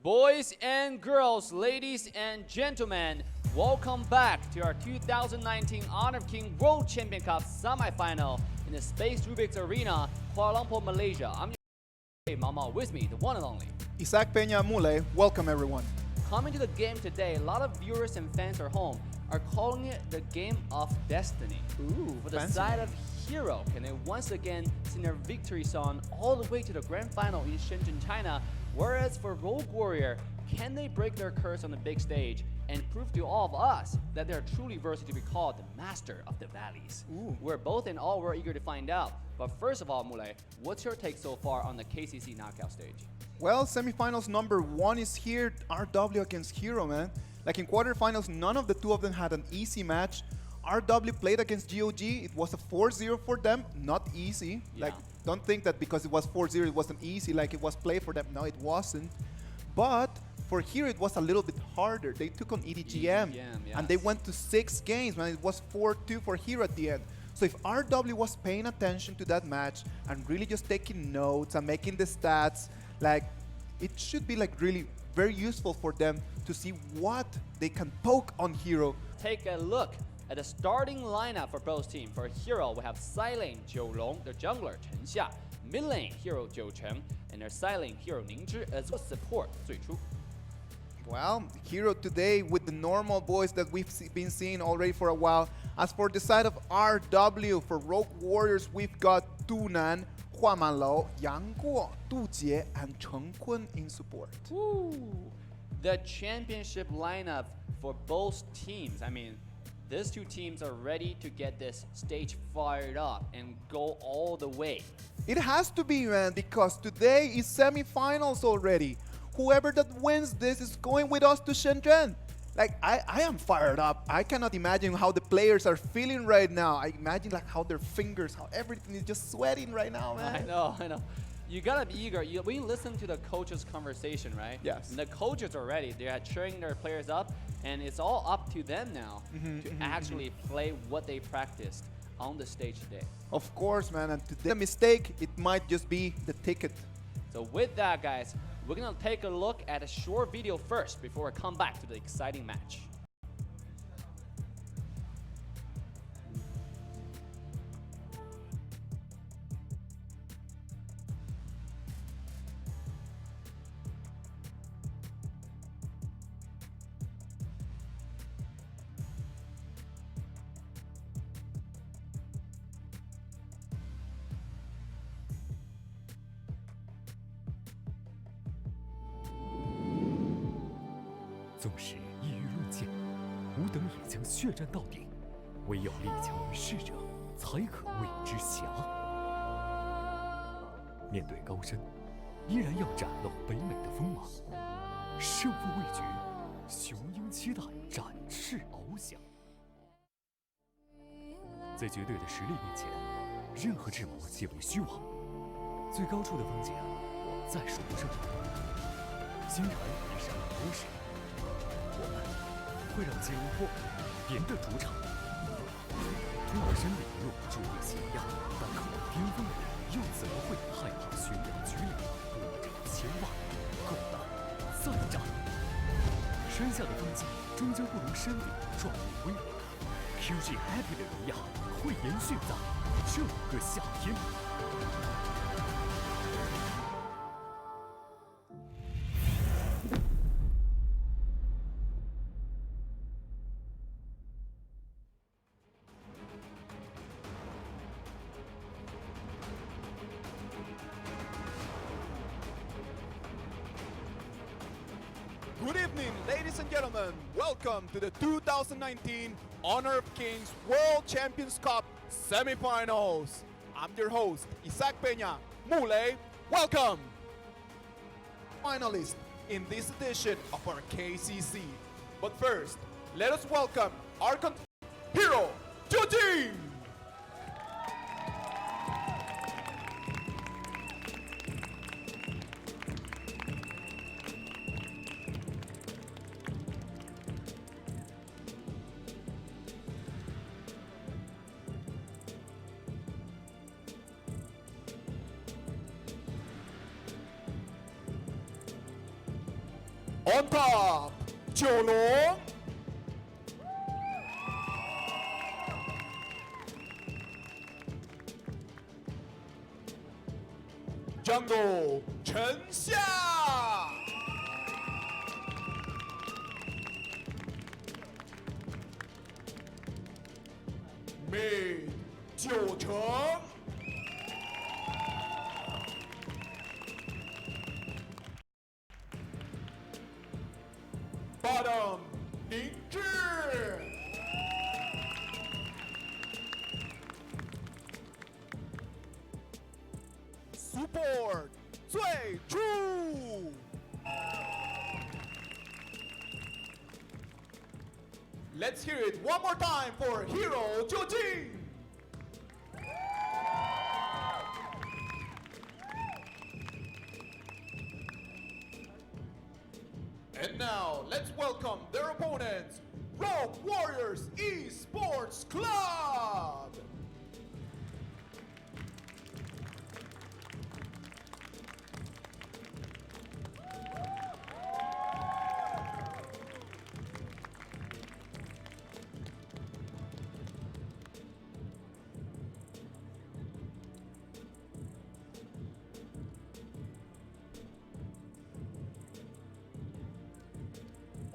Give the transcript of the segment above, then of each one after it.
Boys and girls, ladies and gentlemen, welcome back to our 2019 Honor of King World Champion Cup semifinal in the Space Rubik's Arena, Kuala Lumpur, Malaysia. I'm your Mama, with me, the one and only Isaac Peña Mule, welcome everyone. Coming to the game today, a lot of viewers and fans at home are calling it the Game of Destiny. Ooh, For the fancy. side of Hero, can they once again sing their victory song all the way to the grand final in Shenzhen, China? Whereas for Rogue Warrior, can they break their curse on the big stage and prove to all of us that they're truly worthy to be called the Master of the Valleys? Ooh. We're both and all we're eager to find out. But first of all, Mule, what's your take so far on the KCC knockout stage? Well, semifinals number 1 is here, RW against Hero, man. Like in quarterfinals, none of the two of them had an easy match. RW played against GOG, it was a 4-0 for them, not easy. Yeah. Like, don't think that because it was 4-0 it wasn't easy, like it was play for them. No, it wasn't. But for Hero, it was a little bit harder. They took on EDGM, and they yes. went to 6 games, man. It was 4-2 for Hero at the end. So if RW was paying attention to that match and really just taking notes and making the stats, like, it should be like really very useful for them to see what they can poke on Hero. Take a look at the starting lineup for both teams. For Hero, we have side lane Jiu Long, the jungler Chen Xia, mid lane Hero Jiu Chen, and their side lane Hero Ning Zhi, as well as support Zui Chu. Well, Hero today with the normal boys that we've been seeing already for a while. As for the side of RW, for Rogue Warriors, we've got Tunan, Hua Manlou, Yang Guo, Du Jie, and Chen Kun in support. Woo! The championship lineup for both teams. I mean, these two teams are ready to get this stage fired up and go all the way. It has to be, man, because today is semifinals already. Whoever that wins this is going with us to Shenzhen. Like, I am fired up. I cannot imagine how the players are feeling right now. I imagine like how their fingers, how everything is just sweating right now, man. I know. You gotta be eager. We listen to the coaches' conversation, right? Yes. And the coaches are ready. They are cheering their players up, and it's all up to them now to actually play what they practiced on the stage today. Of course, man, and today the mistake, it might just be the ticket. So with that, guys, we're gonna take a look at a short video first before we come back to the exciting match. "纵使一鱼论剑，吾等也将血战到底。唯有力强于势者，才可谓之侠。面对高山，依然要展露北美的锋芒。胜负未决，雄鹰期待展翅翱翔。在绝对的实力面前，任何智谋皆为虚妄。最高处的风景，我再说不上。星辰已闪耀多时。我们会让金乌破别的主场。通过山顶一路注定险要，但渴望巅峰的人又怎么会害怕悬崖绝岭？波折千万，共担再战。山下的风景终究不如山顶壮丽辉煌。QG Happy 的荣耀会延续在这个夏天。Good evening, ladies and gentlemen. Welcome to the 2019 Honor of Kings World Champions Cup semifinals. I'm your host, Isaac Peña Mule. Welcome! Finalists in this edition of our KCC. But first, let us welcome our Hero, Jiu-Jin! On top, 九龙。Jungle 陈夏。Mid 九成。Bottom 宁志。Support 最初。Let's hear it one more time for Hero 究竟。And now, let's welcome their opponents, Rogue Warriors Esports Club!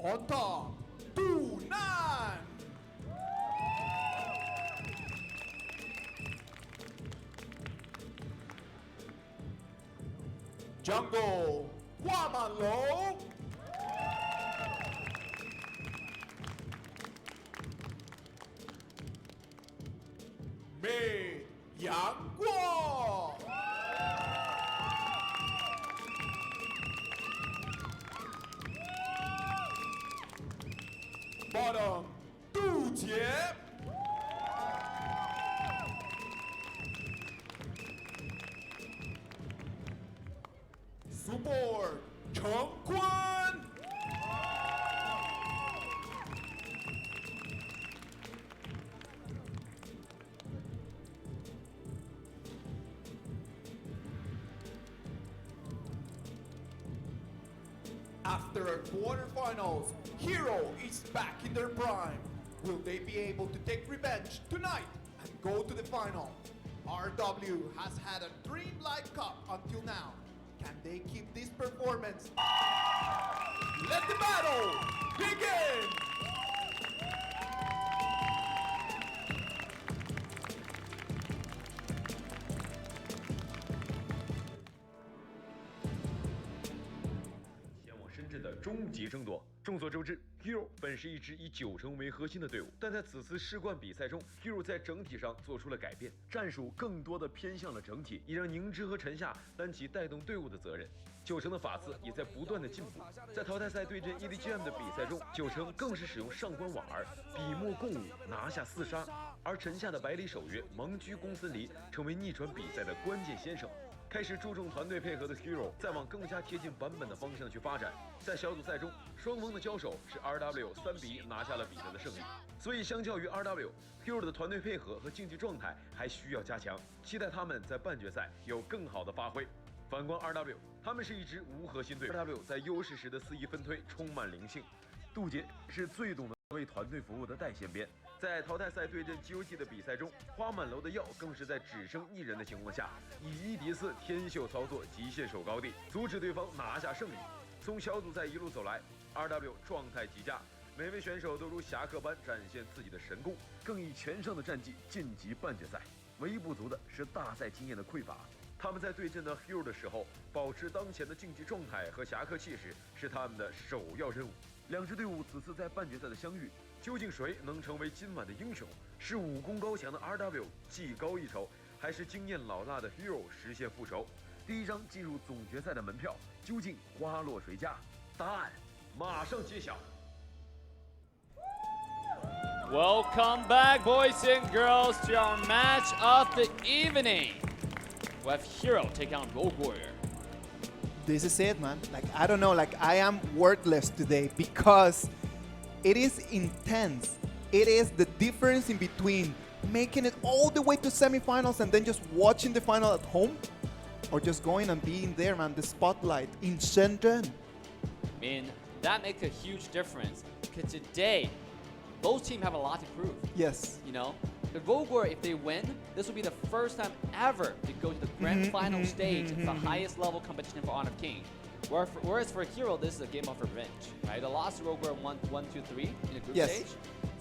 On top, 杜南。Jungle 花满楼。Mid 阳光。Bottom 杜杰。Support 成坤。After quarterfinals, Hero is back in their prime. Will they be able to take revenge tonight and go to the final? RW has had a dreamlike cup until now. Can they keep this performance? Let the battle begin!终极争夺。众所周知 ，Hero 本是一支以9成为核心的队伍，但在此次世冠比赛中 ，Hero 在整体上做出了改变，战术更多的偏向了整体，也让宁之和陈夏担起带动队伍的责任。9成的法刺也在不断的进步，在淘汰赛对阵 EDGM 的比赛中，9成更是使用上官婉儿笔墨共舞拿下4杀，而陈夏的百里守约蒙居公孙离成为逆转比赛的关键先生。开始注重团队配合的 Hero 再往更加贴近版本的方向去发展。在小组赛中，双方的交手是 RW 3比1拿下了比赛的胜利。所以相较于 RW，Hero 的团队配合和竞技状态还需要加强，期待他们在半决赛有更好的发挥。反观 RW， 他们是一支无核心队伍 ，RW 在优势时的肆意分推充满灵性。杜杰是最懂得为团队服务的带线边。在淘汰赛对阵 GOG 的比赛中，花满楼的药更是在只剩1人的情况下，以1敌4天秀操作极限守高地，阻止对方拿下胜利。从小组赛一路走来 ，RW 状态极佳，每位选手都如侠客般展现自己的神功，更以全胜的战绩晋级半决赛。唯一不足的是大赛经验的匮乏。他们在对阵的 Hero 的时候，保持当前的竞技状态和侠客气势是他们的首要任务。两支队伍此次在半决赛的相遇，究竟谁能成为今晚的英雄？是武功高强的 RW 技高一筹，还是经验老辣的 Hero 实现复仇？第一张进入总决赛的门票究竟花落谁家？答案马上揭晓。Welcome back, boys and girls, to our match of the evening. We have Hero taking on Rogue Warrior. This is it, man. Like, I don't know, like, I am wordless today because it is intense. It is the difference in between making it all the way to semifinals and then just watching the final at home, or just going and being there, man, the spotlight in Shenzhen. I mean, that makes a huge difference. Because today, both teams have a lot to prove. Yes. You know, the Rogue Warrior, if they win, this will be the first time ever to go to the grand final stage of the highest level competition for Honor of King. Whereas for Hero, this is a game of revenge, right? The lost Rogue Warrior won 1-2-3 in the group stage.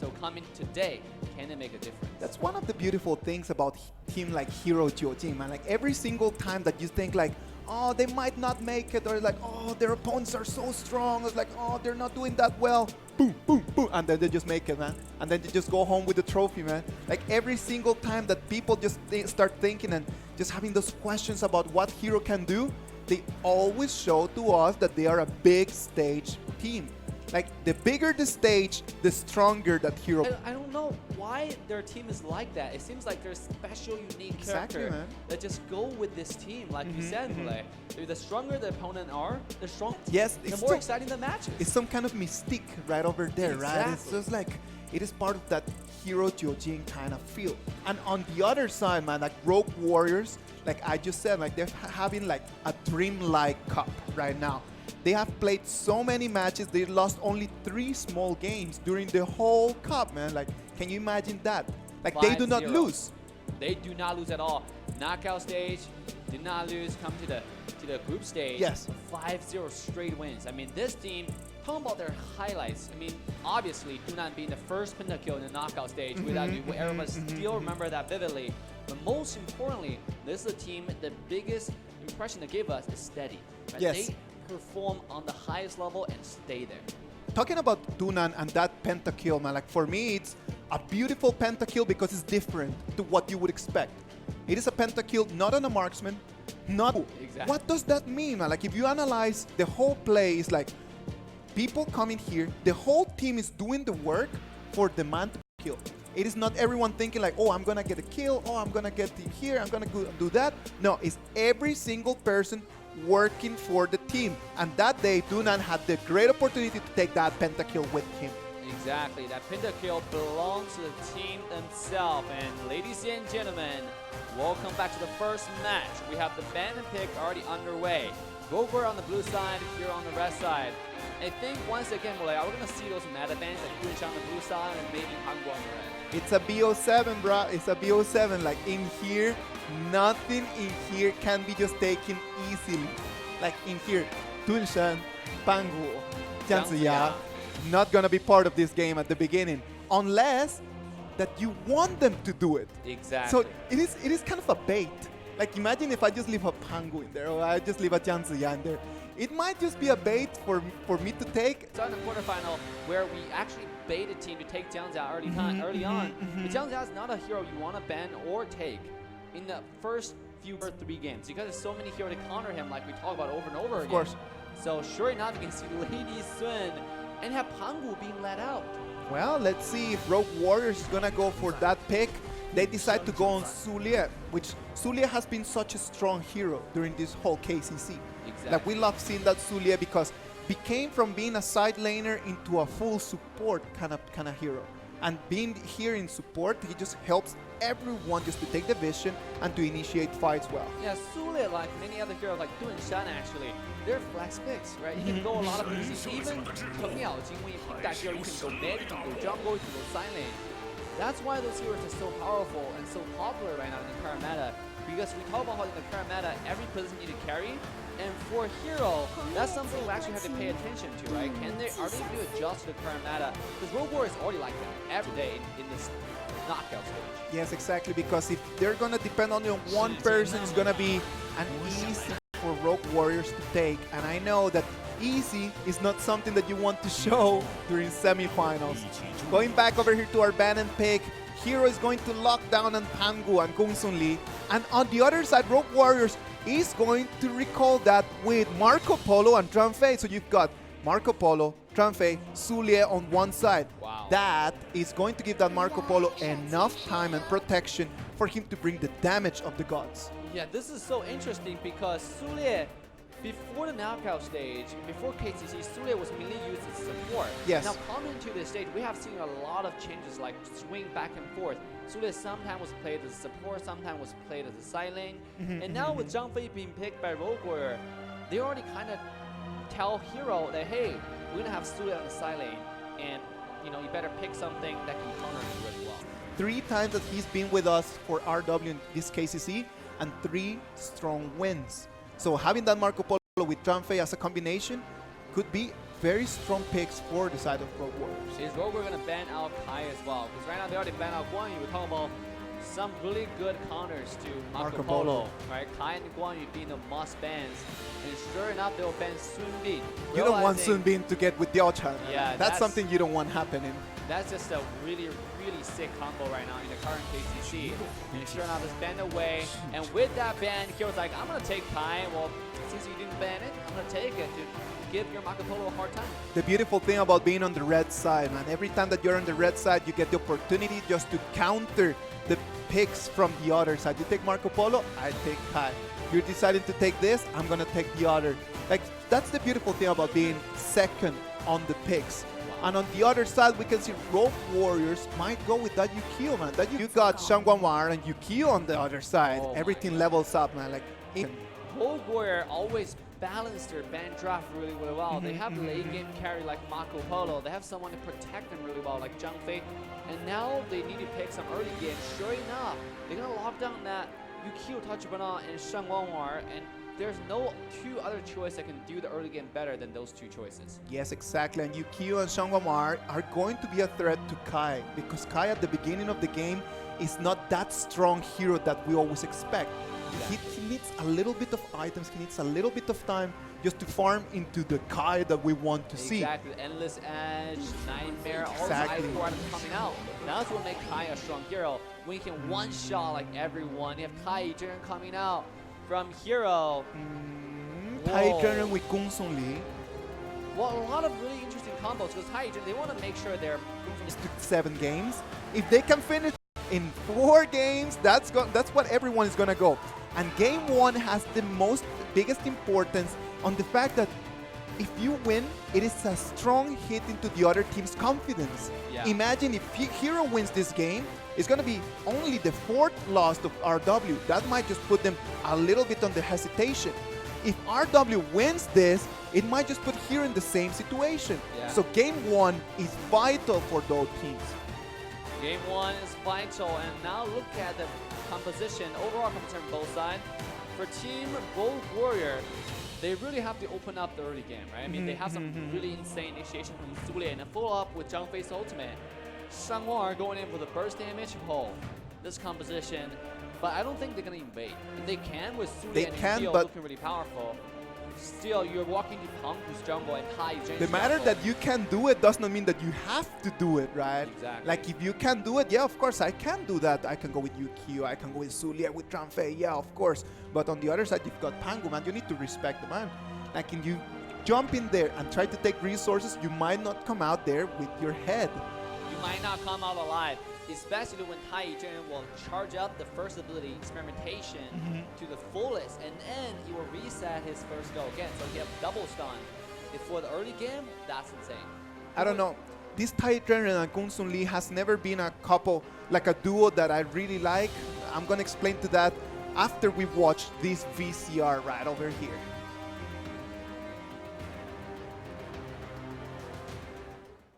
So coming today, can it make a difference? That's one of the beautiful things about team like Hero Jiujing, man. Like every single time that you think like, oh, they might not make it, or like, oh, their opponents are so strong. It's like, oh, they're not doing that well. Boom, boom, boom, and then they just make it, man. And then they just go home with the trophy, man. Like every single time that people just start thinking and just having those questions about what Hero can do, they always show to us that they are a big stage team. Like the bigger the stage, the stronger that Hero. I don't know why their team is like that. It seems like they're a special, unique character man. that just go with this team. Like you said, Mule, the stronger the opponent are, the Yes, the it's more so- exciting the matches. It's some kind of mystique right over there, right? It's Exactly. just like, it is part of that Hero Jiujing kind of feel. And on the other side, man, like Rogue Warriors, like I just said, like they're having like a dreamlike cup right now. They have played so many matches, they lost only 3 small games during the whole cup, man. Like, can you imagine that? Like, they do not 5-0. lose. They do not lose at all. Knockout stage, did not lose. Come to the group stage. Yes. 5-0 straight wins. I mean, this team, talking about their highlights, I mean, obviously, Dunan being the first pentakill in the knockout stage, everyone still remember that vividly. But most importantly, this is a team, the biggest impression they gave us is steady. Right? Yes. They perform on the highest level and stay there. Talking about Dunan and that pentakill, man, like for me, it's a beautiful pentakill because it's different to what you would expect. It is a pentakill, not on a marksman, not. Exactly. What does that mean, man? Like if you analyze the whole play, is like people coming here, the whole team is doing the work for the man to kill. It is not everyone thinking like, oh, I'm gonna get a kill, oh, I'm gonna get here, I'm gonna go do that. No, it's every single person working for the team. And that day, Dunan had the great opportunity to take that pentakill with him. Exactly, that pentakill belongs to the team themselves. And ladies and gentlemen, welcome back to the first match. We have the ban and pick already underway. Rogue on the blue side, here on the red side. I think once again, we're going to see those meta bans like Yuncha on the blue side and maybe Hanggu on the red. It's a BO7, bro. It's a BO7. Like in here, nothing in here can be just taken easily. Like in here, Tunshan, Pangu, Jiang Ziya, not gonna be part of this game at the beginning, unless that you want them to do it. Exactly. So it is kind of a bait. Like imagine if I just leave a Pangu in there, or I just leave a Jiang Ziya in there. It might just be a bait for me to take. It's on the quarterfinal where we actually baited team to take Jiang Ziya early on. But Jiang Ziya is not a hero you want to ban or take in the first few or 3 games because there's so many heroes to counter him like we talk about over and over again. Of course. So sure enough, you can see Lady Sun and have Pangu being let out. Well, let's see if Rogue Warriors is gonna go for that pick. They decide to go on Sulia, which Sulia has been such a strong hero during this whole KCC. Exactly. Like we love seeing that Sulia because became from being a side laner into a full support kind of hero. And being here in support, he just helps everyone just to take the vision and to initiate fights well. Yeah, Sule, like many other heroes, like Dun Shan actually, they're flex picks, right? You can go a lot of places. Even Peng Yao Jing, when you pick that hero, you can go mid, you can go jungle, you can go side lane. That's why those heroes are so powerful and so popular right now in the current meta. Because we talk about how in the current meta, every position you need to carry. And for a hero, that's something we actually have to pay attention to, right? Are they going to adjust to the current meta? Because Rogue Warrior is already like that every day in this knockout stage. Yes, exactly, because if they're gonna depend on one person, it's gonna be an easy for Rogue Warriors to take. And I know that easy is not something that you want to show during semifinals. Going back over here to our ban and pick, Hero is going to lock down on Pangu and Kung Sun Lee. And on the other side, Rogue Warriors is going to recall that with Marco Polo and Tranfei. So you've got Marco Polo, Tranfei, Sulie on one side. Wow. That is going to give that Marco Polo enough time and protection for him to bring the damage of the gods. Yeah, this is so interesting because Sulie, before the knockout stage, before KCC, Sulie was mainly used as support. Yes. Now coming to this stage, we have seen a lot of changes like swing back and forth. Sulie sometimes was played as a support, sometimes was played as a side lane. And now with Zhang Fei being picked by Rogue Warrior, they already kind of tell Hero that, hey, we're gonna have Sule on the side lane, and you better pick something that can counter you really well. 3 times that he's been with us for RW in this KCC, and 3 strong wins. So having that Marco Polo with Zhang as a combination could be very strong picks for the side of Rogue Warriors. Is Rogue Warrior gonna ban out Kai as well? Because right now they already banned out Guan Yu. We're talking about some really good counters to Marco Polo, right? Kai and Guan Yu being the must bans, and sure enough they'll ban Sun Bin. You don't want Sun Bin to get with Diao Chan. Yeah, that's something you don't want happening. That's just a really, really sick combo right now in the current KCC. And sure enough, it's banned away. And with that ban, Hero's like, I'm gonna take Kai. Well, since you didn't ban it, I'm gonna take it to give your Marco Polo a hard time. The beautiful thing about being on the red side, man, every time that you're on the red side, you get the opportunity just to counter the picks from the other side. You take Marco Polo, I take Kai. You're deciding to take this, I'm gonna take the other. Like, that's the beautiful thing about being second on the picks. And on the other side, we can see Rogue Warriors might go with that Yukio, man. You got Shang Guanwar and Yukio on the other side. Oh Everything levels up, man. Like, Rogue Warrior always balance their ban draft really, really well. They have late game carry like Marco Polo. They have someone to protect them really well like Zhang Fei. And now they need to pick some early game. Sure enough, they're going to lock down that Yukio Tachibana and Shang Guanwar, and there's no 2 other choices that can do the early game better than those 2 choices. yes, exactly. And Yukio and Shang Guanwar are going to be a threat to Kai, because Kai at the beginning of the game is not that strong hero that we always expect. He needs a little bit of items, he needs a little bit of time just to farm into the Kai that we want to see. Exactly, Endless Edge, Nightmare, Exactly. all those items coming out. That's what makes Kai a strong hero. When you can one-shot like everyone, you have Kai Jin coming out from Hero. Tai Whoa. Zhenren with Gong Song Li. Well, a lot of really interesting combos because Tai Jin, they want to make sure they're It's to 7 games. If they can finish in 4 games, that's what everyone is gonna go. And game 1 has the biggest importance on the fact that if you win, it is a strong hit into the other team's confidence. Yeah. Imagine if Hero wins this game, it's gonna be only the 4th loss of RW. That might just put them a little bit on the hesitation. If RW wins this, it might just put Hero in the same situation. Yeah. So game 1 is vital for those teams. Game 1 is vital, and now look at the composition, overall composition on both sides. For Team Rogue Warrior, they really have to open up the early game, right? I mean, they have some really insane initiation from Sule, and then follow up with Zhang Fei's ultimate. Shang Guanwar going in with a burst damage, this composition, but I don't think they're gonna invade. They can with Sule They and can, Yukio but looking really powerful. Still, you're walking to Pang's jungle and Tai Jin The matter jungle. that you can do it does not mean that you have to do it, right? Exactly. Like if you can do it, yeah, of course I can do that. I can go with Yukio, I can go with Sulia, with Zhang Fei, yeah, of course. But on the other side, you've got Pangu, man. You need to respect the man. Like if you jump in there and try to take resources, you might not come out there with your head. You might not come out alive, especially when Tai Jin will charge up the first ability, experimentation, to the fullest, and then he will reset his first go again. So he have double stun. For the early game, that's insane. I don't know. This Tai Zhenren and Gong Sun Li has never been a couple, like a duo that I really like. I'm gonna explain to that after we watch this VCR right over here.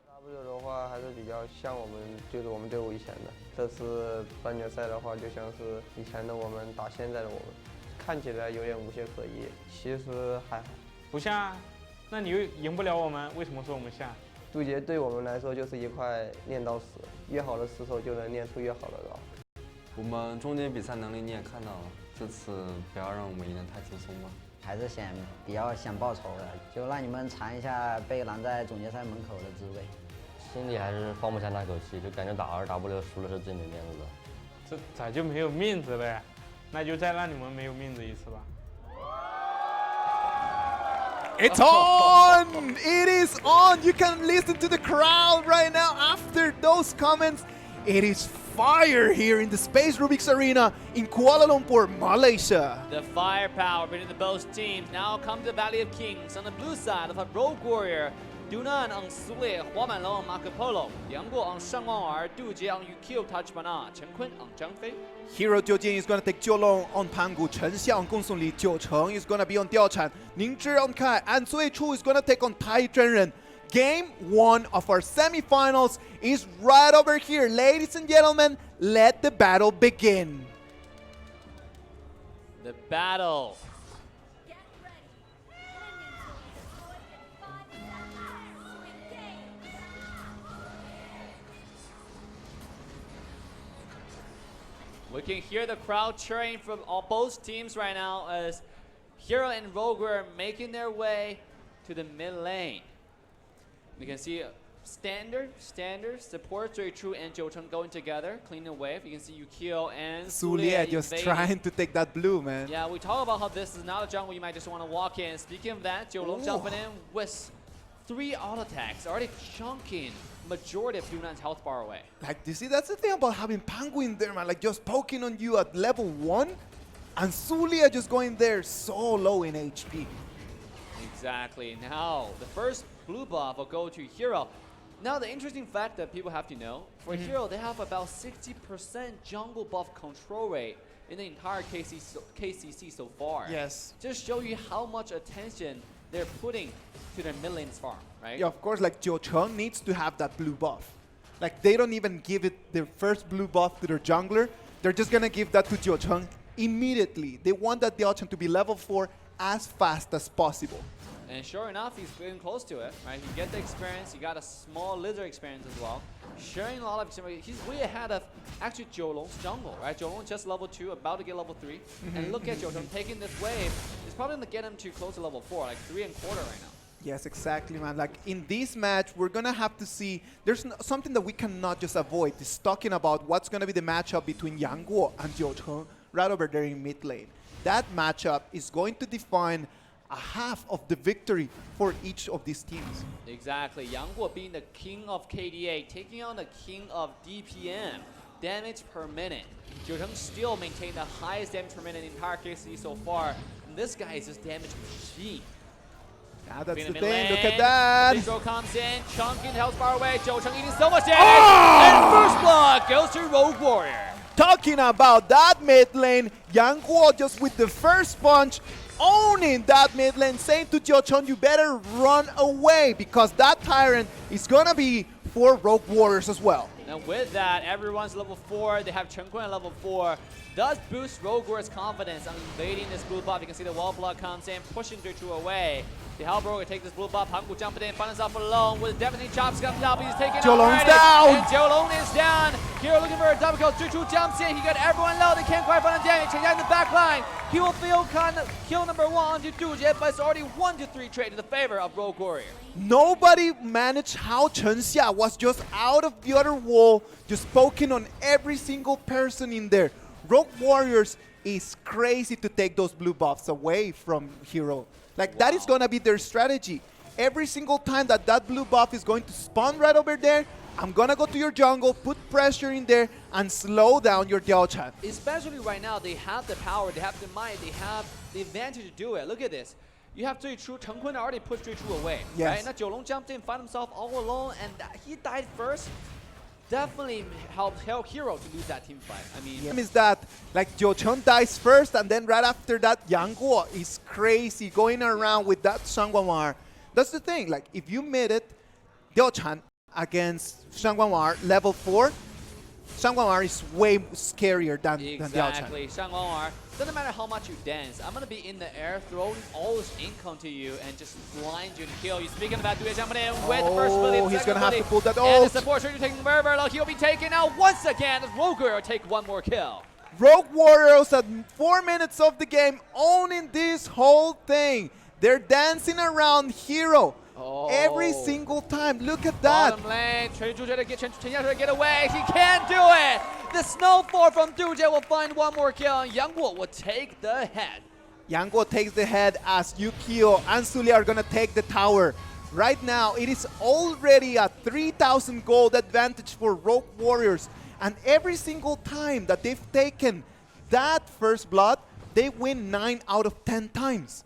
W 的话还是比较像我们队伍以前的，这次半决赛的话就像是以前的我们打现在的我们，看起来有点无懈可击，其实还好。不像啊，那你又赢不了我们，为什么说我们像？渡劫对我们来说就是一块练到死，越好的死手就能练出越好的刀。我们中间比赛能力你也看到了，这次不要让我们赢得太轻松吧。还是比较想报仇的，就让你们尝一下被拦在总决赛门口的滋味。心里还是放不下那口气，就感觉打2W 输了是最没面子的。这咋就没有面子了呀？那就再让你们没有面子一次吧。It's on! It is on! You can listen to the crowd right now after those comments. It is fire here in the Space Rubik's Arena in Kuala Lumpur, Malaysia. The firepower between the both teams now come to the Valley of Kings on the blue side of a Rogue Warrior. Dunan on Sule, Huamanlong on Marco Polo, Yangguo on Shang Guanwar, Dujie on Yukio Tachibana, Chen Kun on Zhang Fei. Hero Jiu Jin is going to take Jiulong on Pangu, Chen Xiao on Gong Song Li, Jiu Cheng is going to be on Diao Chan, Ning Zhi on Kai, and Cui Chu is going to take on Tai Zhenren. game 1 of our semifinals is right over here. Ladies and gentlemen, let the battle begin. The battle. Get ready. Minions will be deployed in the last game. We can hear the crowd cheering from both teams right now as Hero and Rogue are making their way to the mid lane. We can see standard, support True and Jiucheng going together, cleaning the wave. You can see Yukio and Zulia just invading. trying to take that blue, man. Yeah, we talk about how this is not a jungle you might just want to walk in. Speaking of that, Jiulong Ooh. jumping in with 3 auto attacks, already chunking majority of Dunan's health bar away. Like, you see, that's the thing about having Penguin there, man. Like, just poking on you at level 1, and Zulia just going there so low in HP. Exactly. Now, the first blue buff will go to Hero. Now, the interesting fact that people have to know, for Hero, they have about 60% jungle buff control rate in the entire KCC so far. Yes. Just show you how much attention they're putting to their mid lane's farm, right? Yeah, of course, like, Jiucheng needs to have that blue buff. Like, they don't even give it their first blue buff to their jungler. They're just going to give that to Jiucheng immediately. They want that Jiucheng to be level 4 as fast as possible. And sure enough, he's getting close to it, right? You get the experience, you got a small lizard experience as well. Sharing a lot of experience. He's way ahead of actually Jiulong's jungle, right? Jiulong just level 2, about to get level 3. And look at Jiucheng taking this wave. It's probably going to get him to close to level 4, like 3 and quarter right now. Yes, exactly, man. Like, in this match, we're going to have to see, there's something that we cannot just avoid. Is talking about what's going to be the matchup between Yang Guo and Jiucheng right over there in mid lane. That matchup is going to define a half of the victory for each of these teams. Exactly. Yang Guo being the king of KDA, taking on the king of DPM, damage per minute. Jiucheng still maintained the highest damage per minute in the entire KCC so far. And this guy is just damage machine. Yeah, that's Being the in thing. mid Look lane, at that. Big Bro comes in, chunking the health bar away. Jiucheng eating so much damage. And first blood goes to Rogue Warrior. Talking about that mid lane, Yang Guo just with the first punch, owning that mid lane, saying to Jiucheng, you better run away because that Tyrant is going to be for Rogue Warriors as well. And with that, everyone's level 4. They have Chen Kun at level 4. Does boost Rogue Warrior's confidence on invading this blue buff. You can see the wall block comes in, pushing True away. The Hellbroker take this blue buff. Hangu jumping in, finds himself alone with definitely chops comes out, but he's taking out Jiulong's already. down. And Jiulong is down. Hero looking for a double kill. True jumps in. He got everyone low. They can't quite find the damage. He's in the back line. He will feel kind of kill number 1 to Duje, but it's already 1-3 trade in the favor of Rogue Warrior. Nobody managed how Chen Xia was just out of the other wall, just poking on every single person in there. Rogue Warriors is crazy to take those blue buffs away from Hero. Like, that is going to be their strategy. Every single time that that blue buff is going to spawn right over there, I'm going to go to your jungle, put pressure in there, and slow down your Jiucheng. Especially right now, they have the power, they have the might, they have the advantage to do it. Look at this. You have True, Chen Kun already pushed True away. Yes. Right? Now Jiulong jumped in, found himself all alone, and he died first. Definitely helped Hero to lose that team fight. I mean, Is that like Jiucheng dies first, and then right after that, Yang Guo is crazy going around with that Shangguanwar. That's the thing. Like, if you made it, Jiucheng against Shangguanwar level 4, Shangguanwar is way scarier than Jiucheng. exactly. Shangguanwar, doesn't matter how much you dance, I'm gonna be in the air throwing all this income to you and just blind you and kill you. Speaking about Duje jumping in with the first ability, Oh, he's second gonna have to ability, pull that and the ult. support True taking very low. He'll be taken out once again. Rogue Warrior take 1 more kill. Rogue Warriors at 4 minutes of the game owning this whole thing. They're dancing around Hero every single time. Look at that. Bottom lane, True trying to get away. He can't do it. The snowfall from Duje will find 1 more kill, and Yang Guo will take the head. Yang Guo takes the head as Yukio and Zulia are going to take the tower. Right now, it is already a 3,000 gold advantage for Rogue Warriors. And every single time that they've taken that first blood, they win 9 out of 10 times.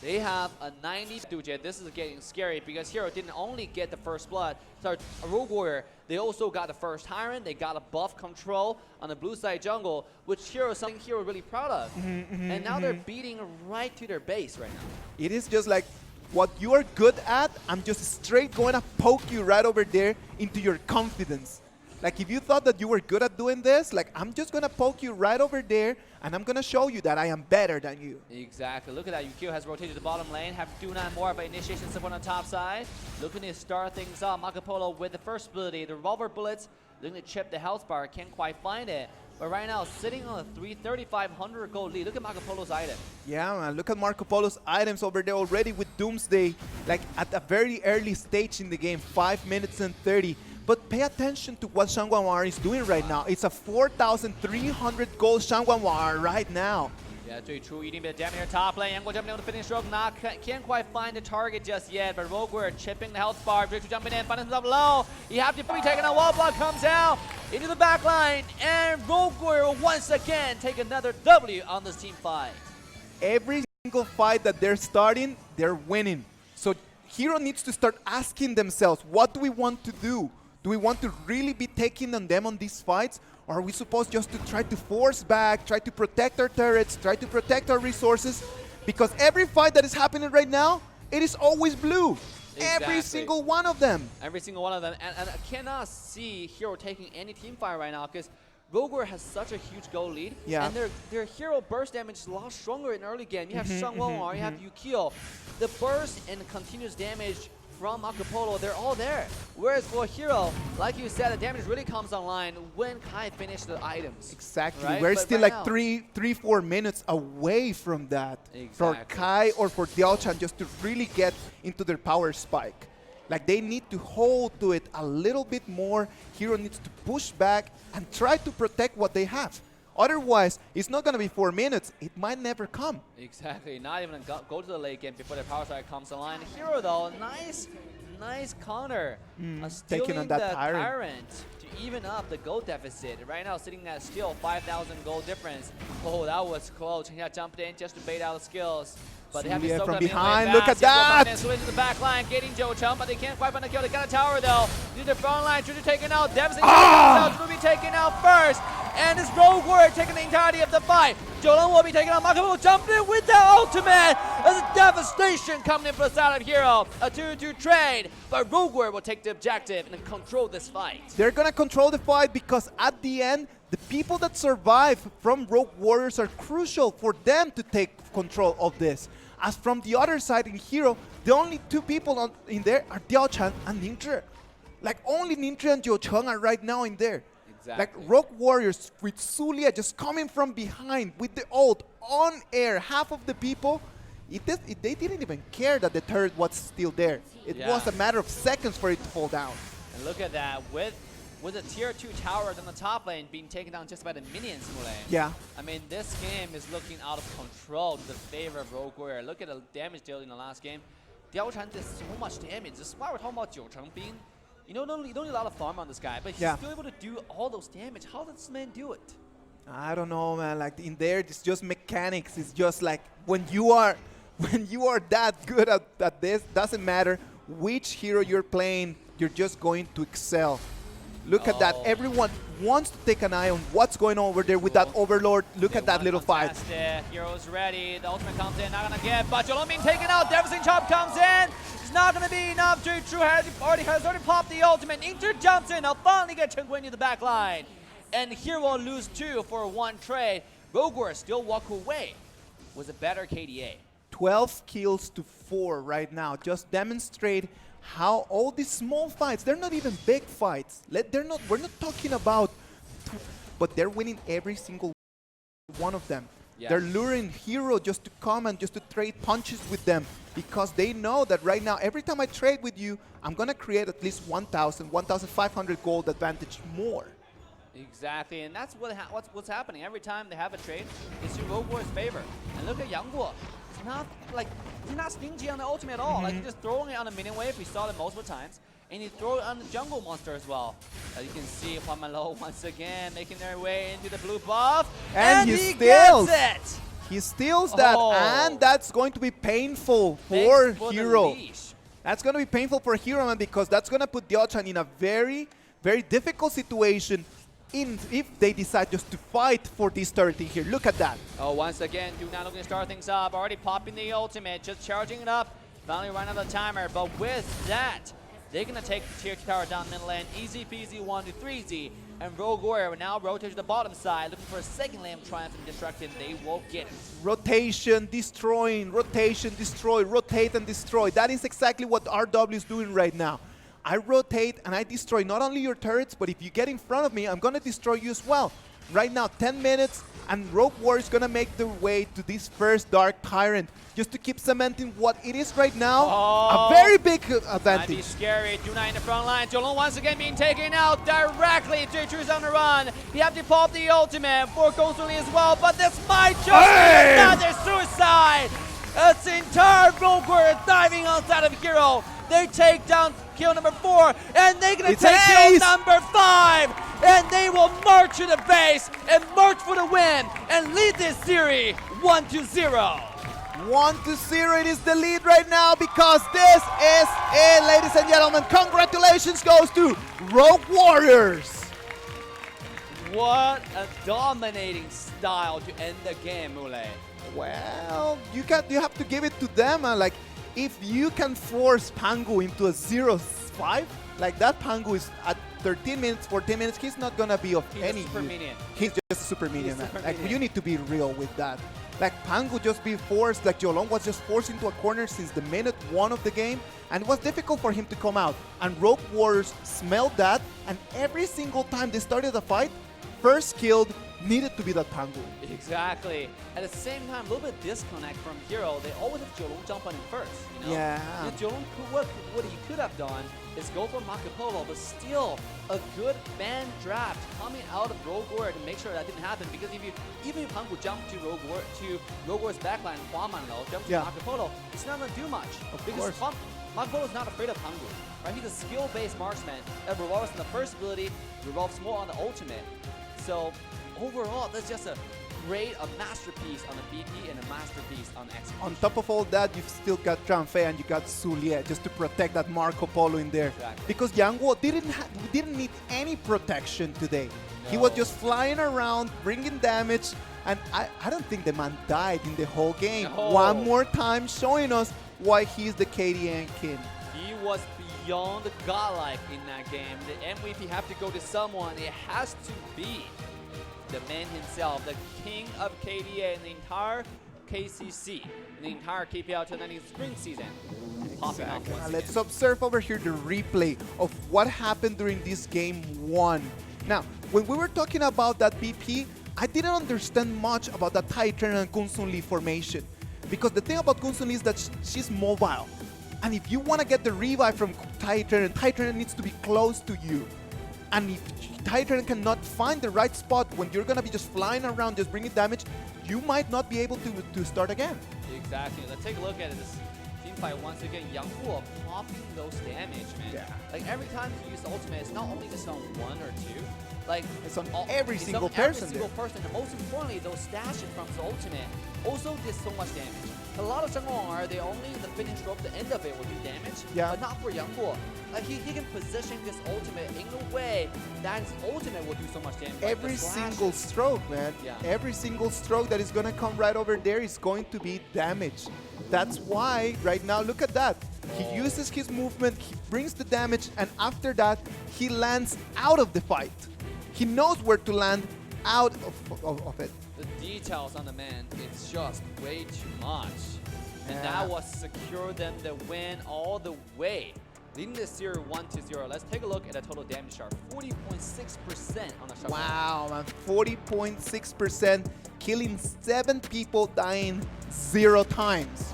They have a 90 Duje. This is getting scary because Hero didn't only get the first blood. So Rogue Warrior, they also got the first Tyrant. They got a buff control on the blue side jungle, which Hero is something Hero really proud of. And now they're beating right to their base right now. It is just like what you are good at, I'm just straight going to poke you right over there into your confidence. Like if you thought that you were good at doing this, like I'm just going to poke you right over there and I'm going to show you that I am better than you. Exactly. Look at that. Yukio has rotated to the bottom lane. Have Dunan more of an initiation support on the top side. Looking to start things off. Marco Polo with the first ability. The revolver bullets. Looking to chip the health bar. Can't quite find it. But right now, sitting on a 3,500 gold lead. Look at Marco Polo's item. Yeah, man. Look at Marco Polo's items over there already with Doomsday. Like at a very early stage in the game. 5 minutes and 30. But pay attention to what Shangguanwar is doing right now. It's a 4,300 gold Shangguanwar right now. Yeah, 最初一定被 damage here top lane. Yanguo jumping on the finish stroke. Can't quite find the target just yet. But Roguer chipping the health bar. Victor jumping in, finding himself low. You have to be taking a wall block. Comes out into the back line. And Roguer will once again take another W on this team fight. Every single fight that they're starting, they're winning. So Hero needs to start asking themselves, what do we want to do? Do we want to really be taking on them on these fights? Or are we supposed just to try to force back, try to protect our turrets, try to protect our resources? Because every fight that is happening right now, it is always blue. Every Exactly. single one of them. Every single one of them. And I cannot see Hero taking any team fight right now because Roguer has such a huge goal lead. Yeah. And their hero burst damage is a lot stronger in early game. You have Shangguanwar, you have Yukio. The burst and continuous damage from Marco Polo, they're all there. Whereas for Hero, like you said, the damage really comes online when Kai finished the items. Exactly. Right? We're But still right like now- 4 minutes away from that. For Exactly. Kai or for Diaochan just to really get into their power spike. Like they need to hold to it a little bit more. Hero needs to push back and try to protect what they have. Otherwise, it's not going to be 4 minutes. It might never come. Exactly. Not even go to the late game before the power side comes online. Hero though, nice counter. Taking on Stealing that the Tyrant. to even up the gold deficit. Right now sitting at still 5,000 gold difference. Oh, that was close. He jumped in just to bait out the skills. But they have to Zulia soak from them in way behind, look fast. at that! Yanguo into the back line, getting Joe Chum, but they can't quite find the kill. They got a tower though. Need the front line, Juju taken out. Devastating will be taken out first. And it's Rogue Warrior taking the entirety of the fight. Jolon will be taken out. Marco will jump in with the ultimate. There's a devastation coming in for the side of Hero. A 2-2 trade, but Rogue Warrior will take the objective and control this fight. They're going to control the fight because at the end, the people that survive from Rogue Warriors are crucial for them to take control of this. As from the other side in Hero, the only two people in there are Diaochan and Ningzhi. Like only Ningzhi and Diaochan are right now in there. Exactly. Like Rogue Warriors with Zulia just coming from behind with the ult on air. Half of the people, they didn't even care that the turret was still there. It Yeah. was a matter of seconds for it to fall down. And look at that, with a tier 2 tower on the top lane being taken down just by the minions in the lane. Yeah. I mean, this game is looking out of control to the favor of Rogue Warrior. Look at the damage dealt in the last game. Diaochan did so much damage. This is why we're talking about Jiucheng being, you don't need a lot of farm on this guy, but he's Yeah. still able to do all those damage. How does this man do it? I don't know, man. Like in there, it's just mechanics. It's just like when you are that good at this, doesn't matter which hero you're playing, you're just going to excel. Look at that. Oh. Everyone wants to take an eye on what's going on over there with that Overlord. Look at that little fight. Heroes ready. The ultimate comes in. Not going to get. But Jolon being taken out. Devastating chop comes in. It's not going to be enough. True has already popped the ultimate. Inter jumps in. They'll finally get Chen Guan to the back line. And Hero lose 2 for 1 trade. Roguer still walk away with a better KDA. 12 kills to 4 right now. Just demonstrate how all these small fights, they're not even big fights. We're not talking about, but they're winning every single one of them. Yeah. They're luring Hero just to come and just to trade punches with them because they know that right now, every time I trade with you, I'm going to create at least 1,000, 1,500 gold advantage more. Exactly, and that's what's happening. Every time they have a trade, it's in Rogue Warrior's favor. And look at Yanguo. He's not stingy on the ultimate at all. Like he's just throwing it on the minion wave. We saw it multiple times. And he throw it on the jungle monster as well. As you can see, Pamelo once again making their way into the blue buff. And he steals. gets it! He steals that, Oh. and that's going to be painful Thanks for for the Hero. leash. That's going to be painful for Hero, man, because that's going to put Diaochan in a very, very difficult situation if they decide just to fight for this turret in here. Look at that. Oh, once again, do not looking to start things up. Already popping the ultimate, just charging it up. Finally run out of the timer, but with that, they're gonna take tier 2 tower down mid lane. Easy peasy 1-3Z. And Rogue Warrior will now rotate to the bottom side, looking for a second lane of Triumph and Destruction. They will get it. Rotation, destroying, rotation, destroy, rotate and destroy. That is exactly what RW is doing right now. I rotate and I destroy not only your turrets, but if you get in front of me, I'm gonna destroy you as well. Right now, 10 minutes, and Rogue Warrior is gonna make their way to this first Dark Tyrant, just to keep cementing what it is right now, a very big Might be advantage. scary. Duna in the front line. Jolon once again being taken out directly. J2's on the run. He have to pop the ultimate for Gongsun Li as well, but this might just be another suicide. It's the entire Rogue Warrior diving outside of Hero. They take down kill number 4, and they're gonna It's take kill ace. number 5, and they will march to the base and march for the win and lead this series 1-0. 1-0, it is the lead right now because this is it, ladies and gentlemen. Congratulations goes to Rogue Warriors. What a dominating style to end the game, Mule. Well, you have to give it to them. Like, if you can force Pangu into a 0-5, like that Pangu is at 13 minutes, 14 minutes, he's not gonna be of He's any a super use. minion. He's just a super minion, man. super Like, minion. you need to be real with that. Like, Pangu just be forced, like Jolon was just forced into a corner since the minute 1 of the game, and it was difficult for him to come out. And Rogue Warriors smelled that, and every single time they started a fight, first killed needed to be that Pangu. Exactly. At the same time, a little bit disconnect from Hero. They always have Jolong jump on him first. You know? Yeah. And Jolong what he could have done is go for Marco Polo, but still a good ban draft coming out of Rogue Warrior to make sure that didn't happen. Because even if Pangu jumped to Rogue Warrior's backline, Huamanlo jumped to Yeah. Marco Polo, it's not gonna do much. Because course. Marco Polo is not afraid of Pangu. Right? He's a skill-based marksman that revolves on the first ability, revolves more on the ultimate. So overall, that's just a masterpiece on the BP and a masterpiece on execution. On top of all that, you've still got Tranfei and you got Suliet just to protect that Marco Polo in there. Exactly. Because Yangwo didn't need any protection today. He was No. just flying around, bringing damage, and I don't think the man died in the whole game. No. One more time showing us why he's the KDN king. He was beyond godlike in that game. The MVP have to go to someone. It has to be the man himself, the king of KDA in the entire KCC, in the entire KPL 2019 spring season. Popping off once Let's again. observe over here the replay of what happened during this game 1. Now, when we were talking about that BP, I didn't understand much about that Titan and Gongsun Li formation. Because the thing about Gongsun Li is that she's mobile. And if you want to get the revive from Titan needs to be close to you. And if Titan cannot find the right spot when you're going to be just flying around, just bringing damage, you might not be able to start again. Exactly. Let's take a look at this team fight once again. Yang Hu popping those damage, man. Yeah. Like every time he uses ultimate, it's not only just on 1 or 2. Like It's on all- every it's single on person Every single person. And most importantly, those stashes from his ultimate also did so much damage. A lot of Zhengguang they only the finish stroke, the end of it will do damage. Yeah. But not for Yang Hu. Like he can position this ultimate in a way that his ultimate will do so much damage. Like Every the slashes. single stroke, man. Yeah. Every single stroke that is going to come right over there is going to be damage. That's why right now, look at that. He uses his movement, he brings the damage, and after that, he lands out of the fight. He knows where to land out of it. The details on the man, it's just way too much. And Yeah. that was secure them the win all the way. Leading this series 1-0. Let's take a look at the total damage chart. 40.6% on the shot. Wow, man. 40.6%, killing 7 people, dying 0 times.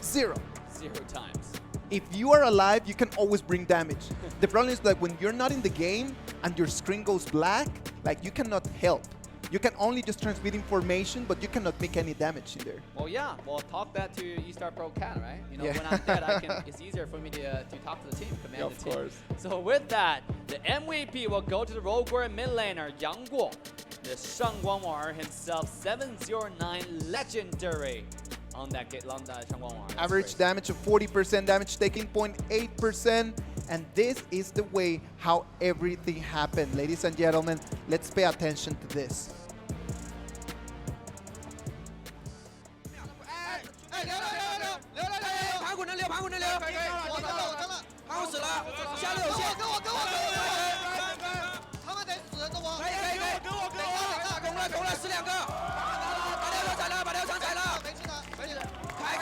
0. 0 times. If you are alive, you can always bring damage. The problem is that when you're not in the game and your screen goes black, like you cannot help. You can only just transmit information, but you cannot make any damage in there. Well, yeah. Well, talk that to eStar Pro Cat, right? You know, Yeah. when I'm dead, it's easier for me to talk to the team, command Yeah, the of team. course. So with that, the MVP will go to the Rogue Warrior mid laner, Yang Guo, the Shangguang Warrior himself, 709 legendary on that Shangguang Warrior. That's Average crazy. damage of 40%, damage taking 0.8%. And this is the way how everything happened. Ladies and gentlemen, let's pay attention to this. 护那流，我争了，韩国死了，下路有线，给我，他们得死，跟我，可以，给我，攻了，死2个，把流场踩了，把流场踩了，没事的，开，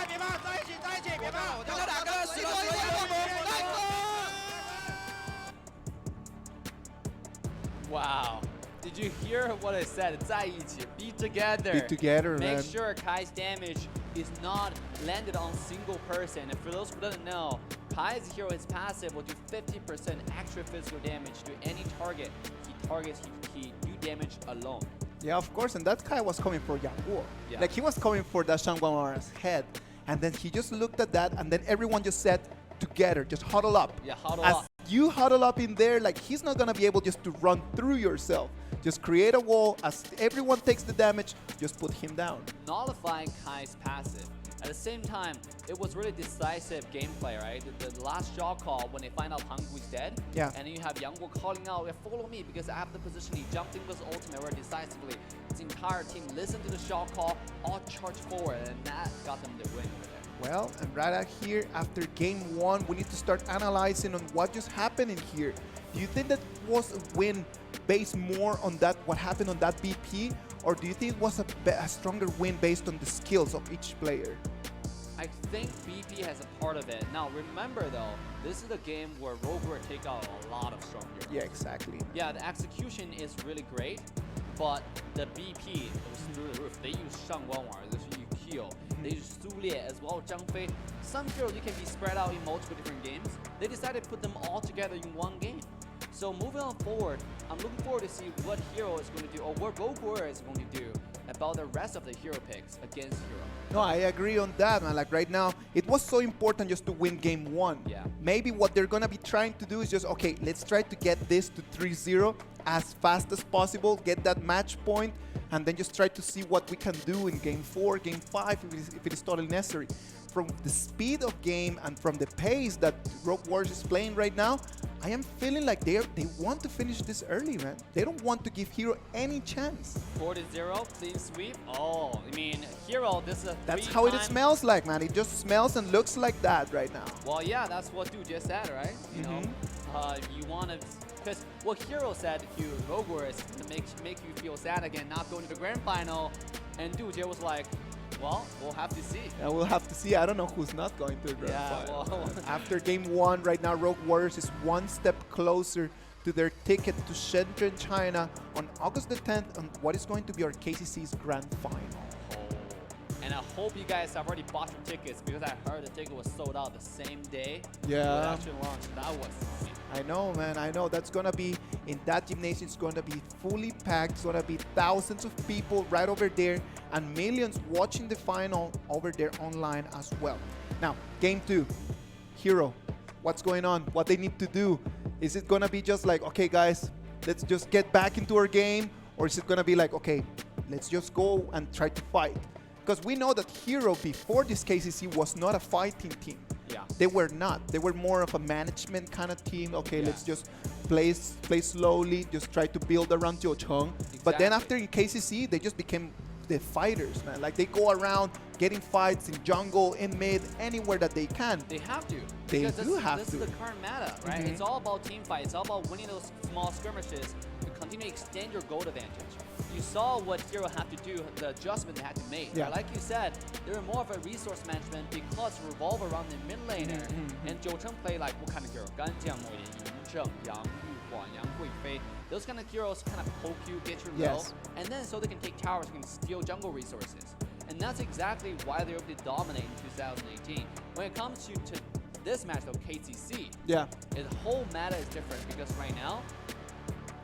别怕，在一起，别怕，我叫2个，死了，来攻。 Wow. Did you hear what I said? 在一起, be together. Be together, Make man. sure Kai's damage is not landed on single person. And for those who don't know, Kai's hero, his passive will do 50% extra physical damage to any target he targets, he do damage alone. Yeah, of course, and that guy was coming for Yang Guo. Yeah. Like he was coming for that Shang Guang's head, and then he just looked at that, and then everyone just said, together, just huddle up. Yeah, huddle As up. you huddle up in there, like he's not gonna be able just to run through yourself. Just create a wall. As everyone takes the damage, just put him down. Nullifying Kai's passive. At the same time, it was really decisive gameplay, right? The last shot call when they find out Hangu's dead. Yeah. And then you have Yangguo calling out, "Yeah, follow me because I have the position." He jumped in with his ultimate very decisively. His entire team listened to the shot call, all charged forward, and that got them the win over there. Well, and right out here, after game 1, we need to start analyzing on what just happened in here. Do you think that was a win based more on that what happened on that BP, or do you think it was a stronger win based on the skills of each player? I think BP has a part of it. Now remember though, this is a game where Rogue Warrior take out a lot of strong heroes. Yeah, exactly. Yeah, the execution is really great, but the BP was through the roof. They use Shang Guangwar, they use Kyo, they use Su Lie as well, Zhang Fei. Some heroes you can be spread out in multiple different games. They decided to put them all together in one game. So moving on forward, I'm looking forward to see what hero is going to do, or what Rogue Warrior is going to do about the rest of the hero picks against hero. No, I agree on that, man. Like right now, it was so important just to win game 1. Yeah. Maybe what they're gonna be trying to do is just, okay, let's try to get this to 3-0 as fast as possible, get that match point, and then just try to see what we can do in game 4, game 5, if it is totally necessary. From the speed of game and from the pace that Rogue Warriors is playing right now, I am feeling like they want to finish this early, man. They don't want to give Hero any chance. 4-0, clean sweep. Oh, I mean, hero, this is a That's how it three-time- smells like, man. It just smells and looks like that right now. Well, yeah, that's what dude just said, right? You know, you want to, because what hero said to Rogue Warriors to make you feel sad again, not going to the grand final, and dude just was like, well, we'll have to see. Yeah, we'll have to see. I don't know who's not going to the grand Yeah, final. well, After game 1, right now, Rogue Warriors is one step closer to their ticket to Shenzhen, China on August the 10th on what is going to be our KCC's grand final. and I hope you guys have already bought your tickets because I heard the ticket was sold out the same day. Yeah. It actually launched. That was insane. I know, man. I know. That's going to be, in that gymnasium, it's going to be fully packed. It's going to be thousands of people right over there and millions watching the final over there online as well. Now, game 2. Hero, what's going on? What they need to do? Is it going to be just like, okay, guys, let's just get back into our game? Or is it going to be like, okay, let's just go and try to fight? Because we know that Hero, before this KCC, was not a fighting team. Yeah. They were not. They were more of a management kind of team. Okay, Yeah. let's just play slowly, just try to build around Jiu Cheng. But then after in KCC, they just became the fighters, man. Like they go around getting fights in jungle, in mid, anywhere that they can. They have to. They Because do have this to. is the current meta, right? It's all about team fight. It's all about winning those small skirmishes to continue to extend your gold advantage. You saw what Hero had to do, the adjustment they had to make. Yeah. Like you said, they were more of a resource management because it revolve around the mid laner. And Jiu Cheng play like what kind of hero? Ganjiang, Yin Zheng, Yang Yu, Huang, Yang Guifei. Those kind of heroes kind of poke you, get you low, Yes. and then so they can take towers, they can steal jungle resources. And that's exactly why they were able to dominate in 2018. When it comes to this match though, KTC, Yeah. the whole meta is different because right now,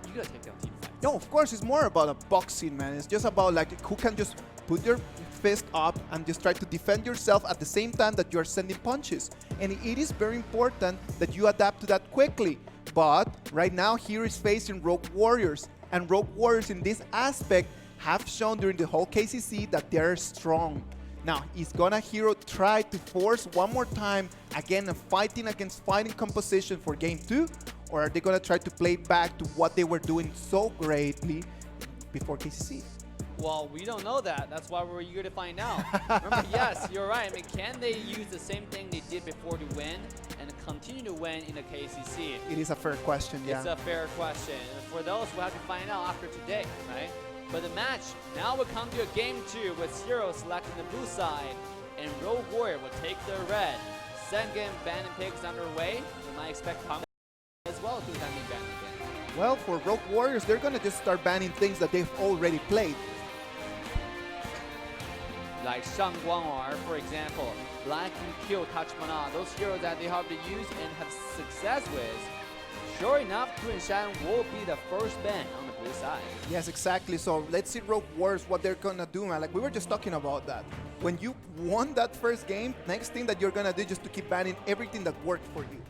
you gotta take down team fights. No, of course, it's more about a boxing, man. It's just about like who can just put your fist up and just try to defend yourself at the same time that you're sending punches. And it is very important that you adapt to that quickly. But right now, Hero is facing Rogue Warriors. And Rogue Warriors in this aspect have shown during the whole KCC that they're strong. Now, is gonna Hero try to force one more time, again, a fighting against fighting composition for game 2? Or are they gonna try to play back to what they were doing so greatly before KCC? Well, we don't know that. That's why we're eager to find out. Remember, yes, you're right. I mean, can they use the same thing they did before to win and continue to win in the KCC? It is a fair question, yeah. It's a fair question. And for those, we'll have to find out after today, right? But the match now will come to a game 2 with Hero selecting the blue side and Rogue Warrior will take the red. Second game, ban and pick is underway. We might expect Pang as well to that being banned again. Well, for Rogue Warriors, they're gonna just start banning things that they've already played. Like Shang Guang'er, for example, Black and Kill Tachmana, those heroes that they have to use and have success with. Sure enough, Tuan Shan will be the first ban on the blue side. Yes, exactly. So let's see Rogue Warriors, what they're gonna do, man. Like we were just talking about that. When you won that first game, next thing that you're gonna do is just to keep banning everything that worked for you.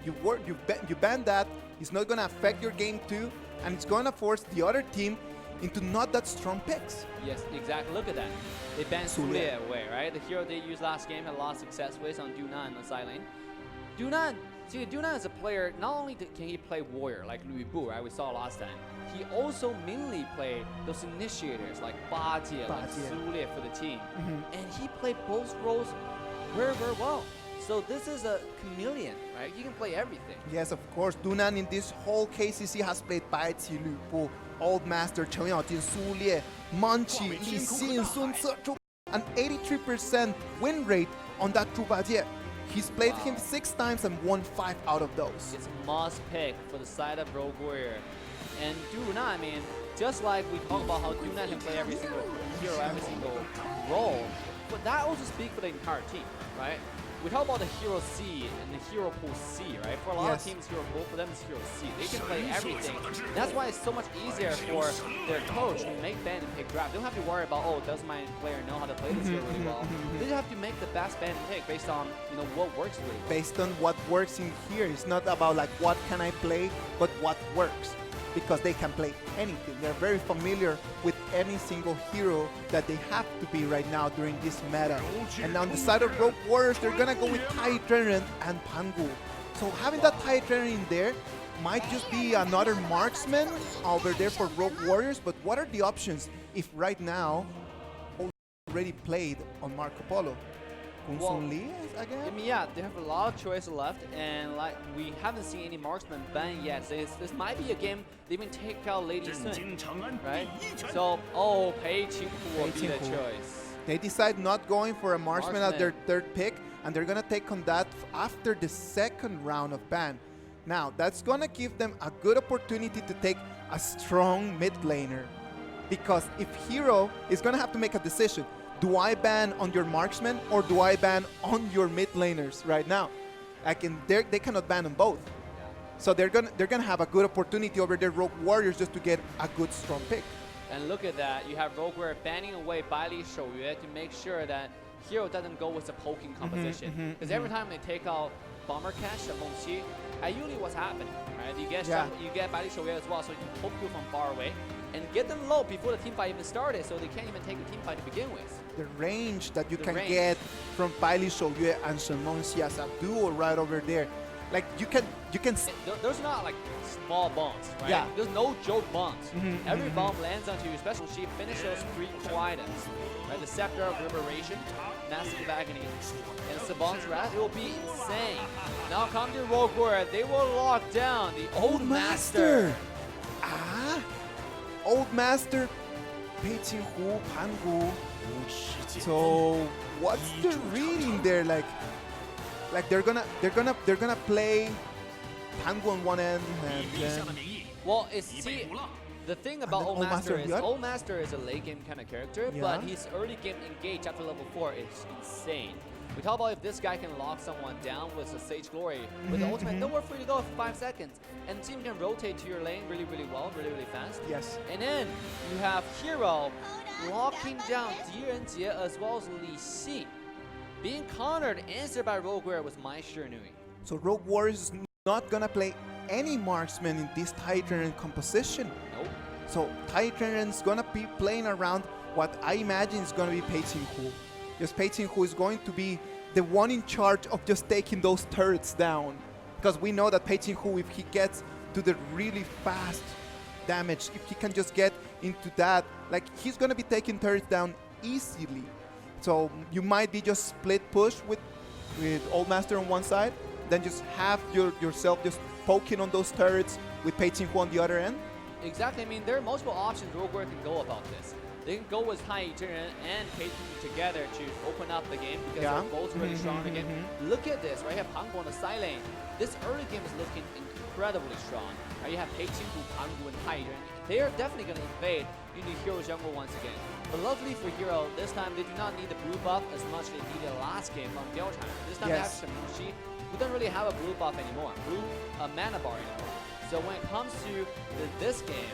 You ban that, it's not gonna affect your game 2, and it's gonna force the other team into not that strong picks. Yes, exactly. Look at that. They banned Sulie away, right? The hero they used last game had a lot of success with on Dunan on the side lane. Dunan is a player, not only can he play warrior like Louis Bu, right? We saw last time. He also mainly played those initiators like Bajie, like Sulie for the team. And he played both roles very, very well. So this is a chameleon, right? He can play everything. Yes, of course. Dunan in this whole KCC has played Baiqi, Lu Bu, Old Master, Chen Yaojin, Su Lie, Manqi, Li Xin, Sun Ce, Zhu, an 83% win rate on that Zhu Bajie. He's played him 6 times and won 5 out of those. It's a must pick for the side of Rogue Warrior. And Dunan, I mean, just like we talk about how Dunan can play every single hero, every single role, but that also speaks for the entire team, right? We talk about the Hero C and the Hero Pool C, right? For a lot of teams, Hero Pool, for them it's Hero C. They can play everything. That's why it's so much easier for their coach to make ban and pick draft. They don't have to worry about, oh, does my player know how to play this hero really well? They just have to make the best ban and pick based on, you know, what works really well. Based on what works in here. It's not about like what can I play, but what works. Because they can play anything. They're very familiar with any single hero that they have to be right now during this meta. And on the side of Rogue Warriors, they're gonna go with Tai Trenren and Pangu. So having that Tai Trenren in there might just be another marksman over there for Rogue Warriors, but what are the options if right now already played on Marco Polo? Well, Lee again? I mean, yeah, they have a lot of choices left, and like we haven't seen any marksman ban yet. So this might be a game they even take out Lady Sun, right? So, oh, Pei Qinghu will be the choice. They decide not going for a marksman at their 3rd pick, and they're gonna take on that after the 2nd round of ban. Now, that's gonna give them a good opportunity to take a strong mid laner, because if Hero is gonna have to make a decision. Do I ban on your marksman or do I ban on your mid laners right now? They cannot ban on both. So they're gonna have a good opportunity over there, Rogue Warriors, just to get a good strong pick. And look at that, you have Rogue Warrior banning away Baili Shouyue to make sure that Hero doesn't go with a poking composition. Because every time they take out Bomber Cash and Mengqi, usually what's happening, right? You get Baili Shouyue as well, so you can poke you from far away and get them low before the team fight even started, so they can't even take the team fight to begin with. The range that you can get from Baili Shouyue and Shen Mengqi as a duo right over there. Like you can. There's not like small bombs, right? Yeah. There's no joke bombs. Every bomb lands onto you, especially when she finishes those 3 core items, right? The Scepter of Liberation, Massive Agony, and Saban's Wrath. It will be insane. Now come to Rogue Warrior. They will lock down the Old Master. Old Master, Pei Qinghu, Pangu. So what's the reading there? Like they're gonna play Pangu on one end and then well, see, the thing about Old Master is a late game kind of character, but his early game engage after level 4 is insane. We talk about if this guy can lock someone down with a Sage Glory, with the ultimate, nowhere free to go for 5 seconds. And the team can rotate to your lane really, really well, really, really fast. Yes. And then you have Hero locking down Di Renjie as well as Li Xi. Being countered, answered by Rogue Warrior with My Sure Nui. So Rogue Warriors is not gonna play any marksman in this Tai Trenren composition. Nope. So Tai Trenren's gonna be playing around what I imagine is gonna be Pei Qinghu. Because Pei Qinghu is going to be the one in charge of just taking those turrets down. Because we know that Pei Qinghu, if he gets to the really fast damage, if he can just get into that, like he's gonna be taking turrets down easily. So you might be just split push with Old Master on one side, then just have yourself just poking on those turrets with Pei Qinghu on the other end. Exactly. I mean, there are multiple options Rogue Warrior can go about this. They can go with Tai Zhenren and Pei Qinghu together to open up the game because Yeah. they're both really strong in the game. Look at this, right? You have Panggu on the side lane. This early game is looking incredibly strong. Right? You have Pei Qinghu, Panggu, and Tai Zhenren. They are definitely going to invade into Hero's jungle once again. But luckily for Hero, this time they do not need the blue buff as much as they needed last game from Diao China. This time they have Yes. Shenmue, who doesn't really have a blue buff anymore, blue mana bar anymore. So when it comes to this game,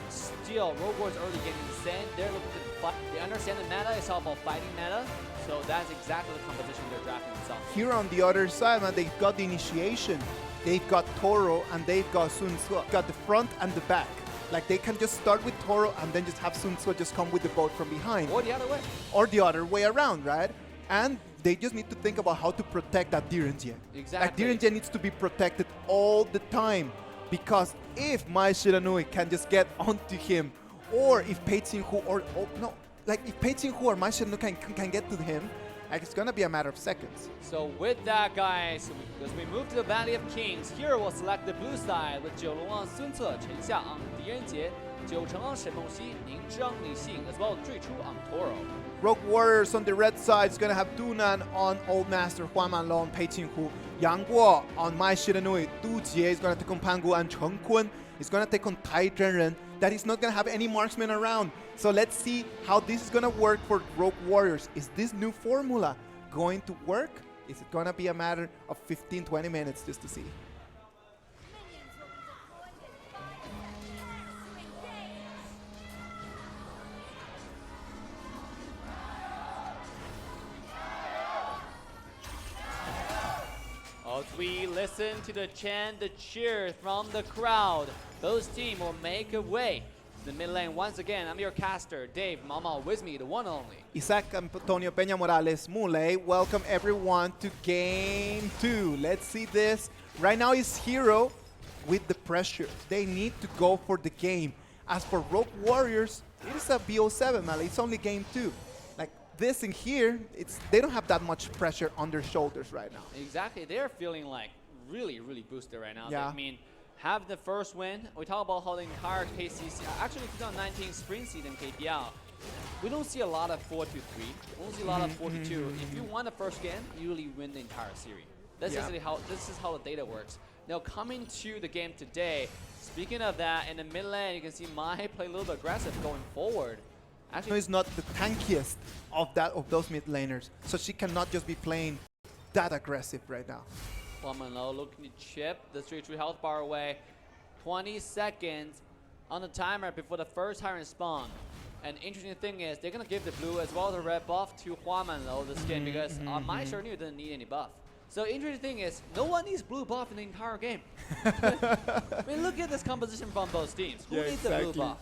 still Rogue Warrior's early game is insane. They're looking to fight. They understand the meta. It's all about fighting meta. So that's exactly the composition they're drafting themselves. Here on the other side, man, they've got the initiation, they've got Toro, and they've got Sun Tzu. Got the front and the back. Like they can just start with Toro and then just have Sun Tzu just come with the boat from behind. Or the other way. Or the other way around, right? And they just need to think about how to protect that Direnjie. Exactly. Like Direnjie needs to be protected all the time, because if Mai Shiranui can just get onto him, or if Pei Qinghu if Pei Qinghu or Mai Shiranui can get to him, like it's gonna be a matter of seconds. So with that, guys, as we move to the Valley of Kings, Hero will select the blue side with 九龙王孙策、陈夏 on 狄仁杰、九成 on 沈梦溪、宁之昂李信 as well as 最初 on Toro. Rogue Warriors on the red side is gonna have Dunan on Old Master, Huan Manlong on Pei Qinghu, Yang Guo on Mai Shiranui, Du Jie is gonna take on Panggu, and Cheng Kun is gonna take on Tai Zhenren. That is not gonna have any marksmen around. So let's see how this is gonna work for Rogue Warriors. Is this new formula going to work? Is it gonna be a matter of 15-20 minutes just to see? Minions will be deployed in 5 seconds. As we listen to the chant, the cheer from the crowd, both teams will make a way to the mid lane once again. I'm your caster, Dave Mama, with me, the one and only. Isaac Antonio Peña Morales Mule, welcome everyone to Game 2. Let's see this. Right now is Hero with the pressure. They need to go for the game. As for Rogue Warriors, it is a BO7, man. It's only Game 2. Like this in here, they don't have that much pressure on their shoulders right now. Exactly, they're feeling like really, really boosted right now. Yeah. I mean, have the first win. We talk about how the entire KCC, actually 2019 spring season KPL, we don't see a lot of 4-3. We don't see a lot of 4-2. If you won the first game, you usually win the entire series. That's essentially how the data works. Now coming to the game today, speaking of that, in the mid lane, you can see Mai play a little bit aggressive going forward. Actually, Is not the tankiest of those mid laners, so she cannot just be playing that aggressive right now. Low looking to chip the 3-3 health bar away. 20 seconds on the timer before the first tyrant spawn. And interesting thing is, they're going to give the blue as well as the red buff to Huamanlo this game because Mai Shiranui doesn't need any buff. So interesting thing is, no one needs blue buff in the entire game. I mean, look at this composition from both teams. Who Yeah, needs the blue exactly. buff?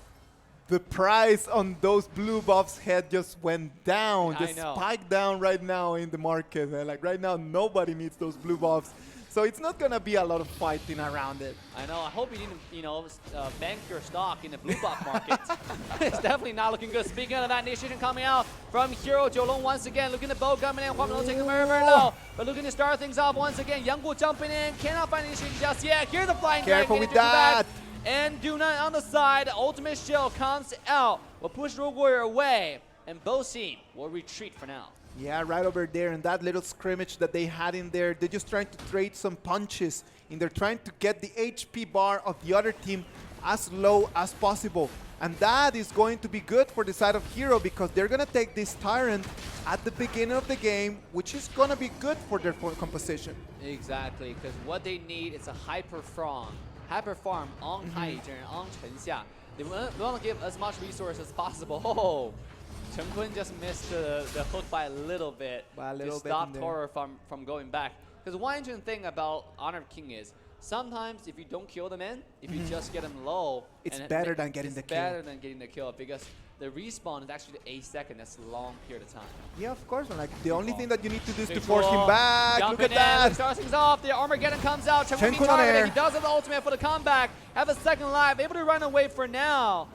The price on those blue buffs head just went down, I just know. spiked down right now in the market. Like right now, nobody needs those blue buffs. So it's not gonna be a lot of fighting around it. I know. I hope you didn't, bank your stock in the blue buff market. It's definitely not looking good. Speaking of that, initiation coming out from Hero Jiulong once again, looking to bow coming in. Huamelo taking very, very low, but looking to start things off once again. Yang Guo jumping in, cannot find initiation just yet. Here's the flying Careful dragon. with into the back. that. And Dunan on the side. Ultimate shield comes out. Will push Rogue Warrior away, and both team will retreat for now. Yeah, right over there in that little scrimmage that they had in there, they're just trying to trade some punches, and they're trying to get the HP bar of the other team as low as possible. And that is going to be good for the side of Hero because they're going to take this Tyrant at the beginning of the game, which is going to be good for their composition. Exactly, because what they need is a hyper farm on Tai Zhenren, on Chen Xia. They want to give as much resources as possible. Oh, Chen Kun just missed the hook by a little bit to stop Toro from going back. Because one interesting thing about Honor of King is, sometimes if you don't kill them in, if you just get them low, It's and better than getting the kill. better than getting the kill because the respawn is actually 8 seconds. That's a long period of time. Yeah, of course. Like the only thing that you need to do is to Big force him wall. back. Jumping Look at in, that. Starts things off. The Armageddon comes out. Chen being Chen Kun on targeted. air. He does have the ultimate for the comeback. Have a second life. Able to run away for now.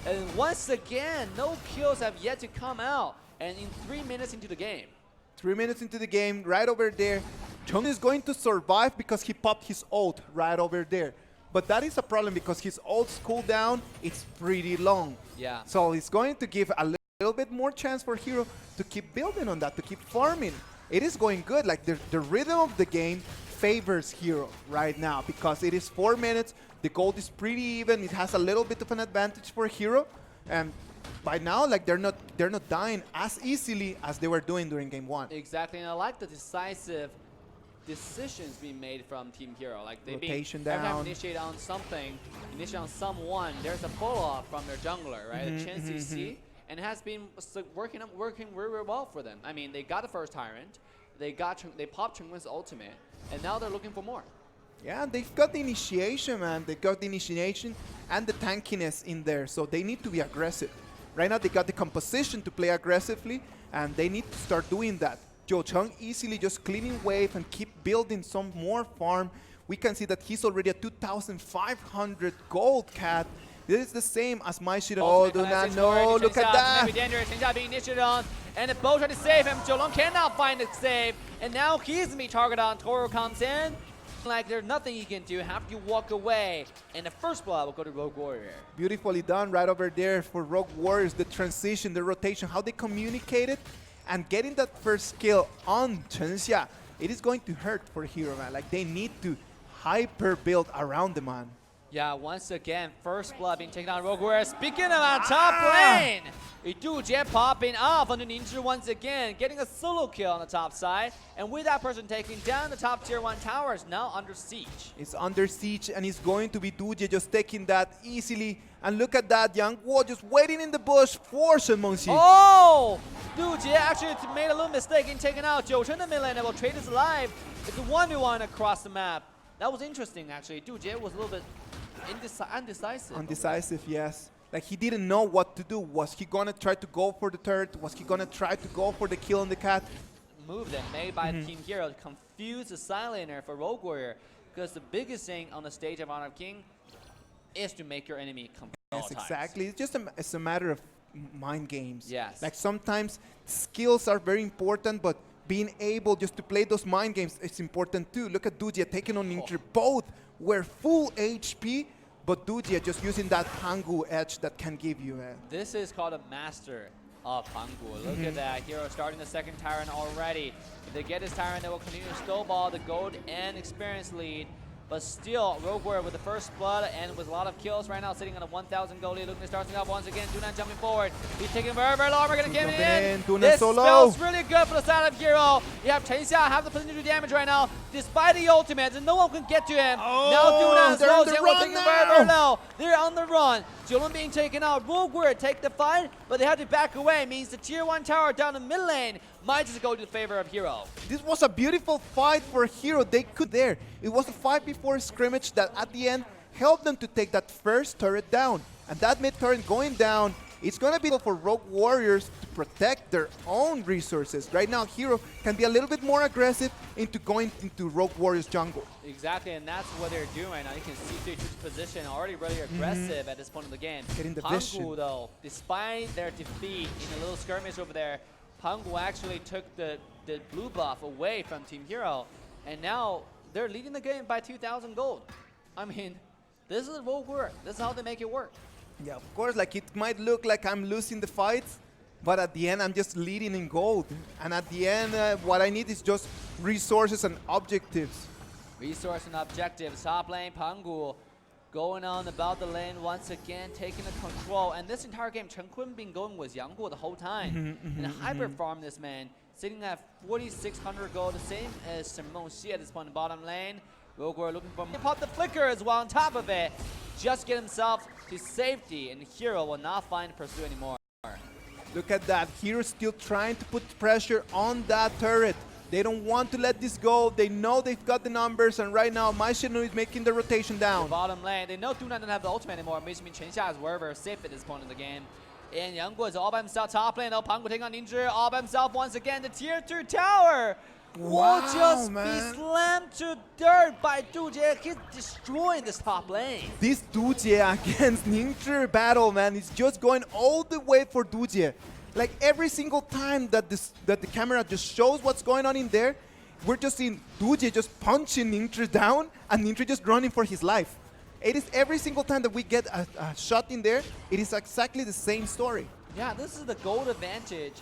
And once again, no kills have yet to come out. And in 3 minutes into the game. 3 minutes into the game, right over there. Chung is going to survive because he popped his ult right over there. But that is a problem because his ult's cooldown is pretty long. Yeah. So it's going to give a little bit more chance for Hero to keep building on that, to keep farming. It is going good. Like the rhythm of the game favors Hero right now because it is 4 minutes. The gold is pretty even. It has a little bit of an advantage for Hero. And by now, like they're not dying as easily as they were doing during game 1. Exactly, and I like the decisive decisions being made from Team Hero. Like they Rotation every time down. initiate on something, initiate on someone, there's a follow-up from their jungler, right? The Chen CC, and it has been working really well for them. I mean, they got the first Tyrant, they popped Chungwen's ultimate, and now they're looking for more. Yeah, they've got the initiation, man. They got the initiation and the tankiness in there, so they need to be aggressive. Right now, they got the composition to play aggressively, and they need to start doing that. Joe Chung easily just cleaning wave and keep building some more farm. We can see that he's already at 2,500 gold, Cat. This is the same as my shit. Oh, do not know. Look at that. Maybe dangerous. Chen Xia being initiated on, and the bow trying to save him. Zhou Long cannot find the save, and now he's gonna be targeted on. Toro comes in. Like there's nothing he can do, have to walk away, and the first blood will go to Rogue Warrior. Beautifully done right over there for Rogue Warriors. The transition, the rotation, how they communicated, and getting that first kill on Chen Xia. It is going to hurt for Hero, man. Like they need to hyper build around the man. Yeah, once again, first blood being taken on Rogue Warrior. Speaking of top lane, Dujie popping off onto Ninja once again, getting a solo kill on the top side. And with that person taking down the top tier 1 towers, now under siege. It's under siege, and it's going to be Dujie just taking that easily. And look at that, Yang Guo just waiting in the bush for Shen Mengxi. Oh! Dujie actually made a little mistake in taking out Zhou Chen the mid lane and will trade his life. It's a 1v1 across the map. That was interesting, actually. Dujie was a little bit undecisive. Undecisive, yes. Like he didn't know what to do. Was he gonna try to go for the turret? Was he gonna try to go for the kill on the cat? Move then made by Team Hero to confuse the side laner for Rogue Warrior, because the biggest thing on the stage of Honor of King is to make your enemy compete. Yes, exactly. It's just it's a matter of mind games. Yes. Like sometimes skills are very important, but being able just to play those mind games is important too. Look at Dujie taking on Ninja. Both were full HP, but Dujie just using that Hangu edge that can give you a... This is called a master of Hangu. Look at that. Hero starting the second Tyrant already. If they get this Tyrant, they will continue to snowball the gold and experience lead. But still, Rogue Warrior with the first blood and with a lot of kills right now, sitting on a 1,000 gold lead. Looking to start things up once again. Dunan jumping forward. He's taking very, very low. We're going to get in. Dunan This solo. smells really good for the side of Hero. You have Chen Xia have the potential to do damage right now, despite the ultimate, and no one can get to him. Now Dunan they're slows on the in. We're run taking very, very now. low. They're on the run. Jolon being taken out. Rogue Warrior take the fight, but they have to back away. Means the tier 1 tower down the mid lane might just go to the favor of Hero. This was a beautiful fight for Hero. They could there. It was a 5v4 scrimmage that at the end helped them to take that first turret down. And that mid turret going down, it's going to be for Rogue Warriors to protect their own resources. Right now, Hero can be a little bit more aggressive into going into Rogue Warriors jungle. Exactly, and that's what they're doing. Now you can see Stage 2's position already really aggressive at this point of the game. Getting the Hangu, vision. though, despite their defeat in a little skirmish over there, Hangu actually took the blue buff away from Team Hero, and now they're leading the game by 2,000 gold. I mean, this is Rogue Warrior. This is how they make it work. Yeah, of course, like it might look like I'm losing the fights, but at the end, I'm just leading in gold. And at the end, what I need is just resources and objectives. Resource and objectives. Top lane, Pangu going on about the lane once again, taking the control. And this entire game, Chen Kun been going with Yang Guo the whole time. And hyper farm this man, sitting at 4,600 gold, the same as Shen Mengxi at this point in the bottom lane. Rogue Warrior looking for pop the flicker as well on top of it. Just get himself to safety, and Hero will not find Pursue anymore. Look at that. Hero's still trying to put pressure on that turret. They don't want to let this go. They know they've got the numbers, and right now, My Shinu is making the rotation down. The bottom lane, they know Dunan doesn't have the ultimate anymore. Which means Chen Xia is very, very safe at this point in the game. And Youngguo is all by himself top lane. Now Pangu taking on Ninja all by himself once again. The tier 2 tower will just man. be slammed to dirt by Dujie. He's destroying this top lane. This Dujie against Ninja battle, man, is just going all the way for Dujie. Like every single time that the camera just shows what's going on in there, we're just seeing Dujie just punching Ninja down and Ninja just running for his life. It is every single time that we get a shot in there, it is exactly the same story. Yeah, this is the gold advantage.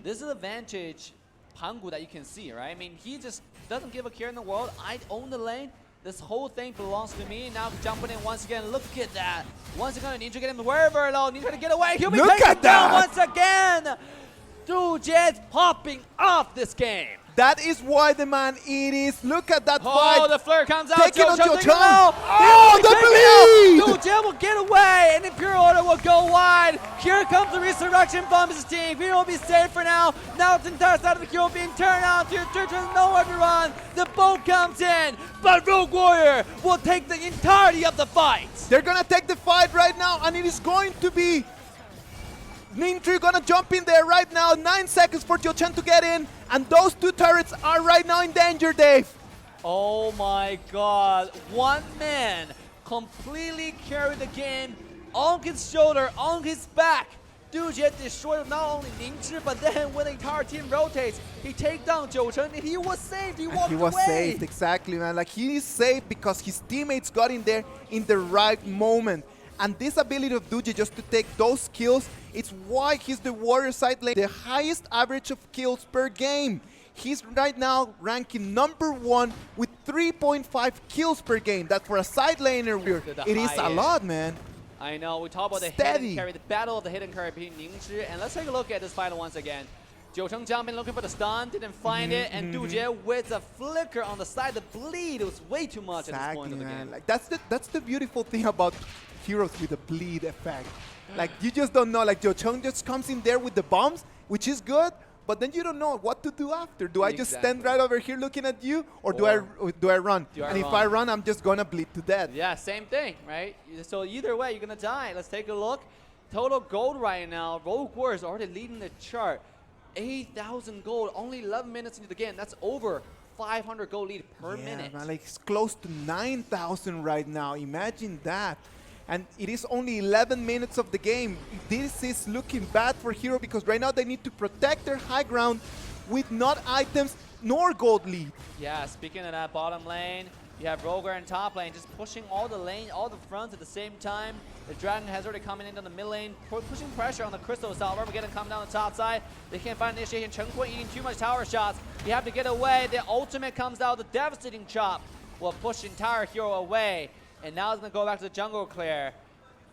This is the advantage Pangu that you can see, right? I mean, he just doesn't give a care in the world. I own the lane. This whole thing belongs to me. Now jumping in once again. Look at that. Once again, Ninja getting very low. Ninja to get away. He'll be taken down once again. Dujie is popping off this game. That is why the man it is. Look at that Oh, fight. the flare comes out. Take it on Joe Joe. Oh, the bleed! Dujie will get away, and Imperial Order will go wide. Here comes the resurrection from his team. He will be safe for now. Now it's the entire side of the queue being turned out. Tier 2 has nowhere to run. The boat comes in, but Rogue Warrior will take the entirety of the fight. They're gonna take the fight right now, and it is going to be Ninja gonna jump in there right now. 9 seconds for Joe Chen to get in, and those two turrets are right now in danger, Dave. Oh my god. One man completely carried the game on his shoulder, on his back. Dujie destroyed not only Ninja, but then when the entire team rotates, he takes down Joe Chen, and he was saved. He walked away. He was saved, exactly, man. Like, he is saved because his teammates got in there in the right moment. And this ability of Dujie just to take those kills, it's why he's the Warrior side lane, the highest average of kills per game. He's right now ranking #1 with 3.5 kills per game. That's for a side laner. It is a lot, man. I know. We talk about the hidden carry, the battle of the hidden carry between Ninja. And let's take a look at this final once again. Jiu Cheng jumping, looking for the stun, didn't find it, and Dujie with a flicker on the side. The bleed was way too much at this point of the game. Like, that's the beautiful thing about heroes with a bleed effect. Like, you just don't know. Like, Jiu Cheng just comes in there with the bombs, which is good, but then you don't know what to do after. Do I just stand right over here looking at you, or do I run? And if I run, I'm just gonna bleed to death. Yeah, same thing, right? So either way, you're gonna die. Let's take a look. Total gold right now. Rogue Warrior is already leading the chart. 8,000 gold, only 11 minutes into the game. That's over 500 gold lead per minute. Man, like, it's close to 9,000 right now. Imagine that. And it is only 11 minutes of the game. This is looking bad for Hero because right now they need to protect their high ground with not items nor gold lead. Yeah, speaking of that bottom lane, you have Roger in top lane just pushing all the lane, all the fronts at the same time. The Dragon has already coming into the mid lane, pushing pressure on the Crystal side. Armageddon coming down the top side. They can't find initiation. Chen Kui eating too much tower shots. You have to get away. The ultimate comes out, the devastating chop will push entire Hero away. And now it's going to go back to the jungle clear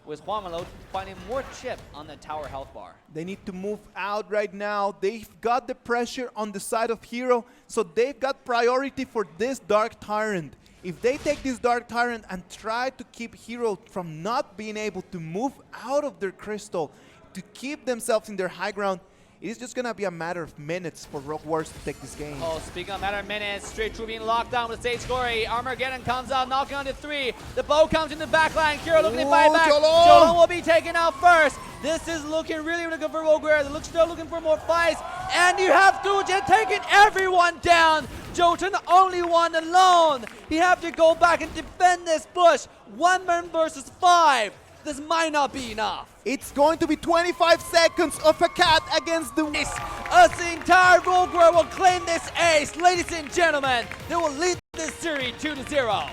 with Huamalo finding more chip on the tower health bar. They need to move out right now. They've got the pressure on the side of Hero, so they've got priority for this Dark Tyrant. If they take this Dark Tyrant and try to keep Hero from not being able to move out of their crystal, to keep themselves in their high ground, it is just going to be a matter of minutes for Rogue Warriors to take this game. Oh, speaking of matter of minutes, Straight True being locked down with Sage Glory. Armageddon comes out, knocking on the 3. The bow comes in the back line. Kira looking to fight back. Jolong will be taken out first. This is looking really good for Rogue Warriors. They're still looking for more fights. And you have Dujie taking everyone down. Jotun the only one alone. He have to go back and defend this bush. 1 man versus 5. This might not be enough. It's going to be 25 seconds of a cat against the ace. As the entire Rogue Warrior will claim this ace. Ladies and gentlemen, they will lead this series 2-0.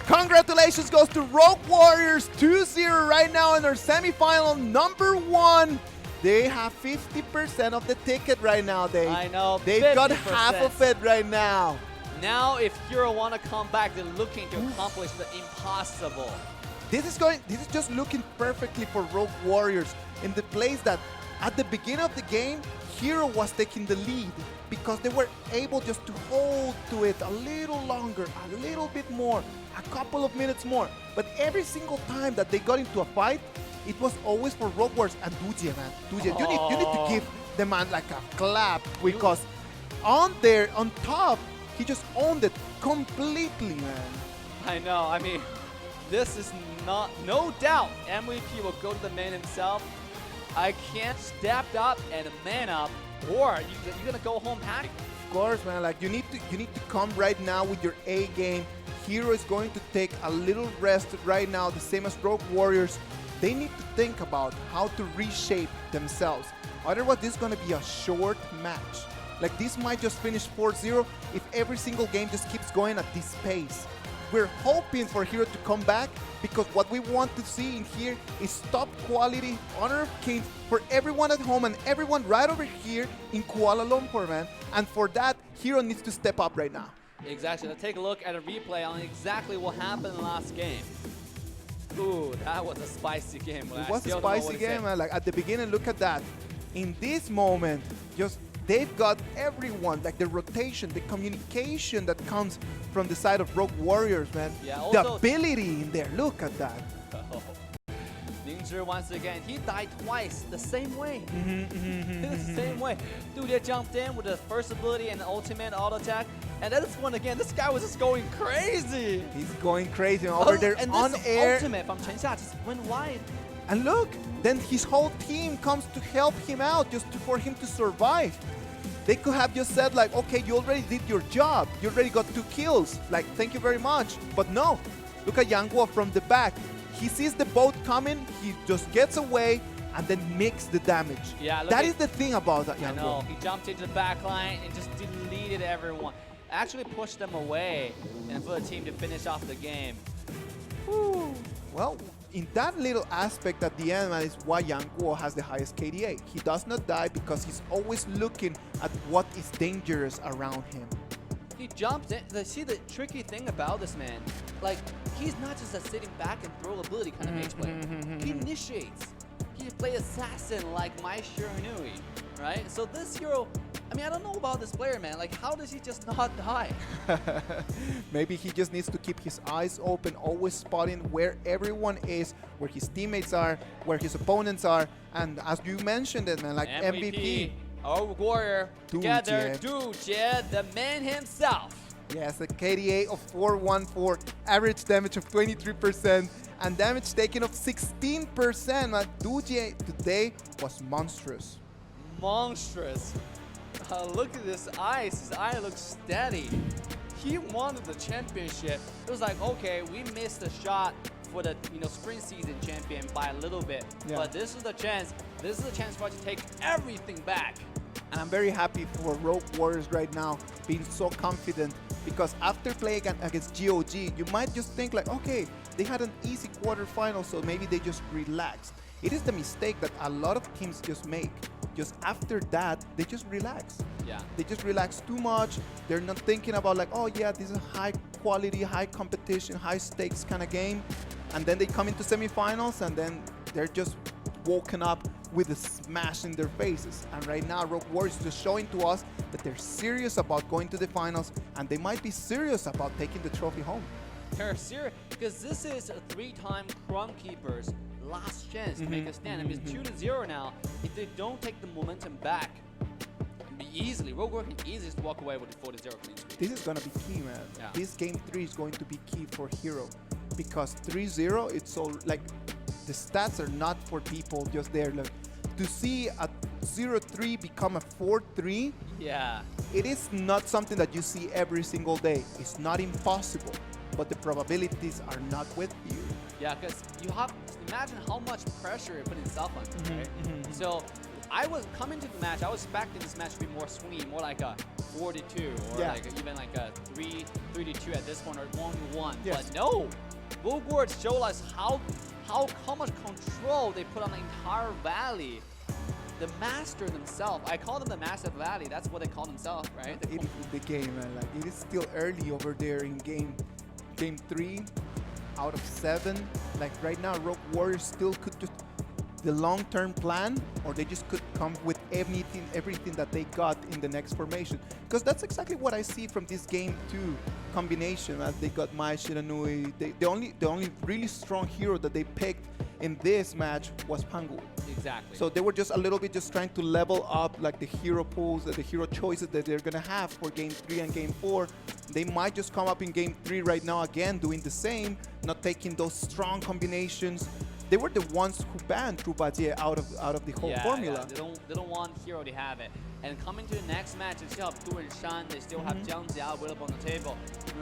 Congratulations goes to Rogue Warriors 2-0 right now in their semifinal #1. They have 50% of the ticket right now. I know. They've 50%. got half of it right now. Now, if Hero want to come back, they're looking to accomplish the impossible. This is just looking perfectly for Rogue Warriors in the place that at the beginning of the game, Hero was taking the lead because they were able just to hold to it a little longer, a little bit more, a couple of minutes more. But every single time that they got into a fight, it was always for Rogue Warriors and Dujie, man. Dujie, you need to give the man like a clap because on top, he just owned it completely, man. I know. I mean, this is no doubt MVP will go to the main himself. I can't step up and man up, or you're gonna go home panic. Of course, man. Like you need to come right now with your A game. Hero is going to take a little rest right now, the same as Rogue Warriors. They need to think about how to reshape themselves. Otherwise, this is going to be a short match. Like this might just finish 4-0 if every single game just keeps going at this pace. We're hoping for Hero to come back because what we want to see in here is top quality Honor of Kings for everyone at home and everyone right over here in Kuala Lumpur, man. And for that, Hero needs to step up right now. Exactly. Let's take a look at a replay on exactly what happened in the last game. Ooh, that was a spicy game. It was a spicy game, man. Like at the beginning, look at that. In this moment, just they've got everyone, like the rotation, the communication that comes from the side of Rogue Warriors, man. Yeah, the also ability in there, look at that. Ningzhi once again, he died twice the same way. The same way. Dude jumped in with the first ability and the ultimate auto attack. And then this one again, this guy was just going crazy. He's going crazy over there and on this air. ultimate from Chen Xia just went wide. And look, then his whole team comes to help him out for him to survive. They could have just said like, okay, you already did your job. You already got 2 kills. Like, thank you very much. But no, look at Yang Guo from the back. He sees the boat coming, he just gets away and then makes the damage. Yeah, that is the thing about that Yang I Guo. know, he jumped into the back line and just deleted everyone. Actually pushed them away and for the team to finish off the game. Whew. Well, in that little aspect at the end, man, is why Yang Guo has the highest KDA. He does not die because he's always looking at what is dangerous around him. He jumps in. See the tricky thing about this man, like he's not just a sitting back and throw ability kind of mage player. He initiates. He plays assassin like Mai Shiranui, right? So this hero, I mean, I don't know about this player, man. Like, how does he just not die? Maybe he just needs to keep his eyes open, always spotting where everyone is, where his teammates are, where his opponents are, and as you mentioned it, man, like MVP. Our warrior together, Du Jie, the man himself. Yes, a KDA of 414, average damage of 23%, and damage taken of 16%. Man, Du Jie today was monstrous. Monstrous. Look at this eyes. His eye looks steady. He wanted the championship. It was like, okay, we missed the shot for the spring season champion by a little bit, but this is the chance. This is the chance for us to take everything back. And I'm very happy for Rogue Warriors right now being so confident because after playing against GOG, you might just think like, okay, they had an easy quarterfinal, so maybe they just relaxed. It is the mistake that a lot of teams just make. Just after that, they just relax. Yeah. They just relax too much. They're not thinking about like, oh yeah, this is a high quality, high competition, high stakes kind of game. And then they come into semifinals and then they're just woken up with a smash in their faces. And right now, Rogue Warriors is just showing to us that they're serious about going to the finals and they might be serious about taking the trophy home. They're serious because this is a 3-time Crown Keeper's last chance to make a stand. I mean, it's 2-0 now. If they don't take the momentum back, Rogue Warriors can easily just walk away with a 4-0 clean sweep. This is going to be key, man. Yeah. This game 3 is going to be key for Hero because 3-0, it's so like the stats are not for people just there. Like, to see a 0-3 become a 4-3, yeah, it is not something that you see every single day. It's not impossible, but the probabilities are not with you. Yeah, because you have imagine how much pressure you're putting yourself under, right? So I was coming to the match, I was expecting this match to be more swingy, more like a 4-2 or like even like a 3-2 at this point or 1-1. Yes. But no, Rogue Warriors showed us how much control they put on the entire valley. The master themselves, I call them the master of the valley. That's what they call themselves, right? The game, man. Like it is still early over there in game 3 out of 7. Like right now, Rogue Warriors still could just the long-term plan, or they just could come with everything that they got in the next formation. Because that's exactly what I see from this game 2 combination. As they got Mai Shiranui, the only really strong hero that they picked in this match was Pangu. Exactly. So they were just a little bit just trying to level up like the hero pools, the hero choices that they're gonna have for game 3 and game 4. They might just come up in game 3 right now again doing the same, not taking those strong combinations. they were the ones who banned Trupajie out of the whole formula. Yeah, they don't want Hero to have it. And coming to the next match, they still have Du and Shan, they still have Jiang Jia available on the table.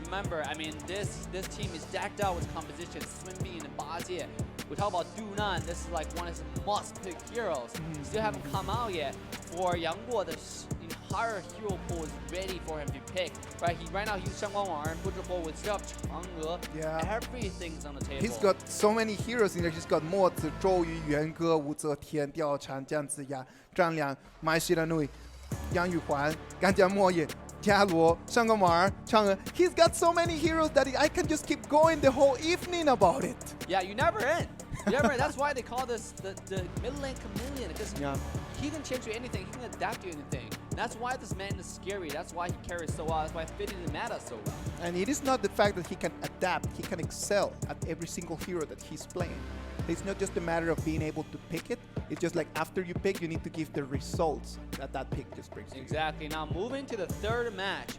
Remember, I mean, this team is decked out with composition, Swinbin and Bajie. We talk about Du Nan, this is like one of his must-pick heroes. Still haven't come out yet. For Yang Guo, the entire hero pool is ready for him to pick. Right now he's Shang Guangwang, Buzhihuo with still have Chang'e. Yeah. Everything's on the table. He's got so many heroes in there. He's got 墨子、周瑜、元歌、武则天、貂蝉、姜子牙、张良、麦西兰努、杨玉环、干将莫邪、伽罗、上官婉儿、嫦娥. He's got so many heroes that I can just keep going the whole evening about it. Yeah, you never end. You never end. That's why they call this the mid lane chameleon, because he can change to anything. He can adapt to anything. That's why this man is scary. That's why he carries so well. That's why he fitted in the meta so well. And it is not the fact that he can adapt. He can excel at every single hero that he's playing. It's not just a matter of being able to pick it. It's just like after you pick, you need to give the results that pick just brings you. Exactly. Now moving to the third match.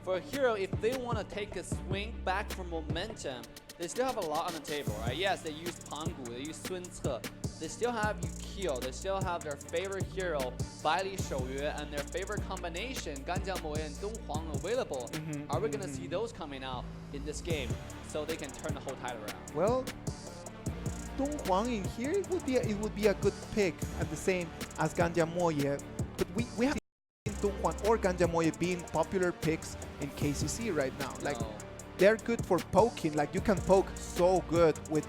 For a hero, if they want to take a swing back from momentum, they still have a lot on the table, right? Yes, they use Panggu, they use Sun Ce. They still have Yukio, they still have their favorite hero, Baili Shouyue, and their favorite combination, Ganjiang Mo and Dong Huang available. Are we going to see those coming out in this game so they can turn the whole tide around? Well, Dong Huang in here, it would be a good pick at the same as Ganjiang Moye. But we have seen Dong Huang or Ganjiang Moye being popular picks in KCC right now. Like they're good for poking. Like you can poke so good with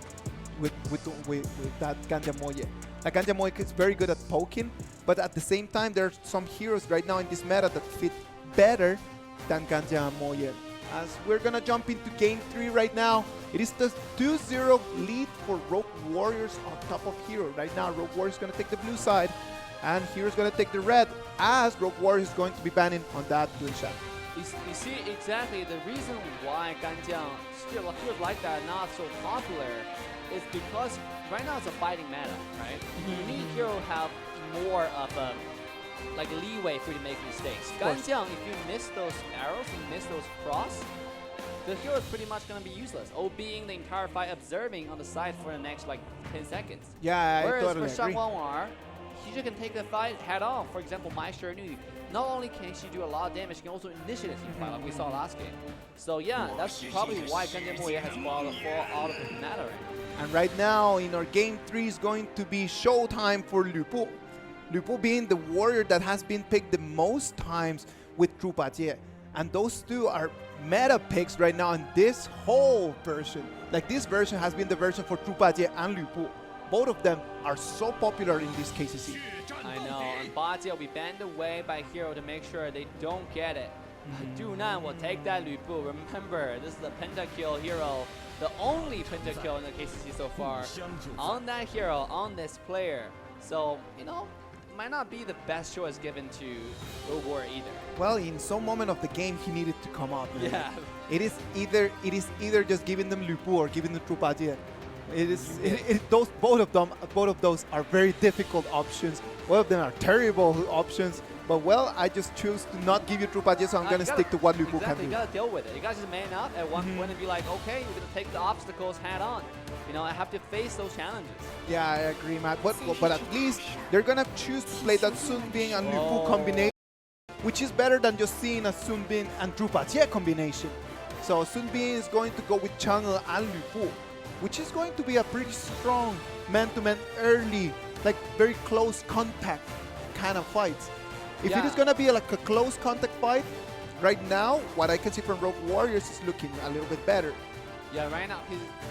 that Ganjiang Moye. Like Ganjiang Moye is very good at poking, but at the same time there are some heroes right now in this meta that fit better than Ganjiang Moye. As we're gonna jump into game 3 right now. It is the 2-0 lead for Rogue Warriors on top of Hero. Right now, Rogue Warriors gonna take the blue side, and Hero's gonna take the red, as Rogue Warriors is going to be banning on that blue side. You see exactly the reason why Ganjiang still feels like that not so popular is because right now it's a fighting meta, right? You need Hero to have more of a like leeway for you to make mistakes. Ganjiang, if you miss those arrows, you miss those cross, the hero is pretty much going to be useless, being the entire fight observing on the side for the next like 10 seconds. Yeah, Whereas I totally for Shang agree. Guangwang, she just can take the fight head on. For example, Mai Shinu, not only can she do a lot of damage, she can also initiate the team fight like we saw last game. So yeah, that's probably why Ganjiang Moye has fallen out of the meta right now. And right now, in our game 3 is going to be showtime for Lu Bu. Lu Bu being the warrior that has been picked the most times with Trupajie. And those two are meta picks right now in this whole version. Like this version has been the version for Trupajie and Lu Bu. Both of them are so popular in this KCC. I know, and Bajie will be banned away by Hero to make sure they don't get it. Du Nan will take that Lu Bu. Remember, this is the pentakill hero, the only pentakill in the KCC so far. On that hero, on this player. So, you know, might not be the best choice given to Rogue Warrior either. Well, in some moment of the game, he needed to come up. Man. Yeah. It is either just giving them Lu Bu or giving them Trupajie. Both of those are very difficult options. Both of them are terrible options. But well, I just choose to not give you Trupajie, so I'm gonna stick to what Lu Bu can do. You gotta deal with it. You gotta just man up at one point and be like, okay, you're gonna take the obstacles head on. You know, I have to face those challenges. Yeah, I agree, Matt. But at least they're gonna choose to play that Sun Bin and Lu Bu combination, which is better than just seeing a Sun Bin and Trupajie combination. So Sun Bin is going to go with Chang'e and Lu Bu, which is going to be a pretty strong man-to-man early, like very close contact kind of fights. If it is gonna be like a close contact fight, right now, what I can see from Rogue Warriors is looking a little bit better. Yeah, right now,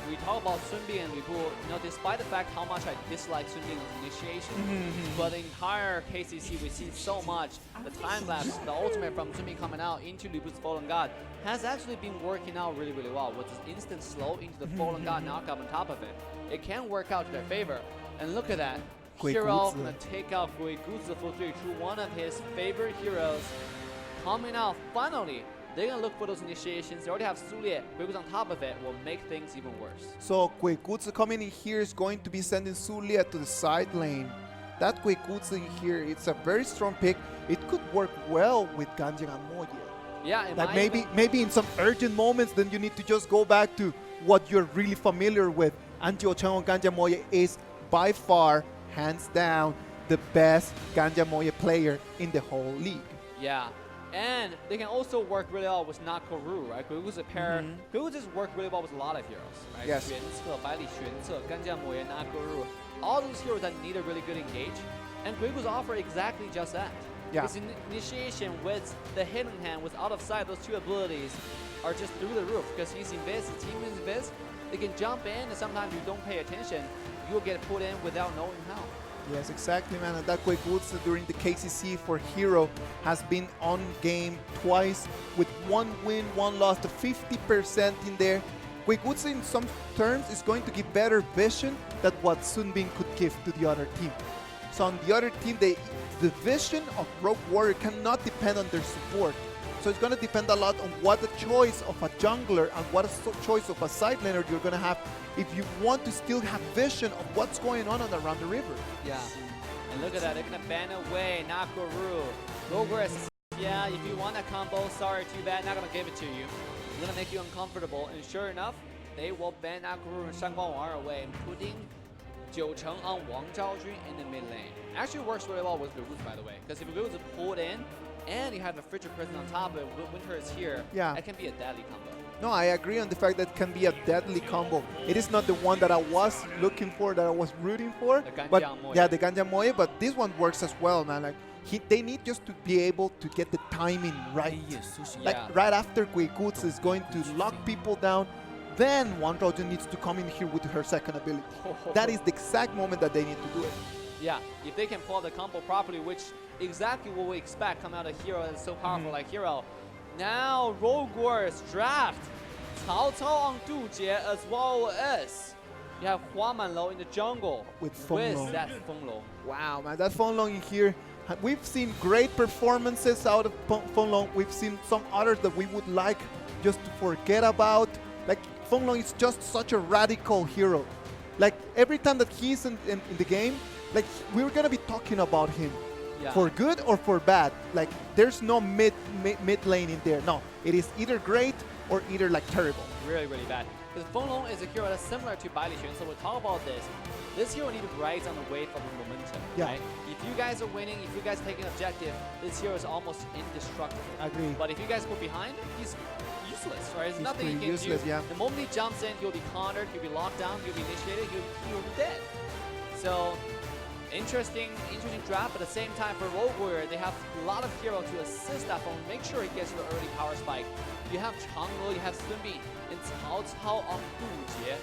we talk about Sun Bin and Lu Bu, you know, despite the fact how much I dislike Sun Bin's initiation, but the entire KCC, we see so much, the time-lapse, the ultimate from Sun Bin coming out into Lu Bu's Fallen God, has actually been working out really, really well, with this instant slow into the Fallen God knockup on top of it. It can work out to their favor, and look at that. Hero gonna take out Gui Guzi for 3 through one of his favorite heroes, coming out finally. They're gonna look for those initiations. They already have Su Lie. Gui Guzi on top of it will make things even worse. So Gui Guzi coming in here is going to be sending Su Lie to the side lane. That Gui Guzi here, it's a very strong pick. It could work well with Ganjiang and Moye. Yeah, like maybe in some urgent moments, then you need to just go back to what you're really familiar with and Jiucheng on Ganjamoye is by far, hands down, the best Ganjamoye player in the whole league. Yeah. And they can also work really well with Nakoru, right? Guigu's a pair. Guigu just work really well with a lot of heroes, right? Yes. 玄策, Baili 玄策, Ganjamoye, Nakoru. All those heroes that need to really good engage. And Guigu's offer exactly just that. Yeah. His initiation with the hidden hand, with out of sight, those two abilities are just through the roof. Because he's Invis, the team is Invis. They can jump in, and sometimes you don't pay attention, you'll get put in without knowing how. Yes, exactly, man. And that Guigutsu during the KCC for Hero has been on game twice with 1 win, 1 loss, to 50% in there. Guigutsu in some terms is going to give better vision than what Sunbin could give to the other team. So on the other team, the vision of Rogue Warrior cannot depend on their support. So it's going to depend a lot on what the choice of a jungler and what choice of a side laner you're going to have if you want to still have vision of what's going on around the river. Yeah. And look at that, they're gonna ban away Nakoru. Rogue Warrior says, yeah, if you want that combo, sorry, too bad, not gonna give it to you. I'm gonna make you uncomfortable. And sure enough, they will ban Nakoru and Shangguang Wang away, putting Jiucheng on Wang Zhaojun in the mid lane. Actually works really well with Guiguz, by the way, because if Guiguz is pulled in, and you have the Frigid Prison on top of it, Winter is here, Yeah. that can be a deadly combo. No, I agree on the fact that it can be a deadly combo. It is not the one that I was looking for, that I was rooting for. The Ganja But Moye. yeah, the Ganja Moye, but this one works as well, man. Like they need just to be able to get the timing right. Like Yeah. right after Guigutsu is going to lock people down, then Wang Zhaojun needs to come in here with her second ability. That is the exact moment that they need to do it. Yeah, if they can pull off the combo properly, which exactly what we expect coming out of Hero that's so powerful like Hero. Now Rogue Warriors draft Cao Cao on Du Jie, as well as you have Hua Manlou in the jungle With Feng Long. that Feng Long. Wow, man, that Feng Long in here. We've seen great performances out of Feng Long. We've seen some others that we would like just to forget about. Like Feng Long is just such a radical hero. Like every time that he's in the game, like we're gonna be talking about him. Yeah. For good or for bad. Like there's no mid lane in there. No, it is either great or either like terrible. Really, really bad. Because Feng Long is a hero that's similar to Baili Xuan, so we'll talk about this. This hero needs to rise on the wave of momentum, Yeah. right? If you guys are winning, if you guys take an objective, this hero is almost indestructible. Agree. But if you guys go behind, he's useless, right? There's He's nothing he pretty can useless, do. yeah. The moment he jumps in, he'll be countered, he'll be locked down, he'll be initiated, he'll be dead. So, interesting draft, but at the same time for Rogue Warrior, they have a lot of heroes to assist that phone, make sure he gets to the early power spike. You have Chang'e, you have Sunbin, and Cao Cao on Du Jie.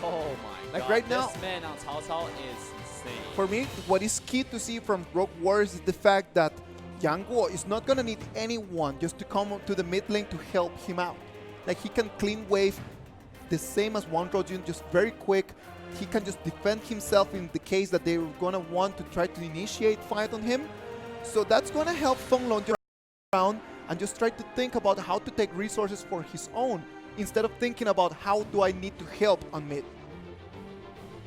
Oh my Like god, right now- this man on Cao Cao is insane. For me, what is key to see from Rogue Warriors is the fact that Yang Guo is not gonna need anyone just to come to the mid lane to help him out. Like he can clean wave the same as Wang Zhaojun, just very quick. He can just defend himself in the case that they're gonna want to try to initiate fight on him. So that's gonna help Feng Long just around and just try to think about how to take resources for his own instead of thinking about how do I need to help on mid.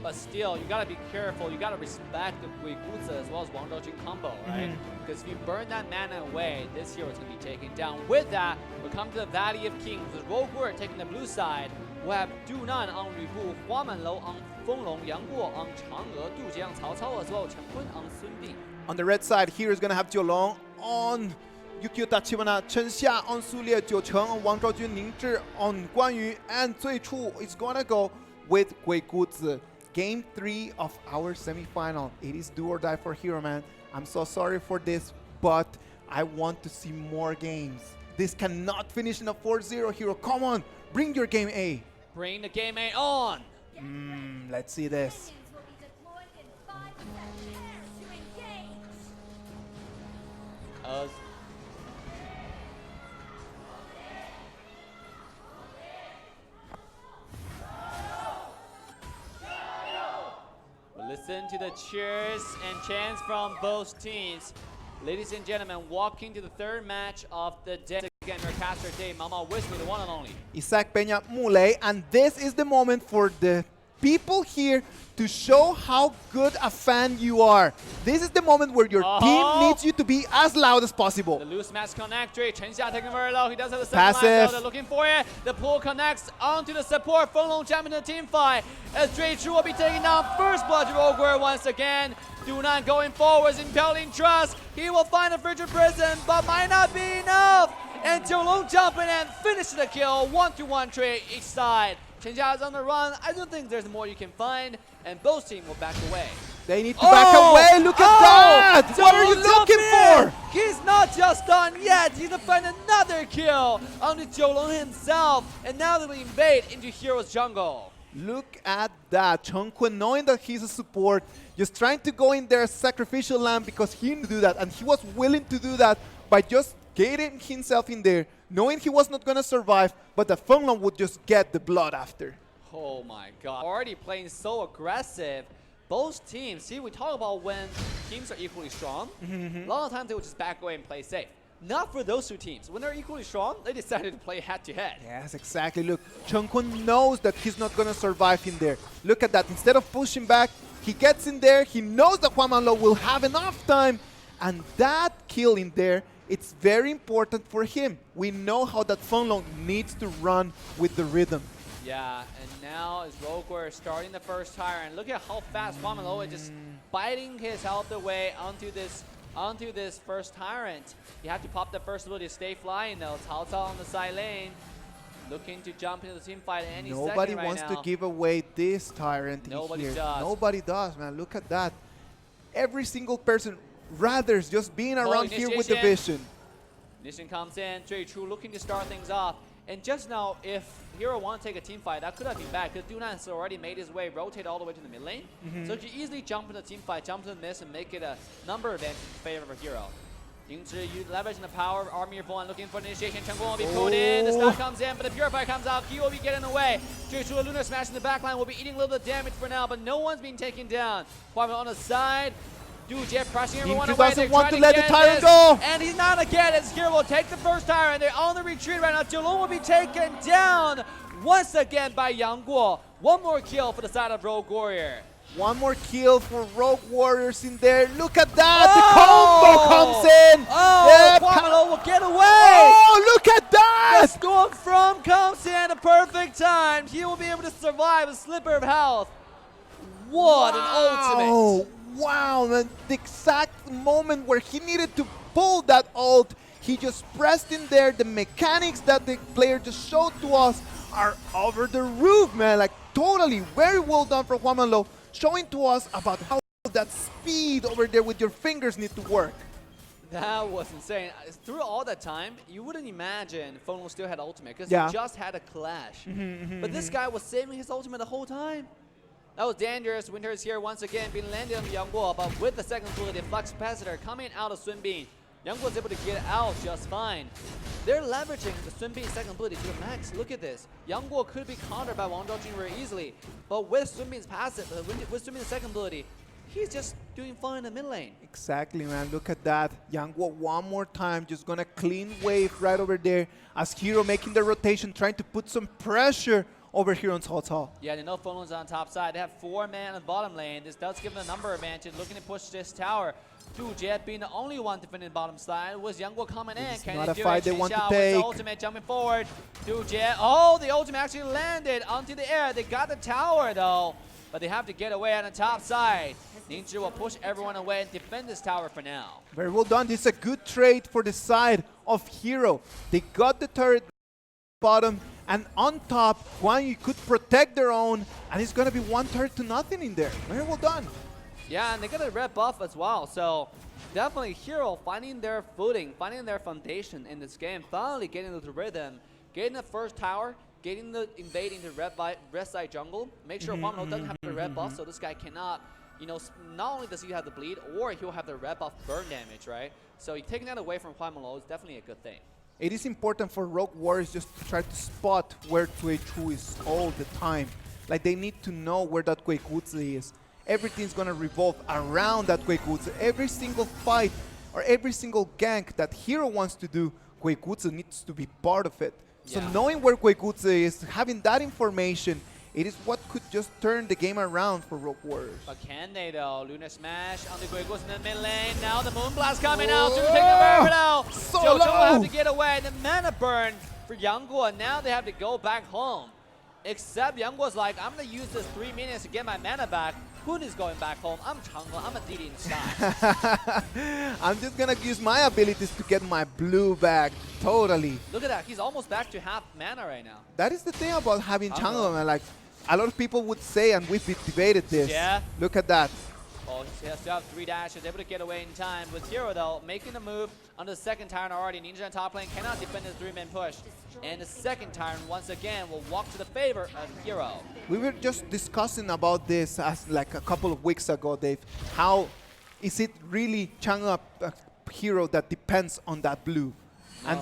But still, you gotta be careful. You gotta respect the Guigutsu as well as Wang Zhaojun combo, right? Because if you burn that mana away, this hero is gonna be taken down. With that, we come to the Valley of Kings with Rogue Warrior taking the blue side. We have Du Nan on Rü Bu, Hua Manlou on Feng Long, Yang Guo on Chang'e, Du Jie on Cao Cao, as well as Chen Kun on Sun Bin. On the red side, here is gonna have Jiulong on Yukio Tachibana, Chen Xia on Su Lie, Jiucheng on Wang Zhaojun, Ning Zhi on Guan Yu, and Cui Chu is gonna go with Guigutsu. Game 3 of our semifinal. It is do or die for Hero, man. I'm so sorry for this, but I want to see more games. This cannot finish in a 4-0, Hero. Come on, bring your game A. Bring the game A on! Let's see this. Minions will be deployed in 5 seconds to engage. Listen to the cheers and chants from both teams. Ladies and gentlemen, walking to the third match of the day. Again, your caster day, Mama with me, the one and only. Isaac Peña Muley, and this is the moment for the people here to show how good a fan you are. This is the moment where your team needs you to be as loud as possible. The loose match connect. Chen Xia taking very low. He does have the second Passive. line, though. They're looking for it. The pull connects onto the support. Fenglong jumping to the team fight. As Chu will be taking down first blood to Rogue Warrior once again. Dunan going forwards, impelling trust. He will find a frigid prison, but might not be enough. And Jiulong jumping and finishing the kill. 1-1 trade each side. Chen Xia is on the run. I don't think there's more you can find, and both teams will back away. They need to back away. Look at that! What are you looking for? He's not just done yet. He's gonna find another kill on the Jiulong himself, and now they will invade into Hero's jungle. Look at that. Chongqun, knowing that he's a support, just trying to go in there as sacrificial lamb because he knew to do that, and he was willing to do that by just getting himself in there, knowing he was not going to survive, but the Fenglong would just get the blood after. Oh my god. Already playing so aggressive. Both teams, see, we talk about when teams are equally strong. A lot of times they would just back away and play safe. Not for those two teams. When they're equally strong, they decided to play head-to-head. Yes, exactly. Look, Chongqun knows that he's not going to survive in there. Look at that. Instead of pushing back, he gets in there. He knows that Huan Manlo will have enough time. And that kill in there, it's very important for him. We know how that Fenglong needs to run with the rhythm. Yeah, and now as Rogue Warrior starting the first tire, and look at how fast Huan Manlo is just biting his health away onto this first tyrant. You have to pop the first ability to stay flying though. Cao Cao on the side lane, looking to jump into the team fight at any Nobody second right wants now. to give away this tyrant Nobody here. does. Nobody does, man. Look at that. Every single person rather just being around here with the vision. Nishin comes in, Chu looking to start things off. And just now, if Hero want to take a team fight, that could have been bad because Dunan has already made his way, rotate all the way to the mid lane. So he could easily jump into the team fight, jump to the miss, and make it a number advantage in favor of Hero. Yingzhi leveraging the power of Army of One, looking for initiation. Chengguo will be pulled in. The stun comes in, but the Purifier comes out. He will be getting away. Chu Lunar Smash in the backline will be eating a little bit of damage for now, but no one's being taken down. Huan on the side. Jet pressing everyone away. Doesn't want to let the tyrant go. And he's not again as Hero will take the first tyrant. They're on the retreat right now. Jiulong will be taken down once again by Yang Guo. One more kill for the side of Rogue Warrior. One more kill for Rogue Warriors in there. Look at that. The combo comes in. Oh, Huan Manlo will get away. Oh, look at that. The Storm from comes in at a perfect time. He will be able to survive a slipper of health. What an ultimate. Wow, man. The exact moment where he needed to pull that ult, he just pressed in there. The mechanics that the player just showed to us are over the roof, man. Like, totally very well done from Huan Manlo, showing to us about how that speed over there with your fingers need to work. That was insane. Through all that time, you wouldn't imagine Fenglong still had ultimate because he just had a clash. But this guy was saving his ultimate the whole time. That was dangerous. Winter is here once again, being landed on Yangguo, but with the second ability, Flux Capacitor coming out of Sun Bin. Yangguo is able to get out just fine. They're leveraging the Sun Bin second ability to the max. Look at this. Yangguo could be countered by Wang Zhaojun very easily, but with Sun Bin's passive, with Sun Bin's second ability, he's just doing fine in the mid lane. Exactly, man. Look at that. Yangguo one more time, just gonna clean wave right over there as Hero making the rotation, trying to put some pressure over here on Cao Cao. Yeah, they know Fenglong's on top side. They have 4 men on the bottom lane. This does give them a number advantage, looking to push this tower. Jet being the only one defending the bottom side. Was Yangguo coming in? It's Can not they a do fight it? they Chen want to Xiao with take. the ultimate jumping forward. Jet. Oh, the ultimate actually landed onto the air. They got the tower though, but they have to get away on the top side. Ningzhi will push everyone away and defend this tower for now. Very well done. This is a good trade for the side of Hero. They got the turret bottom, and on top, Huan Yu could protect their own, and it's going to be 1-0 in there. Very well done. Yeah, and they got a red buff as well, so definitely Hero finding their footing, finding their foundation in this game, finally getting into the rhythm, getting the first tower, getting the invading the red side jungle, make sure Huan Manlo doesn't have the red buff, so this guy cannot, you know, not only does he have the bleed, or he'll have the red buff burn damage, right? So taking that away from Huan Manlo is definitely a good thing. It is important for Rogue Warriors just to try to spot where Chu is all the time. Like, they need to know where that Guiguzzi is. Everything's gonna revolve around that Guiguzzi. Every single fight or every single gank that Hero wants to do, Guiguzzi needs to be part of it. So knowing where Guiguzzi is, having that information, it is what could just turn the game around for Rogue Warriors. But can they though? Lunar Smash on the Guigos in the mid lane. Now the Moonblast coming out. They're taking the river now. So Jojo will have low. to get away. The mana burn for Yanguo. Now they have to go back home. Except Yanguo's like, I'm going to use this 3 minutes to get my mana back. Hun is going back home. I'm Chang'e. I'm a DD inside. I'm just gonna use my abilities to get my blue back. Totally. Look at that. He's almost back to half mana right now. That is the thing about having Chang'e, man. Like, a lot of people would say, and we've debated this. Yeah. Look at that. Oh, he has to have 3 dashes, able to get away in time. With Hero, though, making the move on the second Tyrant already. Ninja on top lane cannot defend his 3-man push. And the second Tyrant, once again, will walk to the favor of Hero. We were just discussing about this as like a couple of weeks ago, Dave. How is it really Chang'e a hero that depends on that blue? And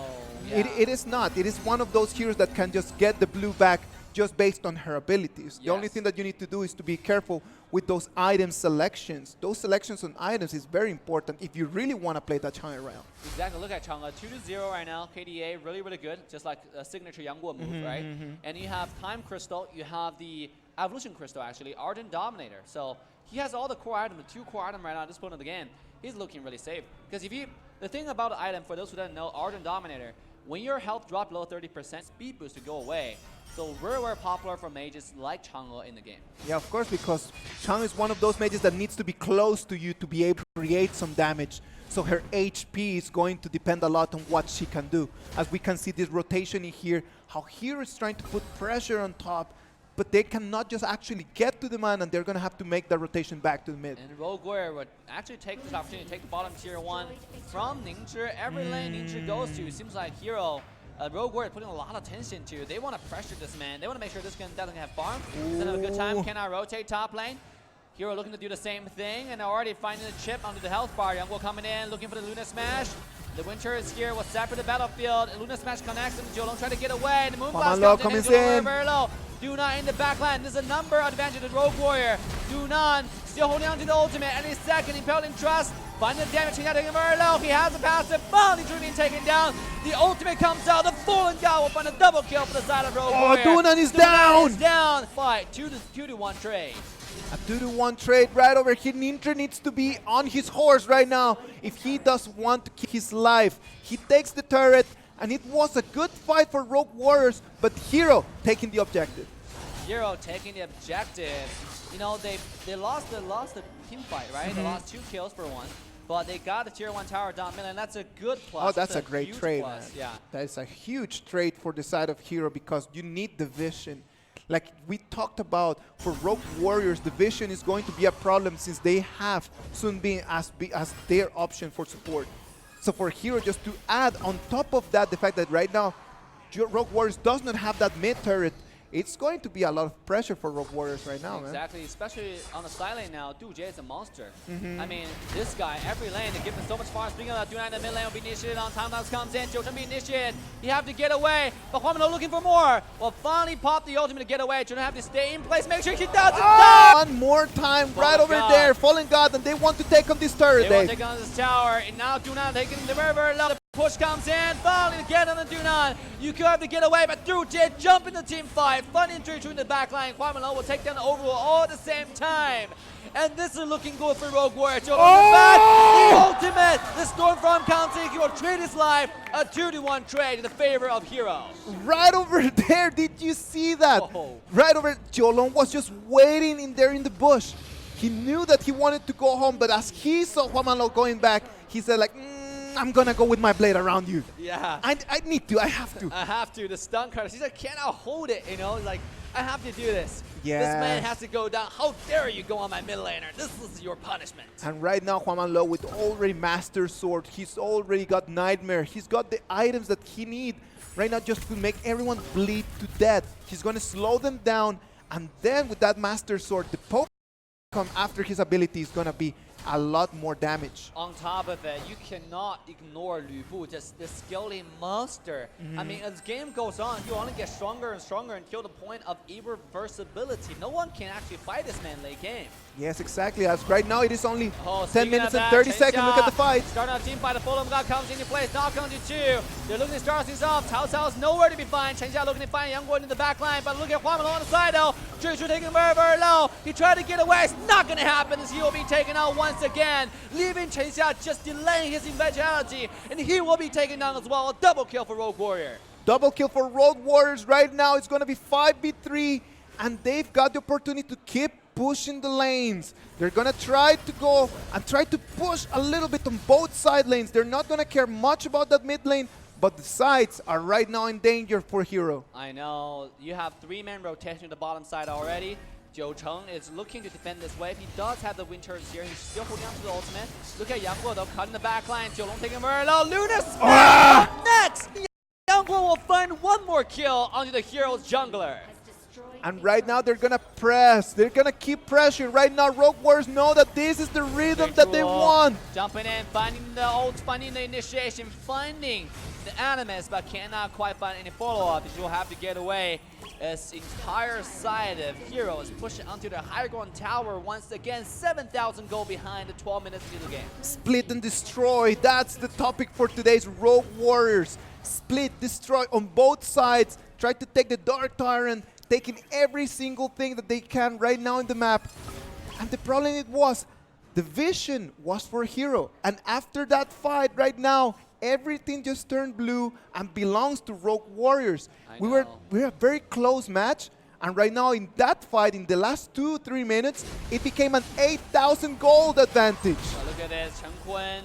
it is not. It is one of those heroes that can just get the blue back just based on her abilities. The only thing that you need to do is to be careful with those item selections. Those selections on items is very important if you really want to play that Chang'e round. Exactly. Look at Chang'e, 2-0 right now. KDA really, really good, just like a signature Yanguo move, right? And you have Time Crystal, you have the Evolution Crystal actually, Ardent Dominator. So he has all the core items, the 2 core items right now at this point of the game. He's looking really safe. Because if you, the thing about the item, for those who don't know, Ardent Dominator, when your health drops below 30%, speed boost to go away. So very, very popular for mages like Chang'e in the game. Yeah, of course, because Chang'e is one of those mages that needs to be close to you to be able to create some damage. So her HP is going to depend a lot on what she can do. As we can see this rotation in here, how Hero is trying to put pressure on top, but they cannot just actually get to the man, and they're going to have to make that rotation back to the mid. And Rogue Warrior would actually take this opportunity to take the bottom tier 1 from Ninja. Every lane Ninja goes to, it seems like Hero, Rogue Warrior putting a lot of attention to. They want to pressure this man. They want to make sure this guy doesn't have farm. Doesn't have a good time. Cannot rotate top lane. Hero looking to do the same thing and already finding the chip onto the health bar. Youngwoo coming in, looking for the Luna Smash. The Winter is here with Zap for the battlefield. Luna Smash connects and Jolong trying to get away. The Moonblast comes in. Very low. Dunan in the backline. There's a number advantage to the Rogue Warrior. Dunan still holding on to the ultimate. Any second, Impelling Trust. Finding the damage, he's taking very low. He has a passive. Finally, being taken down. The ultimate comes out. The Fallen God will find a double kill for the side of Rogue Warrior. Dunan is down. Is down. Fight 2-1 trade. A 2-1 trade right over here. Ninja needs to be on his horse right now if he does want to keep his life. He takes the turret, and it was a good fight for Rogue Warriors, but Hero taking the objective. Hero taking the objective. You know, they lost the team fight, right? They lost 2 kills for 1, but they got the tier 1 tower down middle, and that's a good plus. Oh, that's a great trade, man. Yeah. That is a huge trade for the side of Hero because you need the vision. Like we talked about, for Rogue Warriors, the vision is going to be a problem since they have Sun Bin as their option for support. So for Hero just to add on top of that the fact that right now Rogue Warriors does not have that mid turret, it's going to be a lot of pressure for Rogue Warriors right now, Exactly, especially on the side lane now. Dude, Jay is a monster. I mean, this guy, every lane, they give him so much farm. Speaking of that, Dunan in the mid lane will be initiated on time. Lapse comes in, Jojo be initiated. You have to get away, but Huamino looking for more. Will finally pop the ultimate to get away. Jojo have to stay in place, make sure he does it. One more time, right over there, Fallen God, and they want to take on this turret. They want to take on this tower, and now Dunan taking the river. The push comes in, finally to get on the Dunan. You could have to get away, but through Jit, jump in the team fight. Fun injury in the backline. Huamino will take down the overall all at the same time. And this is looking good for Rogue Warrior. The ultimate, the Stormfront counting, he will trade his life. A 2-1 trade in the favor of Hero. Right over there, did you see that? Right over, Jolong was just waiting in there in the bush. He knew that he wanted to go home, but as he saw Huamino going back, he said like, I'm gonna go with my blade around you. Yeah. I need to, I have to. I have to, the stun card. He's like, cannot hold it, you know, like, I have to do this. Yeah. This man has to go down. How dare you go on my mid laner? This is your punishment. And right now, Huamino with already Master Sword, he's already got Nightmare. He's got the items that he needs right now just to make everyone bleed to death. He's gonna slow them down, and then with that Master Sword, the poke come after his ability is gonna be a lot more damage. On top of it, you cannot ignore Lü Bu, just the scaling monster. I mean, as game goes on, you only get stronger and stronger until the point of irreversibility. No one can actually fight this man late game. Yes, exactly. As right now, it is only 10 speaking minutes of and that, 30 Chen seconds. Look at the Xia fight. Starting off team fight, the Fulham God comes into place, knock onto 2. They're looking to start things off. Cao Cao's nowhere to be found. Chen Xia looking to find Yang Guo in the back line, but look at Hua Malone on the side though. Zhu Shu taking very, very low. He tried to get away. It's not going to happen as he will be taken out once again, leaving Chen Xia just delaying his eventuality, and he will be taken down as well. A double kill for Rogue Warrior. Double kill for Road Warriors right now. It's going to be 5v3, and they've got the opportunity to keep pushing the lanes. They're going to try to go and try to push a little bit on both side lanes. They're not going to care much about that mid lane, but the sides are right now in danger for Hero. I know. You have 3-man rotation to the bottom side already. Jiu Cheng is looking to defend this wave. He does have the Winter here. He's still holding on to the ultimate. Look at Yang Guo though, cut in the back line. Jiu Long taking very low. Luna smash! Next! Yang Guo will find one more kill onto the Hero's jungler. And right now they're gonna press. They're gonna keep pressure. Right now, Rogue Warriors know that this is the rhythm that they want. Jumping in, finding the ult, finding the initiation, finding the animus, but cannot quite find any follow-up. You'll have to get away. As entire side of Hero is pushing onto the higher ground tower once again. 7,000 gold behind the 12 minutes into the game. Split and destroy. That's the topic for today's Rogue Warriors. Split, destroy on both sides. Try to take the Dark Tyrant, taking every single thing that they can right now in the map. And the problem it was, the vision was for Hero. And after that fight right now, everything just turned blue and belongs to Rogue Warriors. We were a very close match. And right now in that fight, in the last 2-3 minutes, it became an 8,000 gold advantage. Well, look at this, Chen Kun.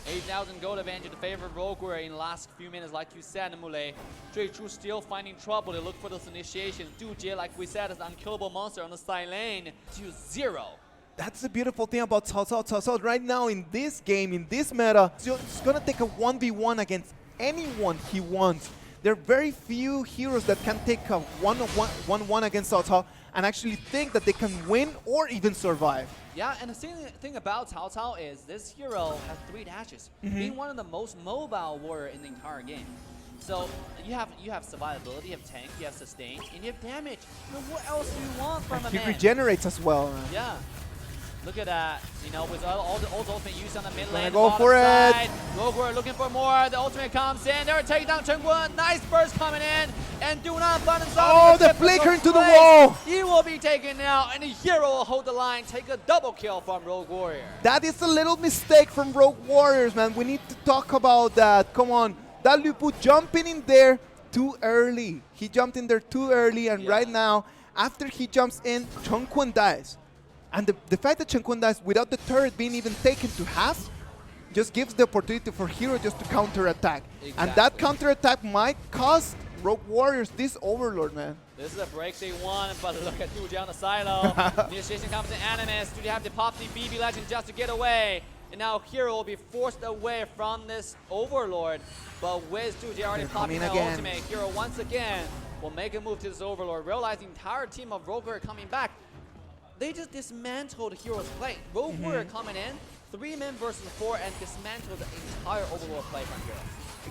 8,000 gold advantage in favor of Rogue Warrior in the last few minutes, like you said, Mule. Zhui Chu still finding trouble. They look for this initiation. Du Jie, like we said, is an unkillable monster on the side lane to 0. That's the beautiful thing about Cao Cao. Cao Cao right now in this game, in this meta, he's gonna take a 1v1 against anyone he wants. There are very few heroes that can take a 1-1 against Cao Cao and actually think that they can win or even survive. Yeah, and the thing about Cao Cao is this hero has 3 dashes, being one of the most mobile warrior in the entire game. So you have survivability, you have tank, you have sustain, and you have damage. You know, what else do you want from a He man? regenerates as well. Yeah. Look at that. You know, with all the ultimate used on the mid lane, Go for it. Rogue Warrior looking for more. The ultimate comes in. They're taking down Chen Guan. Nice burst coming in. And do not find himself. Oh, the flicker into the wall. He will be taken out, and the hero will hold the line. Take a double kill from Rogue Warrior. That is a little mistake from Rogue Warriors, man. We need to talk about that. Come on. That Lü Bu jumping in there too early. He jumped in there too early, and right now, after he jumps in, Chen Kun dies. And the fact that Chen Kun dies without the turret being even taken to half just gives the opportunity for Hero just to counter-attack. Exactly. And that counter-attack might cost Rogue Warriors this Overlord, man. This is a break they won, but look at Du Jie on the silo. Initiation comes in Animus. Do they have to pop the BB Legend just to get away? And now Hero will be forced away from this Overlord. But with Du Jie already popping the ultimate, Hero once again will make a move to this Overlord, realizing the entire team of Rogue Warrior coming back. They just dismantled Hero's play. Rogue Warrior coming in, 3 men versus 4, and dismantled the entire Overlord play from Hero.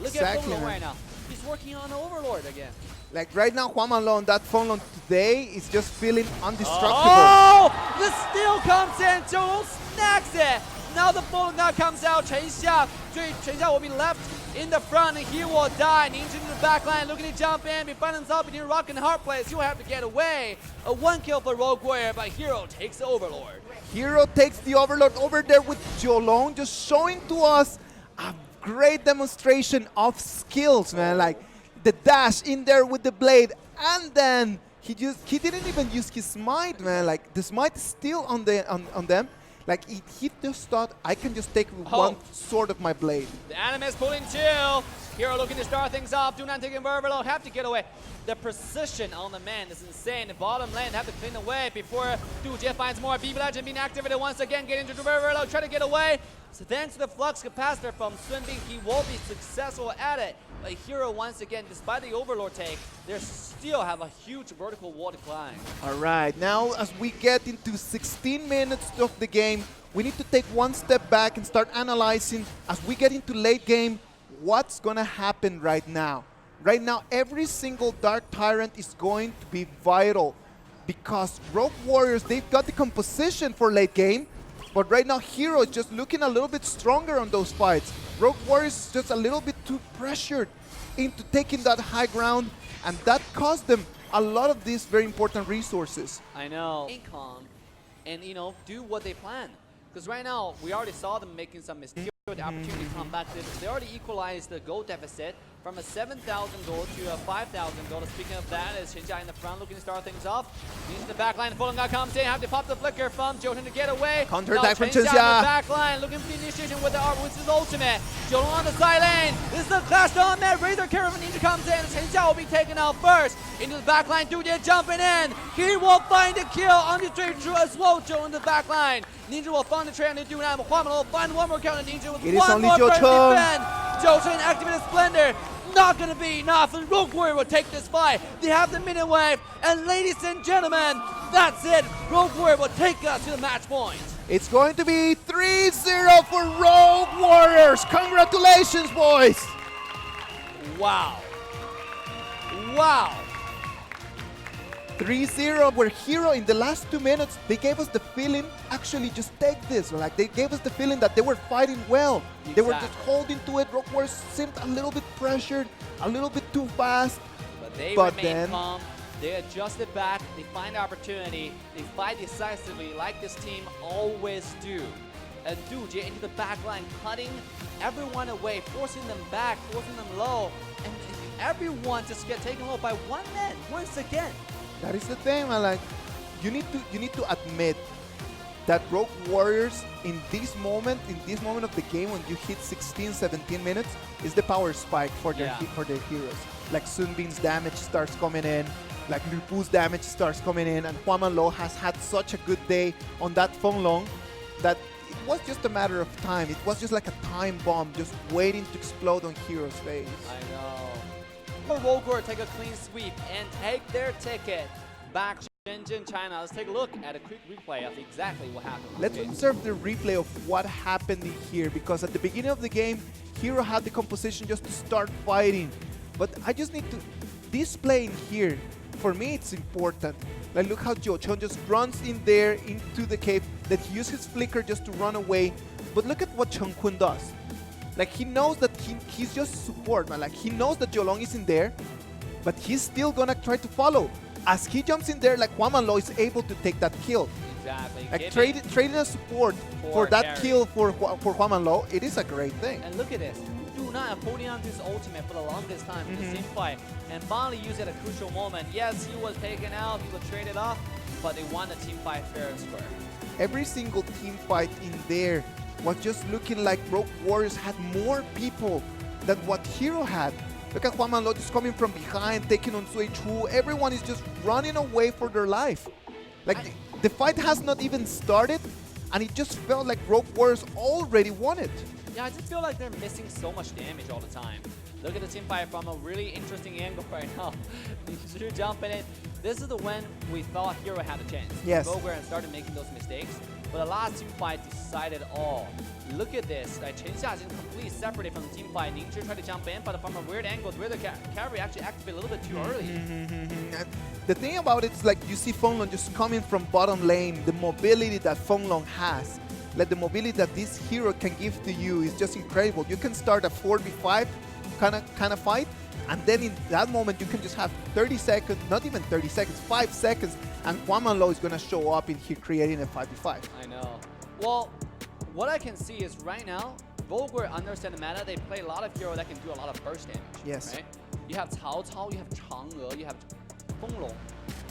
Look at Overlord right now. He's working on Overlord again. Like right now, Hua Malone, that phone on today is just feeling indestructible. Oh! The steal comes in, Zhou snacks it. Now the phone now comes out, Chen Xia will be left in the front, and he will die. Ninja in the back line, looking to jump in. He finds himself between rock and hard place. He will have to get away. A 1 kill for Rogue Warrior, but Hero takes the Overlord. Hero takes the Overlord over there with Jiulong, just showing to us a great demonstration of skills, man. Like the dash in there with the blade, and then he didn't even use his smite, man. Like the smite is still on them. Like he just thought, I can just take one sword of my blade. The Animus pulling 2. Hero looking to start things off. Do not take him Overlord. Have to get away. The precision on the man is insane. The bottom lane have to clean away before Du Jie finds more. BB Legend being activated once again. Get into the Overlord. Try to get away. So thanks to the flux capacitor from Sun Bing, he will be successful at it. But Hero, once again, despite the Overlord take, they still have a huge vertical wall to climb. All right, now as we get into 16 minutes of the game, we need to take one step back and start analyzing as we get into late game, what's gonna happen right now. Right now, every single Dark Tyrant is going to be vital because Rogue Warriors, they've got the composition for late game, but right now Hero is just looking a little bit stronger on those fights. Rogue Warriors is just a little bit too pressured into taking that high ground, and that cost them a lot of these very important resources. I know. Income and, you know, do what they plan. Because right now, we already saw them making some mistakes. The opportunity to come back. They already equalized the gold deficit from a 7,000 gold to a 5,000 gold. Speaking of that, is Shinja in the front looking to start things off. Using the back line, Fulong comes in, have to pop the flicker from Jiulong to get away. Counter attack from Shinja Shinja. on the back line, looking for the initiation with the art, which is ultimate. Jiulong on the side lane. This is the clash on there. Razor Carry from Ninja comes in. Shinja will be taken out first. Into the back line, Dude jumping in. He will find the kill on the straight through as well. Jiulong in the back line. Ninja will find the trade on the Dude now. Huaman will find one more kill on the Ninja with It is one only more Jiulong. defend. Jiulong activated Splendor. Not gonna be enough, and Rogue Warrior will take this fight. They have the minute wave, and ladies and gentlemen, that's it. Rogue Warrior will take us to the match point. It's going to be 3-0 for Rogue Warriors. Congratulations, boys. Wow. Wow. 3-0, where Hero in the last 2 minutes, they gave us the feeling, actually just take this. Like they gave us the feeling that they were fighting well. They were just holding to it. Rogue Warriors seemed a little bit pressured, a little bit too fast. But they But remain then- calm. They adjusted back. They find opportunity. They fight decisively like this team always do. And Duje into the back line, cutting everyone away, forcing them back, forcing them low. And everyone just get taken low by one man once again. That is the thing, man. Like, you need to admit that Rogue Warriors in this moment of the game, when you hit 16, 17 minutes, is the power spike for their heroes. Like Sunbin's damage starts coming in, like Lupu's damage starts coming in, and Huaman Lo has had such a good day on that Fenglong that it was just a matter of time. It was just like a time bomb just waiting to explode on Hero's face. I know. Rogue Warrior take a clean sweep and take their ticket back to Shenzhen, China. Let's take a look at a quick replay of exactly what happened. Let's observe the replay of what happened in here, because at the beginning of the game, Hero had the composition just to start fighting. But I just need to display in here. For me, it's important. Like, look how Jiulong just runs in there into the cave, that he uses his flicker just to run away. But look at what Chen Kun does. Like, he knows that he's just support, man. Like, he knows that Jiulong is in there, but he's still gonna try to follow. As he jumps in there, like, Huaman Lo is able to take that kill. Exactly. Like, trading a support for that kill for Huaman Lo, it is a great thing. And look at this. Do not holding on to his ultimate for the longest time in the team fight, and finally used at a crucial moment. Yes, he was taken out, he was traded off, but they won the team fight fair and square. Every single team fight in there was just looking like Rogue Warriors had more people than what Hero had. Look at Huaman Lo just coming from behind, taking on Sui Chu. Everyone is just running away for their life. Like, the fight has not even started, and it just felt like Rogue Warriors already won it. Yeah, I just feel like they're missing so much damage all the time. Look at the team fight from a really interesting angle right now. You're jumping in. This is the when we thought Hero had a chance. Yes. Go and started making those mistakes. But the last team fight decided all. Look at this. Chen Xia is completely separated from the team fight. Ningzhi tried to jump in, but from a weird angle, where the carry actually activated a little bit too early. The thing about it is, like, you see Fenglong just coming from bottom lane. The mobility that Fenglong has, like the mobility that this hero can give to you, is just incredible. You can start a 4v5 kind of fight, and then in that moment you can just have 30 seconds, not even 30 seconds, 5 seconds, and Huaman Lo is going to show up in here creating a 5v5. I know. Well, what I can see is right now, Rogue Warrior understand the meta. They play a lot of hero that can do a lot of burst damage. Yes. Right? You have Cao Cao, you have Chang'e, you have Fenglong.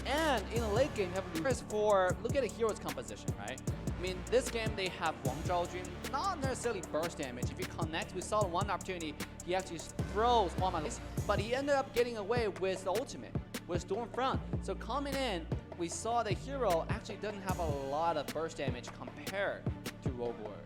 And in the late game, you have Chris for, look at a hero's composition, right? I mean, this game they have Wang Zhaojun, not necessarily burst damage. If you connect, we saw one opportunity, he actually throws Huaman Lo, but he ended up getting away with the ultimate, with Stormfront. So coming in, we saw the hero actually doesn't have a lot of burst damage compared to Rogue Warrior.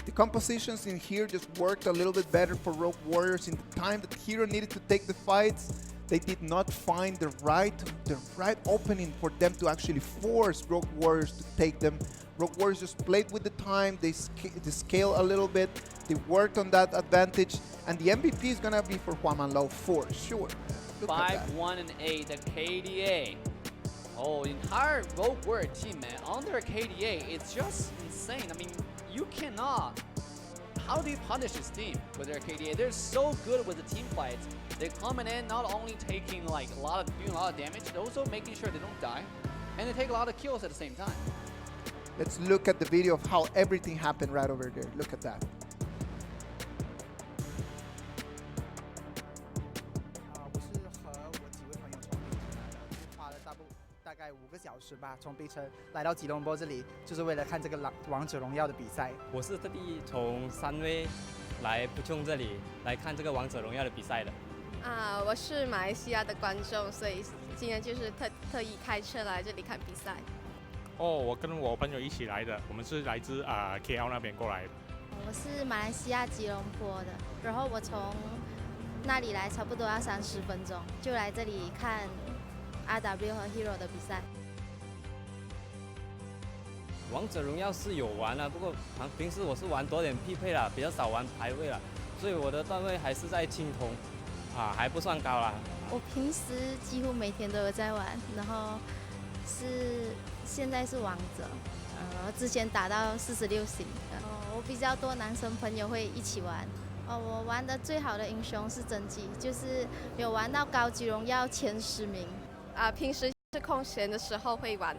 The compositions in here just worked a little bit better for Rogue Warriors in the time that Hero needed to take the fights. They did not find the right opening for them to actually force Rogue Warriors to take them. Rogue Warriors just played with the time. They scale a little bit. They worked on that advantage, and the MVP is gonna be for Huaman Lao for sure. Look at that. 5-1-8, the KDA. Oh, entire Rogue Warrior team, man, under KDA, it's just insane. I mean, you cannot. How do you punish this team with their KDA? They're so good with the team fights. They're coming in, not only taking like doing a lot of damage, they're also making sure they don't die, and they take a lot of kills at the same time. Let's look at the video of how everything happened right over there. Look at that. 我是和我几位朋友从北京来的，花了大概5个小时吧，从北城来到吉隆坡这里，就是为了看这个王者荣耀的比赛。我是特地从3位来不冲这里来看这个王者荣耀的比赛的。我是马来西亚的观众，所以今天就是特意开车来这里看比赛。哦，我跟我朋友一起来的，我们是来自KL 那边过来的。我是马来西亚吉隆坡的，然后我从那里来差不多要30分钟，就来这里看 RW 和 Hero 的比赛。王者荣耀是有玩啊，不过平时我是玩多点匹配啦，比较少玩排位啦，所以我的段位还是在青铜，还不算高啦。我平时几乎每天都有在玩，然后现在是王者，之前打到46星，我比较多男生朋友会一起玩。我玩的最好的英雄是真姬，就是有玩到高级荣耀前10名。平时是空闲的时候会玩，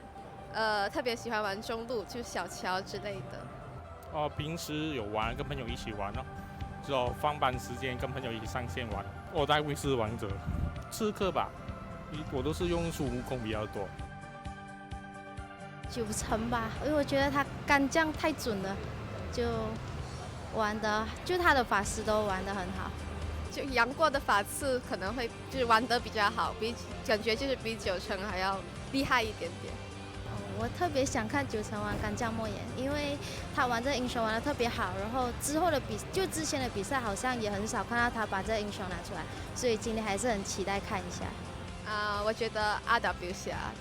特别喜欢玩中路，就小乔之类的。平时有玩，跟朋友一起玩哦，就放班时间跟朋友一起上线玩。我大概是王者刺客吧，我都是用孙悟空比较多。9成吧，因为我觉得他干将太准了，就他的法师都玩得很好，就杨过的法刺可能会就是玩得比较好，感觉就是比9成还要厉害一点点。我特别想看9成玩干将莫言，因为他玩这英雄玩得特别好，然后之前的比赛好像也很少看到他把这英雄拿出来，所以今天还是很期待看一下。我觉得 RW 下，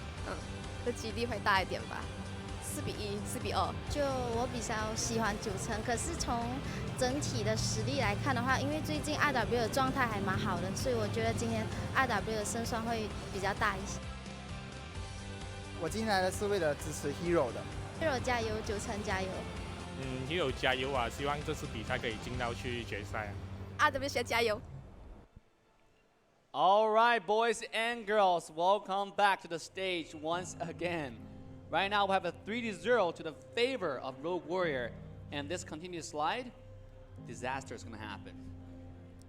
的几率会大一点吧，4-1、4-2。就我比较喜欢9成，可是从整体的实力来看的话，因为最近 RW 的状态还蛮好的，所以我觉得今天 RW 的胜算会比较大一些。我今天来的是为了支持 Hero 的。Hero 加油，9成加油。Hero 加油啊！希望这次比赛可以进到去决赛。RW 下加油。All right, boys and girls, welcome back to the stage once again. Right now, we have a 3-0 to the favor of Rogue Warrior, and this continues slide, disaster is going to happen.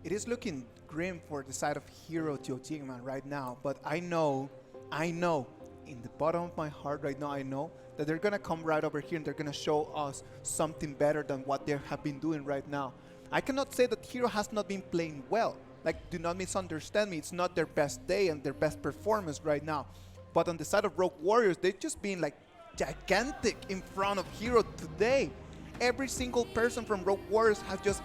It is looking grim for the side of Hero Teotihuacan right now, but I know, in the bottom of my heart right now, I know that they're going to come right over here and they're going to show us something better than what they have been doing right now. I cannot say that Hero has not been playing well. Like, do not misunderstand me. It's not their best day and their best performance right now. But on the side of Rogue Warriors, they've just been like gigantic in front of Hero today. Every single person from Rogue Warriors has just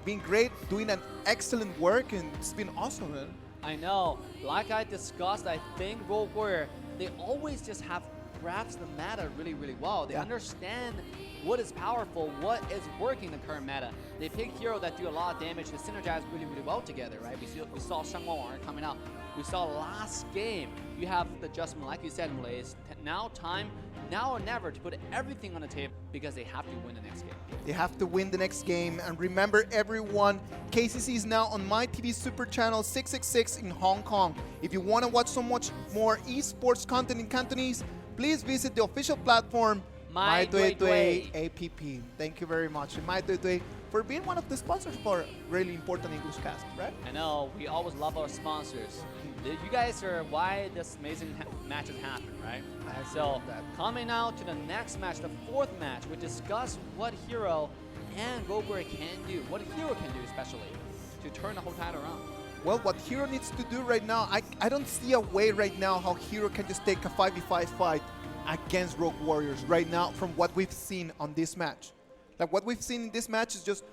been great, doing an excellent work, and it's been awesome, man. I know. Like I discussed, I think Rogue Warrior, they always just have grasped the meta really, really well. They understand what is powerful, what is working in the current meta. They pick hero that do a lot of damage. They synergize really, really well together, right? We saw Shangwang Wang coming out. We saw last game. You have the adjustment, like you said, Malay. It's now or never, to put everything on the table because they have to win the next game. They have to win the next game. And remember, everyone, KCC is now on MyTV Super Channel 666 in Hong Kong. If you want to watch so much more esports content in Cantonese, please visit the official platform, MyTueTue APP. Thank you very much, MyTueTue, for being one of the sponsors for a really important English cast, right? I know, we always love our sponsors. You guys are why this amazing matches happen, right? So, coming out to the next match, the 4th match, we discuss what Hero and Rogue Warrior can do, what Hero can do especially, to turn the whole tide around. Well, what Hero needs to do right now, I don't see a way right now how Hero can just take a 5v5 fight against Rogue Warriors right now from what we've seen on this match. Like, what we've seen in this match is just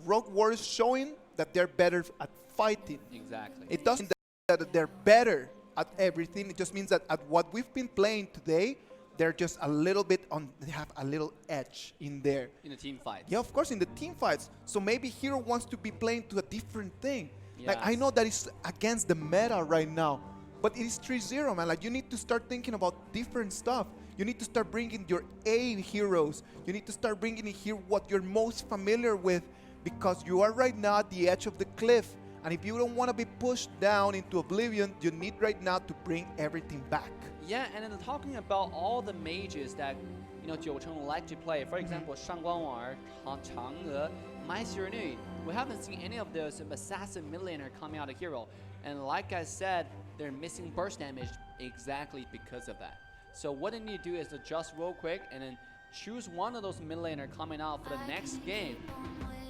Rogue Warriors showing that they're better at fighting. Exactly. It doesn't mean that they're better at everything. It just means that at what we've been playing today, they're just a little bit on, they have a little edge in there. In the team fight. Yeah, of course, in the team fights. So maybe Hero wants to be playing to a different thing. Like, I Yes. know that it's against the meta right now, but it is 3-0, man. Like, you need to start thinking about different stuff. You need to start bringing your A heroes. You need to start bringing in here what you're most familiar with, because you are right now at the edge of the cliff. And if you don't want to be pushed down into oblivion, you need right now to bring everything back. Yeah, and then talking about all the mages that, you know, 9成 like to play. For example, 上官婉儿, Chang'e, Mai Xiernü. We haven't seen any of those assassin mid laner coming out of Hero. And like I said, they're missing burst damage exactly because of that. So what they need to do is adjust real quick and then choose one of those mid laner coming out for the next game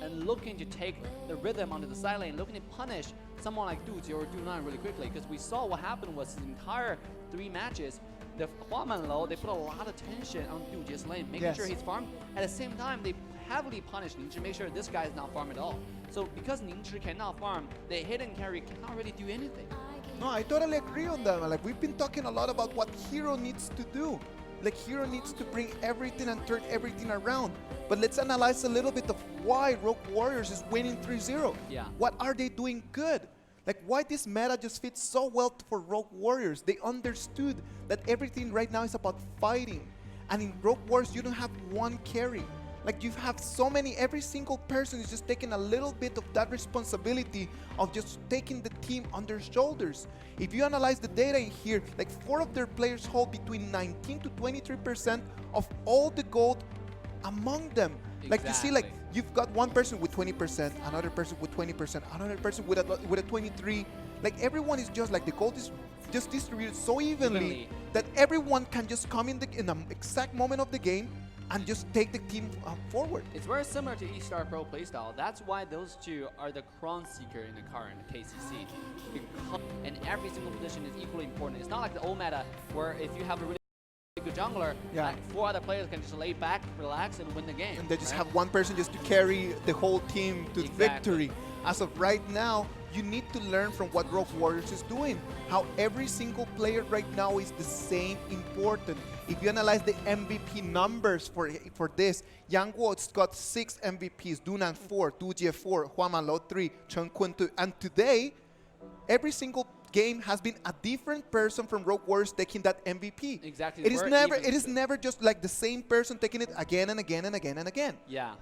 and looking to take the rhythm onto the side lane, looking to punish someone like Dujie or Du9 really quickly, because we saw what happened was the entire 3 matches, the Huamanlou, they put a lot of tension on Dujie's lane, making sure he's farmed. At the same time, they heavily punish Ningzhi to make sure this guy is not farmed at all. So because Ningzhi cannot farm, the hidden carry cannot really do anything. No, I totally agree on that. Like, we've been talking a lot about what Hero needs to do. Like, Hero needs to bring everything and turn everything around. But let's analyze a little bit of why Rogue Warriors is winning 3-0. Yeah. What are they doing good? Like, why this meta just fits so well for Rogue Warriors. They understood that everything right now is about fighting. And in Rogue Warriors, you don't have one carry. Like, you have so many, every single person is just taking a little bit of that responsibility of just taking the team on their shoulders. If you analyze the data in here, like 4 of their players hold between 19 to 23% of all the gold among them. Like, you see, like, you've got one person with 20%, another person with 20%, another person with a 23. Like, everyone is just like, the gold is just distributed so evenly that everyone can just come in the exact moment of the game and just take the team forward. It's very similar to E-Star Pro playstyle. That's why those two are the Crown Seeker in the current KCC. And every single position is equally important. It's not like the old meta where if you have a really good jungler, like 4 other players can just lay back, relax, and win the game. And they just have one person just to carry the whole team to victory. As of right now, you need to learn from what Rogue Warriors is doing. How every single player right now is the same important. If you analyze the MVP numbers for this, Yang Guo's got 6 MVPs, Dunan 4, Dujie 4, Huamanlou 3, Chen Kun 2. And today, every single game has been a different person from Rogue Warriors taking that MVP. Exactly. It is never just like the same person taking it again and again and again and again. Yeah.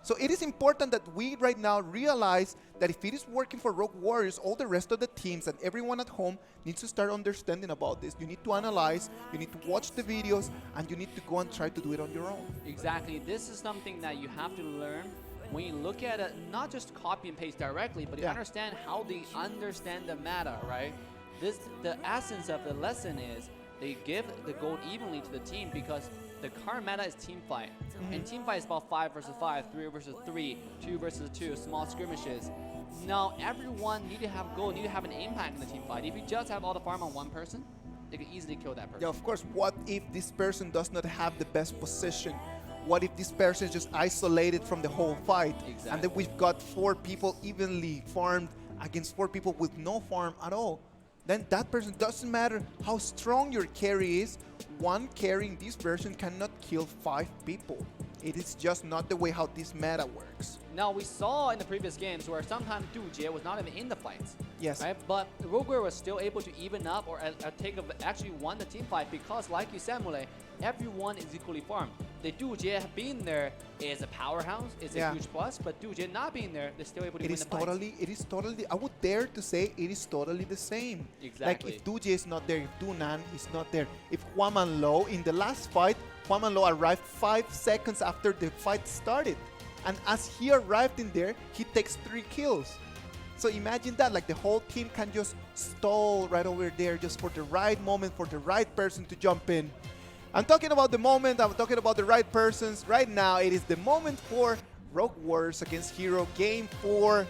So it is important that we right now realize that if it is working for Rogue Warriors, all the rest of the teams and everyone at home needs to start understanding about this. You need to analyze, you need to watch the videos, and you need to go and try to do it on your own. Exactly. This is something that you have to learn when you look at it, not just copy and paste directly, but you understand how they understand the meta, right? The essence of the lesson is they give the gold evenly to the team because the current meta is team fight. And team fight is about 5 versus 5, 3 versus 3, 2 versus 2, small skirmishes. Now, everyone need to have gold, need to have an impact in the team fight. If you just have all the farm on one person, they can easily kill that person. Yeah, of course. What if this person does not have the best position? What if this person is just isolated from the whole fight? Exactly. And then we've got 4 people evenly farmed against 4 people with no farm at all. Then that person, doesn't matter how strong your carry is, one carrying this version cannot kill 5 people. It is just not the way how this meta works. Now, we saw in the previous games where sometimes Dujie was not even in the fights. Yes. Right? But Rogue Warrior was still able to even up or actually won the team fight because, like you said, Mule, everyone is equally farmed. The Dujie being there is a powerhouse, is a huge plus, but Dujie not being there, they're still able to win the fights. It is totally, I would dare to say it is totally the same. Exactly. Like, if Dujie is not there, if Dunan is not there, if Huamanlou, in the last fight, Huamanlou arrived 5 seconds after the fight started. And as he arrived in there, he takes 3 kills. So imagine that, like the whole team can just stall right over there just for the right moment, for the right person to jump in. I'm talking about the moment, I'm talking about the right persons. Right now, it is the moment for Rogue Warriors against Hero Game 4.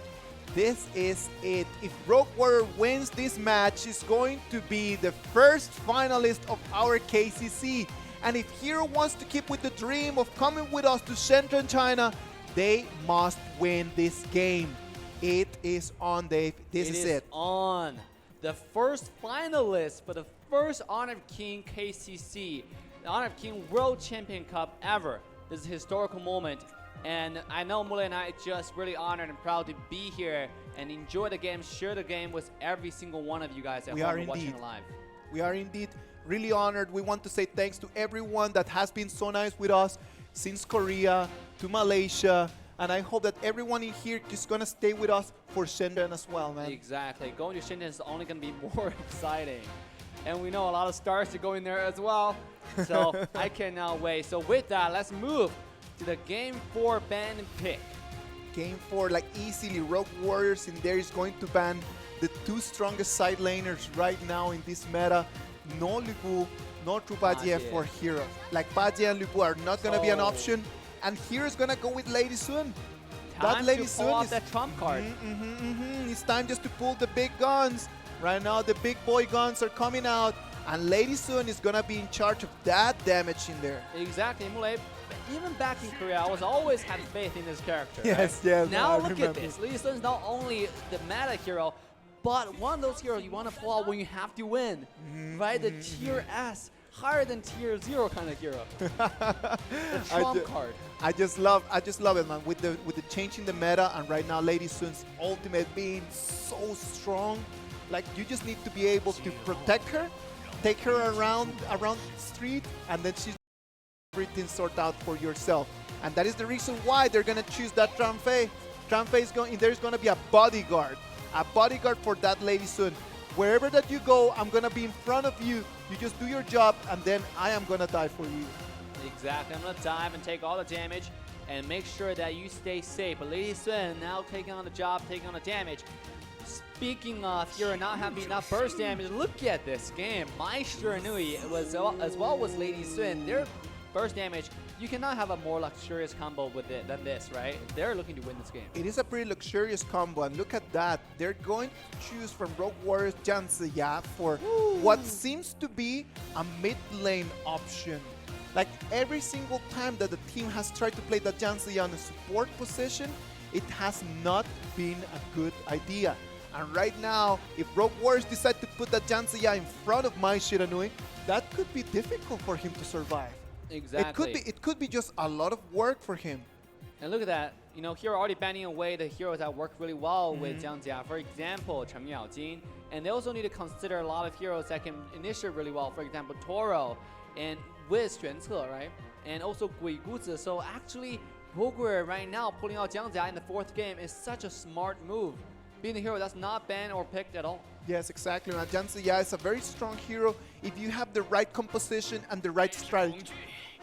This is it. If Rogue Warrior wins this match, it's going to be the first finalist of our KCC. And if Hero wants to keep with the dream of coming with us to Shenzhen, China, they must win this game. It is on, Dave. This is it. On. The first finalist for the first Honor of King KCC, the Honor of King World Champion Cup ever. This is a historical moment. And I know Mule and I just really honored and proud to be here and enjoy the game, share the game with every single one of you guys at home watching it live. We are indeed really honored. We want to say thanks to everyone that has been so nice with us since Korea to Malaysia. And I hope that everyone in here is going to stay with us for Shenzhen as well, man. Exactly. Going to Shenzhen is only going to be more exciting. And we know a lot of stars are going there as well. So I cannot wait. So with that, let's move to the Game 4 ban and pick. Game 4, like easily, Rogue Warriors in there is going to ban the two strongest side laners right now in this meta. No Lupu, no True Bajie for Hero. Like Bajie and Lupu are not going to be an option. And Hero's going to go with Lady Sun. Time to pull off that trump card. It's time just to pull the big guns. Right now, the big boy guns are coming out. And Lady Sun is going to be in charge of that damage in there. Exactly, Mule. Even back in Korea, I was always had faith in this character. Yes, right? yes. Now look at this. Lady Sun is not only the meta hero, but one of those heroes you want to pull out when you have to win. Right? The tier S, higher than tier 0 kind of hero. The trump card. I just love it, man. With the change in the meta, and right now Lady Sun's ultimate being so strong. Like, you just need to be able to protect her, take her around the street, and then she's everything sorted out for yourself. And that is the reason why they're gonna choose that Tramfei. Tramfei is going. There's gonna be a bodyguard for that Lady Sun. Wherever that you go, I'm gonna be in front of you. You just do your job, and then I am gonna die for you. Exactly. I'm gonna dive and take all the damage and make sure that you stay safe. But Lady Sun now taking on the job, taking on the damage. Speaking of hero not having enough burst damage, look at this game. Maestro Nui was as well as Lady Sun. Their burst damage, you cannot have a more luxurious combo with it than this, right? They're looking to win this game. It is a pretty luxurious combo, and look at that. They're going to choose from Rogue Warriors Jiang Ziya for what seems to be a mid lane option. Like, every single time that the team has tried to play the Jiang Ziya on a support position, it has not been a good idea. And right now, if Rogue Warriors decide to put the Jiang Ziya in front of Mai Shiranui, that could be difficult for him to survive. Exactly. It could be just a lot of work for him. And look at that. You know, Hero already banning away the heroes that work really well with Jiang Ziya. For example, Chen Miaojin. And they also need to consider a lot of heroes that can initiate really well. For example, Toro and Wiz Xuance, right? And also Gui Guzi. So actually, Rogue Warrior right now pulling out Jiang Ziya in the 4th game is such a smart move. Being a hero that's not banned or picked at all. Yes, exactly. Now, Jiang Ziya is a very strong hero if you have the right composition and the right strategy.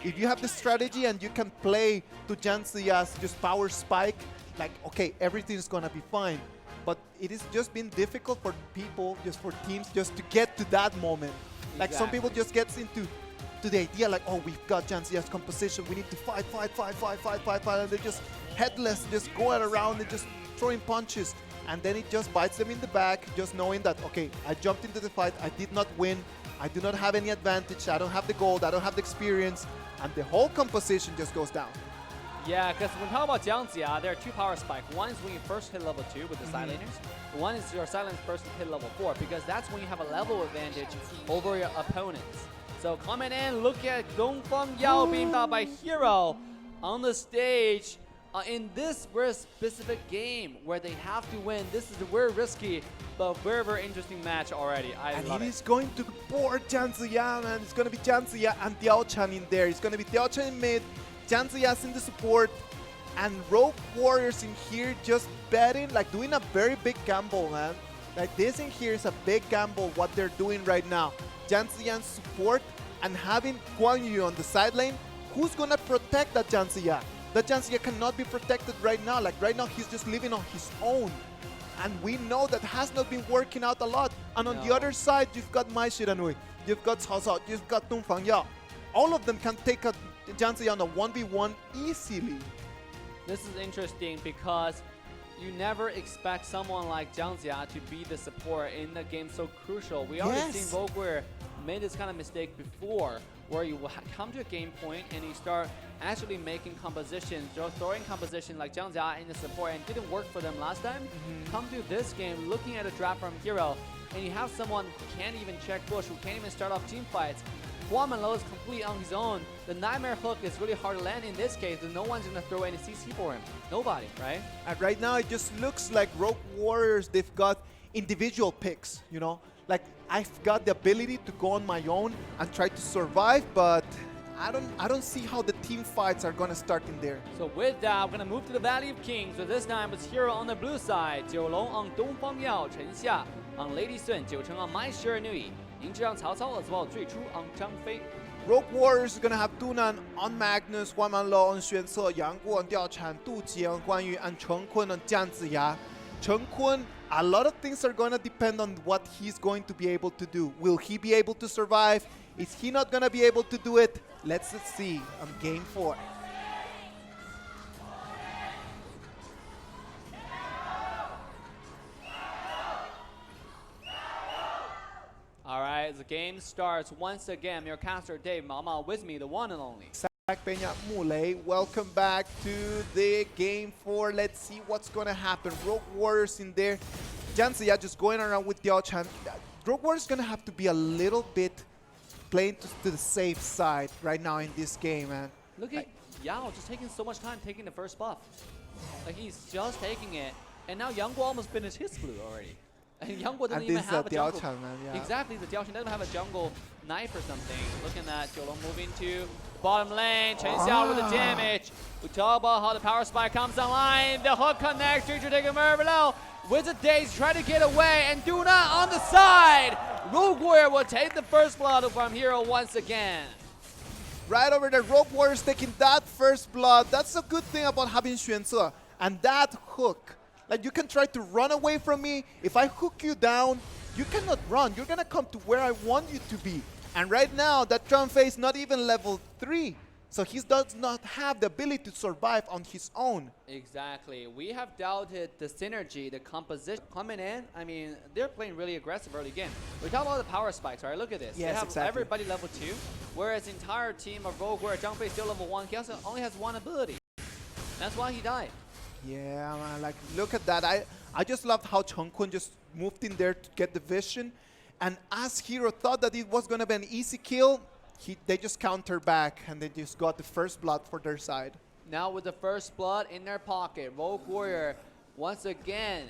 If you have the strategy and you can play to Jiang Ziya's just power spike, like, okay, everything's gonna be fine. But it has just been difficult for people, just for teams, just to get to that moment. Like, some people just get into the idea like, oh, we've got Jiang Ziya's composition, we need to fight, and they're just headless, just going around and just throwing punches. And then it just bites them in the back, just knowing that, okay, I jumped into the fight, I did not win, I do not have any advantage, I don't have the gold, I don't have the experience, and the whole composition just goes down. Yeah, because when we talk about Jiang Ziya, there are 2 power spikes. One is when you first hit level 2 with the silencers. One is your silence first hit level 4, because that's when you have a level advantage over your opponents. So coming in, look at Dongfeng Yao being taught by Hero on the stage. In this very specific game where they have to win, this is a very risky but very, very interesting match already. I love it. It is going to board Jiang Ziya, man. It's going to be Jiang Ziya and Diao Chan in there. It's going to be Diao Chan in mid, Jiang Ziya's in the support, and Rogue Warriors in here just betting, like doing a very big gamble, man. Like, this in here is a big gamble what they're doing right now. Jiang Ziya's support and having Guan Yu on the side lane. Who's going to protect that Jiang Ziya? That Jiang Ziya cannot be protected right now. Like, right now, he's just living on his own. And we know that has not been working out a lot. And on the other side, you've got Mai Shiranui, you've got Cao Cao, you've got Dongfeng Yao. All of them can take a Jiang Ziya on a 1v1 easily. This is interesting because you never expect someone like Jiang Ziya to be the support in the game so crucial. We already seen Rogue Warrior made this kind of mistake before, where you come to a game point and you start actually making compositions, throwing composition like Zhang Jia in the support, and didn't work for them last time. Come to this game, looking at a draft from Hero, and you have someone who can't even check bush, who can't even start off team fights. Huan Manlo is complete on his own. The Nightmare Hook is really hard to land in this case, and no one's going to throw any CC for him. Nobody, right? And right now, it just looks like Rogue Warriors, they've got individual picks, you know? Like, I've got the ability to go on my own and try to survive, but I don't see how the team fights are going to start in there. So with that, we're going to move to the Valley of Kings. So this time it's Hero on the blue side, 九龙 on 东方耀, Chen Xia on Lady Sun, 九成 on My Sure Nui, 林志让 Cao Cao as well, 最初 on 张飞. Rogue Warriors is going to have Dunan on Magnus, Huan Manlo on Xuan Ce, Yang Guo on Diao Chan, Du Jie on Guan Yu, and Chen Kun on Jiang Ziya. Chen Kun, a lot of things are going to depend on what he's going to be able to do. Will he be able to survive? Is he not going to be able to do it? Let's see on game 4. All right, the game starts once again. Your caster Dave Mama with me, the one and only. Peña Muley, welcome back to the game 4. Let's see what's going to happen. Rogue Warriors in there. Jiang Ziya just going around with Diao Chan. Rogue Warriors is going to have to be a little bit playing to the safe side right now in this game, man. Look at Yao just taking so much time taking the first buff. Like, he's just taking it. And now Yang Guo almost finished his blue already. And Yang Guo doesn't even have a jungle. Chan, man, yeah. Exactly, the Diao Chan doesn't have a jungle knife or something. Looking at Jiulong moving to bottom lane. Chen Xiao with the damage. We talk about how the power spike comes online. The hook connects. Creature taking very below. Wizard Days try to get away. And Duna on the side. Rogue Warrior will take the first blood from Hero once again. Right over there, Rogue Warriors taking that first blood. That's a good thing about having Xuan Ce. And that hook. Like, you can try to run away from me. If I hook you down, you cannot run. You're going to come to where I want you to be. And right now, that Zhang Fei is not even level 3. So he does not have the ability to survive on his own. Exactly. We have doubted the synergy, the composition coming in. I mean, they're playing really aggressive early game. We talk about the power spikes, right? Look at this. Yes, they have exactly. everybody level 2, whereas the entire team of Rogue Warrior, Zhang Fei still level 1. He also only has one ability. That's why he died. Yeah, man, like, look at that. I just loved how Chen Kun just moved in there to get the vision. And as Hero thought that it was going to be an easy kill, they just counter back and they just got the first blood for their side. Now with the first blood in their pocket, Rogue Warrior once again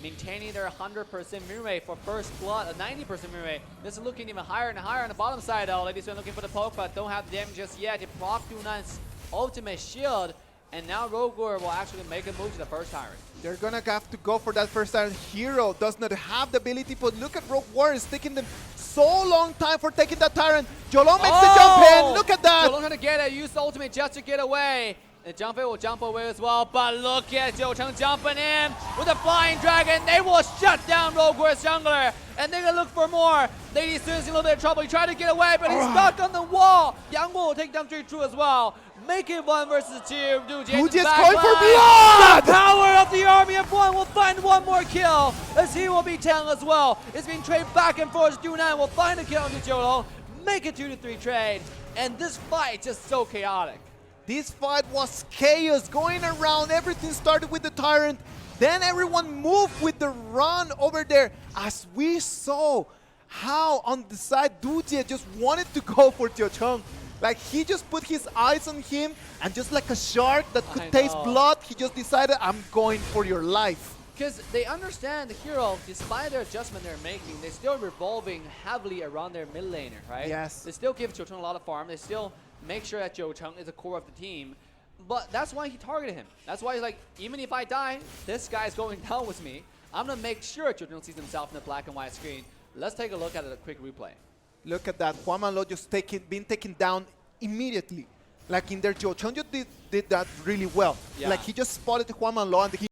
maintaining their 100% win rate for first blood, a 90% win rate. This is looking even higher and higher on the bottom side though. Ladies are looking for the poke, but don't have the damage just yet. They proc Dunan's ultimate shield. And now Rogue Warrior will actually make a move to the first Tyrant. They're gonna have to go for that first Tyrant. Hero does not have the ability, but look at Rogue Warrior. It's taking them so long time for taking that Tyrant. Jiulong makes the jump in. Look at that. Jiulong trying to get it. Use the ultimate just to get away. And Zhang Fei will jump away as well. But look at Zhou Cheng jumping in with a flying dragon. They will shut down Rogue Warrior's jungler. And they're gonna look for more. Lady Sun's in a little bit of trouble. He tried to get away, but he's stuck on the wall. Yang Guo will take down 3-2 as well. Make it 1 versus 2. Du Jie's going for blood! The power of the army of one will find one more kill, as he will be 10 as well. It's being traded back and forth. Du9 will find a kill on Jiulong, make it 2-3 trade. And this fight just so chaotic. This fight was chaos going around. Everything started with the Tyrant. Then everyone moved with the run over there. As we saw how on the side, Du Jie just wanted to go for Jiao Cheng. Like, he just put his eyes on him, and just like a shark that could taste blood, he just decided, I'm going for your life. Because they understand the Hero, despite their adjustment they're making, they're still revolving heavily around their mid laner, right? Yes. They still give Jiao Cheng a lot of farm. They still make sure that Jiao Cheng is the core of the team. But that's why he targeted him. That's why he's like, even if I die, this guy's going down with me. I'm going to make sure Jiao Cheng sees himself in the black and white screen. Let's take a look at a quick replay. Look at that. Huan Manlo just being taken down immediately. Like in there, Jiao Cheng just did that really well. Yeah. Like, he just spotted Huan Manlo, and he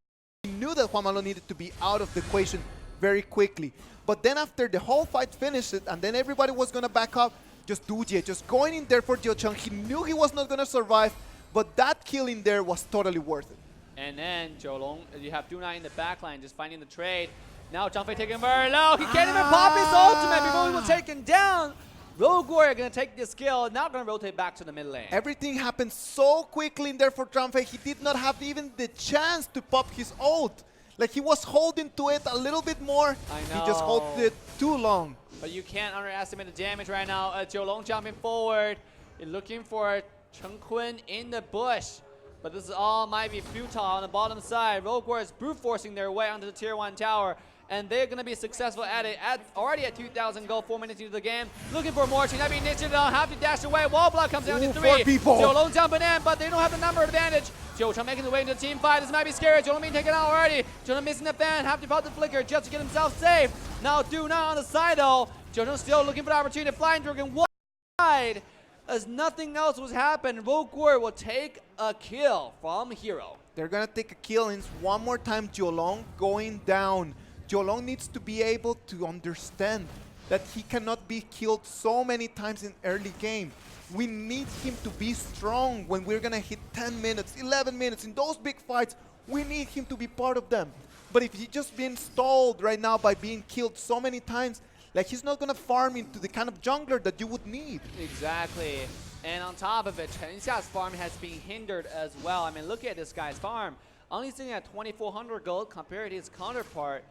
knew that Huan Manlo needed to be out of the equation very quickly. But then after the whole fight finished, and then everybody was going to back up, just Du Jie just going in there for Jiao Cheng. He knew he was not going to survive, but that kill in there was totally worth it. And then Jiulong, you have Du9 in the backline just finding the trade. Now Zhang Fei taking very low. He can't even pop his ultimate before he was taken down. Rogue Warrior gonna take this kill. Now gonna rotate back to the mid lane. Everything happened so quickly in there for Zhang Fei. He did not have even the chance to pop his ult. Like he was holding to it a little bit more. I He know. just held it too long. But you can't underestimate the damage right now. Jiulong jumping forward. You're looking for Chen Kun in the bush. But this all might be futile on the bottom side. Rogue Warrior is brute forcing their way onto the tier 1 tower. And they're going to be successful at it. Already at 2,000 gold, 4 minutes into the game. Looking for more. That means Ninja don't have to dash away. Wall block comes down to 3. 4 people. Jiulong jumping in, but they don't have the number advantage. Jiulong making the way into the team fight. This might be scary. Jiulong being taken out already. Jiulong missing the fan. Have to pop the flicker just to get himself safe. Now Duna on the side though. Jiulong still looking for the opportunity. Flying Dragon wide. As nothing else was happening, Rogue Warrior will take a kill from Hero. They're gonna take a kill, and it's one more time Jiulong going down. Jiulong needs to be able to understand that he cannot be killed so many times in early game. We need him to be strong when we're gonna hit 10 minutes, 11 minutes. In those big fights, we need him to be part of them. But if he's just being stalled right now by being killed so many times, like he's not gonna farm into the kind of jungler that you would need. Exactly. And on top of it, Chen Xia's farm has been hindered as well. I mean, look at this guy's farm. Only sitting at 2,400 gold compared to his counterpart.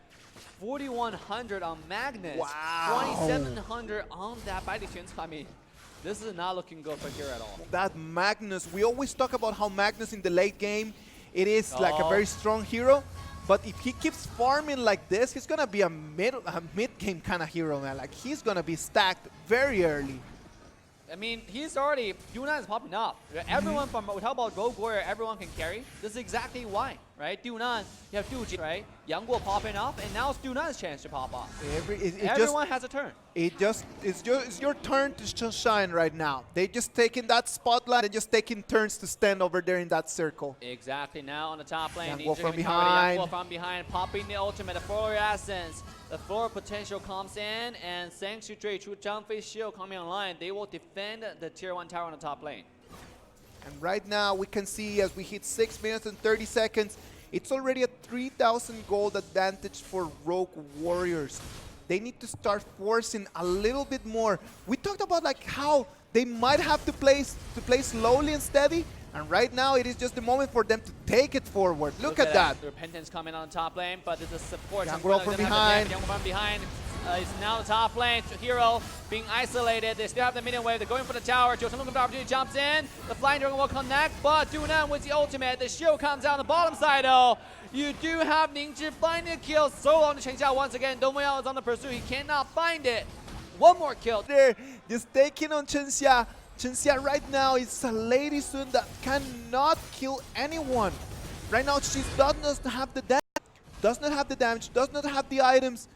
4,100 on Magnus. Wow. 2,700 on that Baili Chen. I mean, this is not looking good for here at all. That Magnus, we always talk about how Magnus in the late game, it is like a very strong hero. But if he keeps farming like this, he's gonna be a mid-game kind of hero, man. Like he's gonna be stacked very early. I mean, he's already, Duna is popping up. Everyone from, we talk about Rogue Warrior, everyone can carry. This is exactly why, right? Duna, you have Duji, right? Yang Guo popping up, and now it's Duna's chance to pop off. Everyone has a turn. It's your turn to shine right now. They just taking that spotlight and just taking turns to stand over there in that circle. Exactly. Now on the top lane, Yang Guo from Yang behind. Guo from behind, popping the ultimate, the floor essence. The floor potential comes in, and thanks to Zhang Fei's shield coming online, they will defend the tier 1 tower on the top lane. And right now we can see as we hit 6 minutes and 30 seconds, it's already a 3,000 gold advantage for Rogue Warriors. They need to start forcing a little bit more. We talked about like how they might have to play slowly and steady, and right now it is just the moment for them to take it forward. Look at that. The Repentance coming on the top lane, but there's a support. Yang Guo from behind. Yang Guo from behind. Is now the top lane. Hero being isolated. They still have the minion wave. They're going for the tower. Jiulong looking for the opportunity, jumps in. The Flying Dragon will connect, but Dunan with the ultimate. The shield comes down the bottom side though. You do have Ningzhi finding a kill solo on the Chen Xia once again. Dong Weiyao is on the pursuit. He cannot find it. One more kill. They're just taking on Chen Xia. Chen Xia right now is a Lady Sun that cannot kill anyone. Right now she does not have the damage, does not have the items.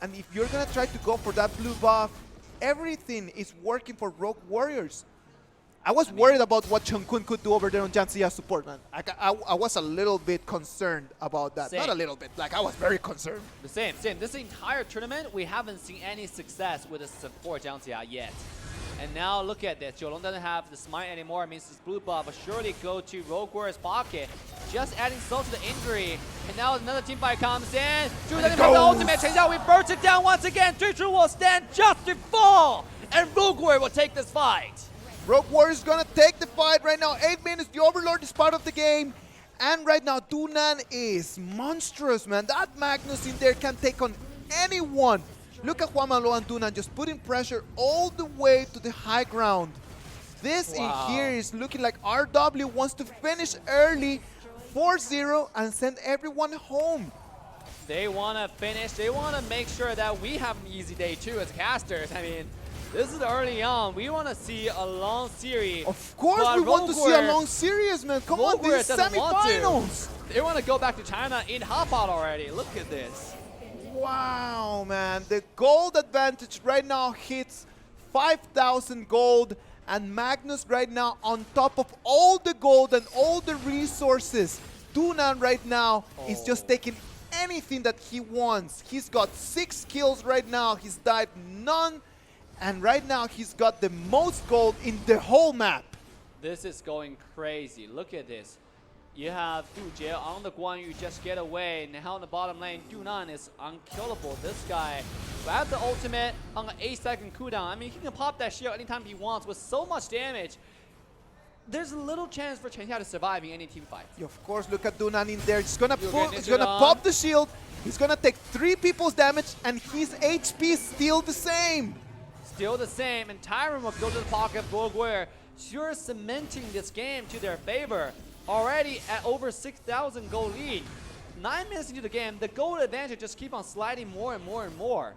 And if you're gonna try to go for that blue buff, everything is working for Rogue Warriors. I was worried about what Chen Kun could do over there on Zhang Xia's support, man. I was a little bit concerned about that. Same. Not a little bit, like I was very concerned. The same. This entire tournament, we haven't seen any success with the support Zhang Xia yet. And now look at this. Jiulong doesn't have the smite anymore. It means this blue buff will surely go to Rogue Warrior's pocket. Just adding salt to the injury. And now another team fight comes in. Zhu doesn't have the ultimate. Chen Xiao, we burst it down once again. Zhu will stand just to fall. And Rogue Warrior will take this fight. Rogue Warriors gonna take the fight right now. 8 minutes, the Overlord is part of the game. And right now, Dunan is monstrous, man. That Magnus in there can take on anyone. Look at Juan Malo and Dunan just putting pressure all the way to the high ground. This in here is looking like RW wants to finish early, 4-0, and send everyone home. They want to finish. They want to make sure that we have an easy day too as casters. I mean, this is early on. We want to see a long series. Of course we want to see a long series, man. Come on, these semifinals. They want to go back to China in hop out already. Look at this. Wow, man. The gold advantage right now hits 5,000 gold, and Magnus right now on top of all the gold and all the resources. Dunan right now is just taking anything that he wants. He's got 6 kills right now. He's died none. And right now he's got the most gold in the whole map. This is going crazy. Look at this. You have Du Jie on the Guan Yu, just get away. Now in the bottom lane, Dunan is unkillable. This guy, grab the ultimate on an 8-second cooldown. I mean, he can pop that shield anytime he wants with so much damage. There's little chance for Chen Xia to survive in any team fight. Of course, look at Dunan in there. He's gonna He's gonna pop the shield. He's gonna take 3 people's damage, and his HP is still the same. Still the same, and Tyron will go to the pocket of Rogue Warrior, sure cementing this game to their favor. Already at over 6,000 gold lead. 9 minutes into the game, the gold advantage just keep on sliding more and more and more.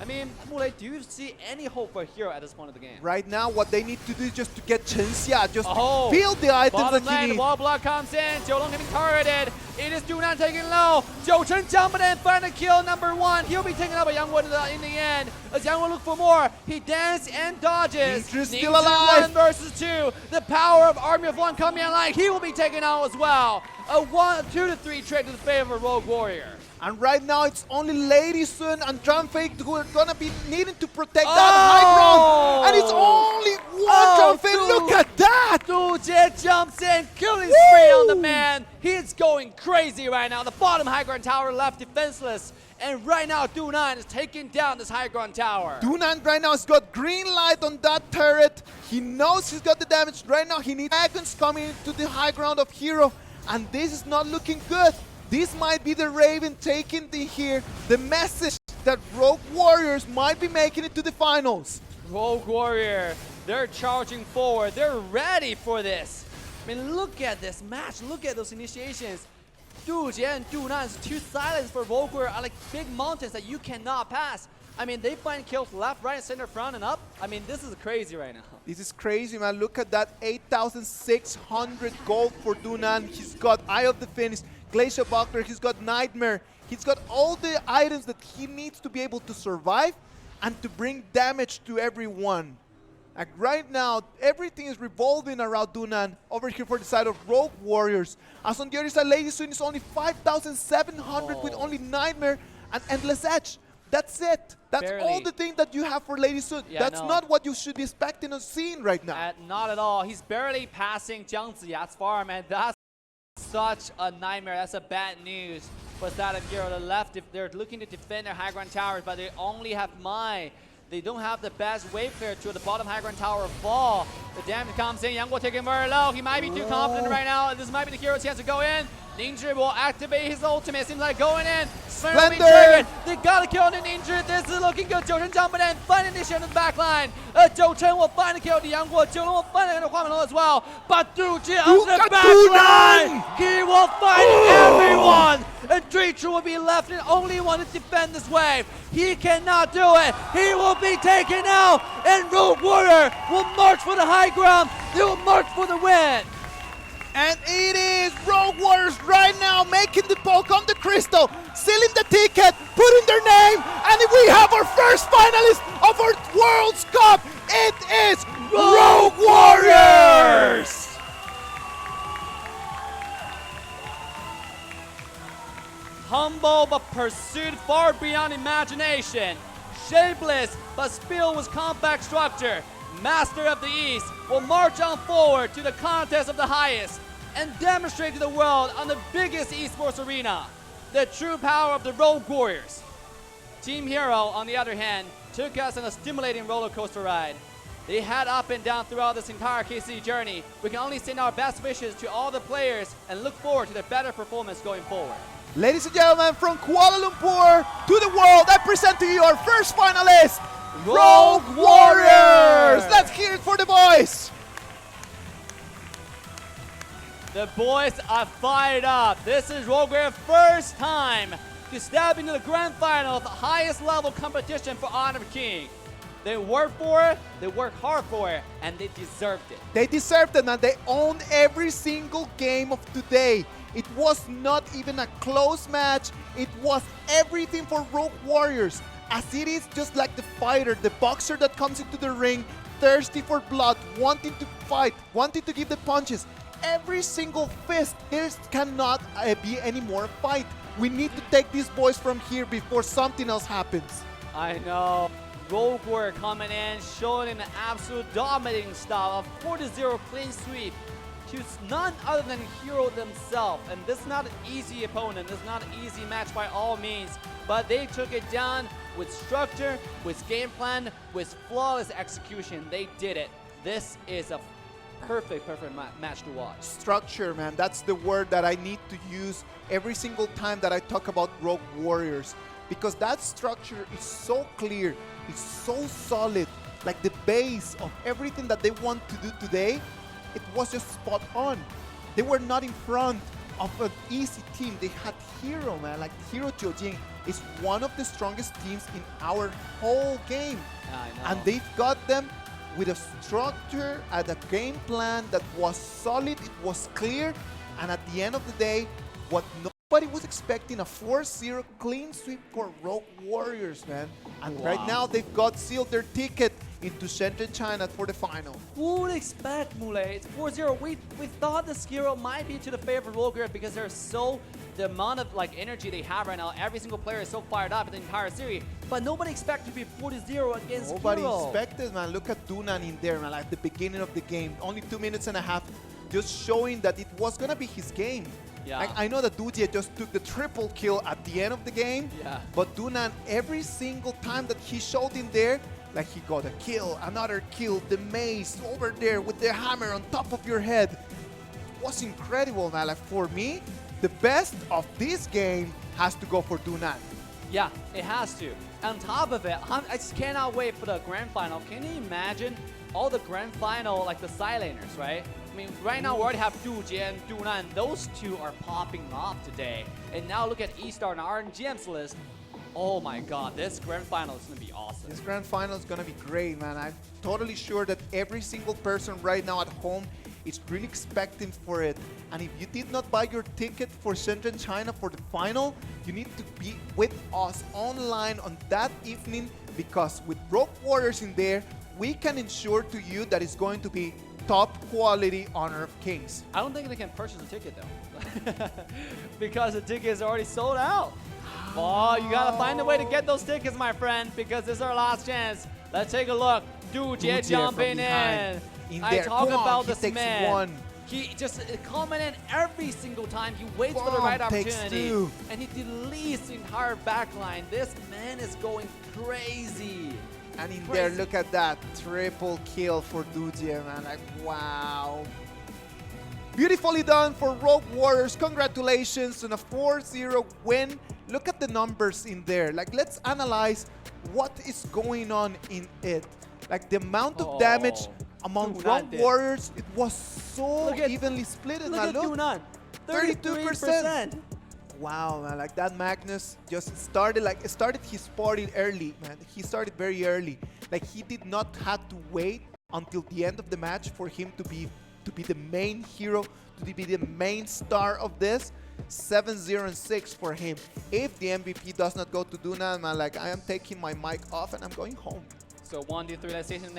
I mean, Mulei, do you see any hope for Hero at this point of the game? Right now, what they need to do is just to get Chen Xia, just Oh, build the items bottom that he lane, needs. wall block comes in, Jiulong getting targeted. It is Dunan taking low. Zhou Chen jumping in, finally kill number 1. He'll be taken out by Yang Wen in the end. As Yang Wen look for more, he dances and dodges. Ninja's still alive. 1 versus 2. The power of Army of One coming online. He will be taken out as well. A 2-3 trade to the favor of Rogue Warrior. And right now, it's only Lady Sun and John Fake who are gonna be needing to protect that high ground. And it's only one John Fake. Look at that! Du Jie jumps in, killing spree on the man. He's going crazy right now. The bottom high ground tower left defenseless. And right now, Dunan is taking down this high ground tower. Dunan right now has got green light on that turret. He knows he's got the damage. Right now, he needs dragons coming into the high ground of Hero. And this is not looking good. This might be the Raven taking the message that Rogue Warriors might be making it to the finals. Rogue Warrior, they're charging forward. They're ready for this. I mean, look at this match. Look at those initiations. Du Jie and Dunan's 2 silence for Rogue Warrior are like big mountains that you cannot pass. I mean, they find kills left, right, center, front, and up. I mean, this is crazy right now. This is crazy, man. Look at that 8,600 gold for Dunan. He's got Eye of the Phoenix, Glacial Buckler, he's got Nightmare. He's got all the items that he needs to be able to survive and to bring damage to everyone. Like right now, everything is revolving around Dunan over here for the side of Rogue Warriors. As on the other side, Lady Sun is only 5,700 with only Nightmare and Endless Edge. That's it. That's Barely. all the thing that you have for Lady Sun. Yeah, That's no. not what you should be expecting or seeing right now. Not at all. He's barely passing Jiang Ziya's farm, and that's such a nightmare. That's a bad news for side of Hero. The left, if they're looking to defend their high ground towers, but they only have Mai. They don't have the best wave clear to the bottom high ground tower fall. The damage comes in. Yang Guo taking very low. He might be too confident right now. This might be the Hero's chance to go in. Ninja will activate his ultimate. Seems like going in. Splendor! They gotta kill the Ninja. This is looking good. Zhou Chen jumping in. Finding the shit in the back line. Zhou Chen will finally kill the Yang Guo. Jiulong will finally kill the Huan as well. But Du Jie on the at back Dunan! line. He will find everyone. And Dreacher will be left and only one to defend this wave. He cannot do it. He will be taken out. And Rogue Warrior will march for the high ground. They will march for the win. And it is Rogue Warriors right now making the poke on the crystal, sealing the ticket, putting their name, and we have our first finalist of our World's Cup. It is Rogue Warriors! Humble but pursued far beyond imagination. Shapeless but filled with compact structure. Master of the East will march on forward to the contest of the highest and demonstrate to the world on the biggest esports arena the true power of the Rogue Warriors. Team Hero, on the other hand, took us on a stimulating roller coaster ride. They had up and down throughout this entire KC journey. We can only send our best wishes to all the players and look forward to their better performance going forward. Ladies and gentlemen, from Kuala Lumpur to the world, I present to you our first finalist, Rogue Warriors! Let's hear it for the boys! The boys are fired up. This is Rogue Warriors' first time to step into the grand final of the highest level competition for Honor of King. They worked for it, they worked hard for it, and they deserved it. They deserved it, and they owned every single game of today. It was not even a close match. It was everything for Rogue Warriors. As it is just like the fighter, the boxer that comes into the ring, thirsty for blood, wanting to fight, wanting to give the punches. Every single fist, there cannot be any more fight. We need to take these boys from here before something else happens. I know. Rogue Warrior coming in, showing an absolute dominating style of 4-0 clean sweep. to none other than Hero themselves. And this is not an easy opponent. This is not an easy match by all means. But they took it down with structure, with game plan, with flawless execution. They did it. This is a perfect match to watch. Structure, man. That's the word that I need to use every single time that I talk about Rogue Warriors. Because that structure is so clear, it's so solid. Like the base of everything that they want to do today, it was just spot on. They were not in front of an easy team. They had Hero, man. Like Hero Jiujing is one of the strongest teams in our whole game. I know. And they've got them with a structure and a game plan that was solid, it was clear, and at the end of the day, what nobody was expecting, a 4-0 clean sweep for Rogue Warriors, man. And right now, they've got sealed their ticket into Shenzhen, China for the final. Who would expect, Mule? It's 4-0. We thought the Hero might be to the favor of Rogue Warriors because they're so, the amount of energy they have right now, every single player is so fired up in the entire series. But nobody expected to be 40-0 against Nobody Hero. expected, man. Look at Dunan in there, man, at the beginning of the game. Only 2 minutes and a half, just showing that it was going to be his game. Yeah. Like, I know that Dujie just took the triple kill at the end of the game, Yeah. but Dunan, every single time that he showed in there, like he got a kill, another kill, the mace over there with the hammer on top of your head. It was incredible, man. Like, for me, the best of this game has to go for Dunan. Yeah, it has to. On top of it, I just cannot wait for the grand final. Can you imagine all the grand final, like the side laners, right? I mean, right now we already have Dujie and Dunan. Those two are popping off today. And now look at E-Star and RNGM's list. Oh my god, this grand final is going to be awesome. This grand final is going to be great, man. I'm totally sure that every single person right now at home is really expecting for it. And if you did not buy your ticket for Shenzhen, China for the final, you need to be with us online on that evening, because with Rogue Warriors in there, we can ensure to you that it's going to be top quality Honor of Kings. I don't think they can purchase a ticket though. Because the ticket is already sold out. Oh, you gotta find a way to get those tickets, my friend, because this is our last chance. Let's take a look. Dujie jumping in. I talk about this man. He just coming in every single time. He waits for the right opportunity. And he deletes the entire backline. This man is going crazy. And in there, look at that. Triple kill for Dujie, man. Like, wow. Beautifully done for Rogue Warriors. Congratulations on a 4-0 win. Look at the numbers in there. Like, let's analyze what is going on in it. Like, the amount of damage among Rogue Warriors, it was so evenly split. Look at Dunan. 32%. Wow, man, like that Magnus just started his party early, man. He started very early. Like, he did not have to wait until the end of the match for him to be the main hero, to be the main star of this. 7-0-6 for him. If the MVP does not go to Dunan, man, like, I am taking my mic off and I'm going home. So 1, 2, 3, let's station. And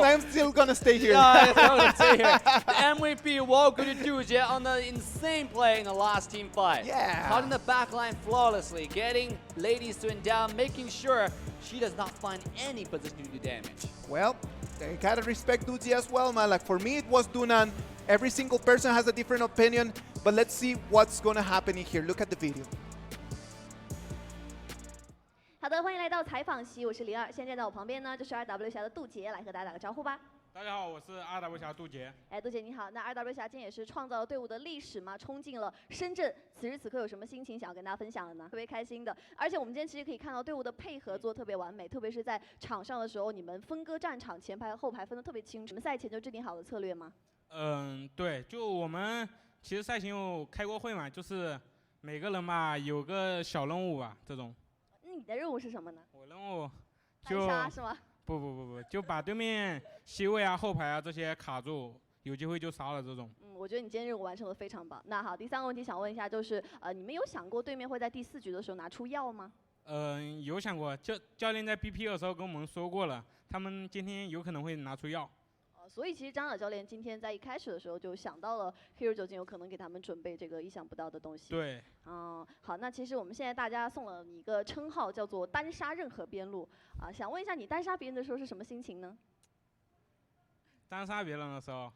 I'm still gonna stay here. Yeah, I'm gonna stay here. The MVP welcome to Dujie on the insane play in the last team fight. Yeah. Cutting the backline flawlessly, getting Ladies to down, making sure she does not find any position to do damage. Well, they gotta respect Dujie as well, man. Like, for me, it was Dunan. Every single person has a different opinion, but let's see what's gonna happen in here. Look at the video. 好的，欢迎来到采访席，我是02。现在站在我旁边呢，就是 RW 侠的杜杰，来和大家打个招呼吧。大家好，我是2W 侠杜杰。哎，杜杰你好。那2W 侠今天也是创造了队伍的历史嘛，冲进了深圳。此时此刻有什么心情想要跟大家分享的呢？特别开心的。而且我们今天其实可以看到队伍的配合做得特别完美，特别是在场上的时候，你们分割战场，前排后排分得特别清楚。你们赛前就制定好了策略吗？对，就我们其实赛前有开过会嘛，就是每个人吧有个小任务吧，这种。你的任务是什么呢？我任务就单杀是吗？不，就把对面席位啊、后排啊这些卡住，有机会就杀了这种。我觉得你今天任务完成的非常棒。那好，第3个问题想问一下，就是你们有想过对面会在第4局的时候拿出药吗？有想过，教练在 BP 的时候跟我们说过了，他们今天有可能会拿出药。所以其实张导教练今天在一开始的时候就想到了 Hero 酒精有可能给他们准备这个意想不到的东西。对。好，那其实我们现在大家送了你一个称号，叫做单杀任何边路啊。想问一下，你单杀别人的时候是什么心情呢？单杀别人的时候，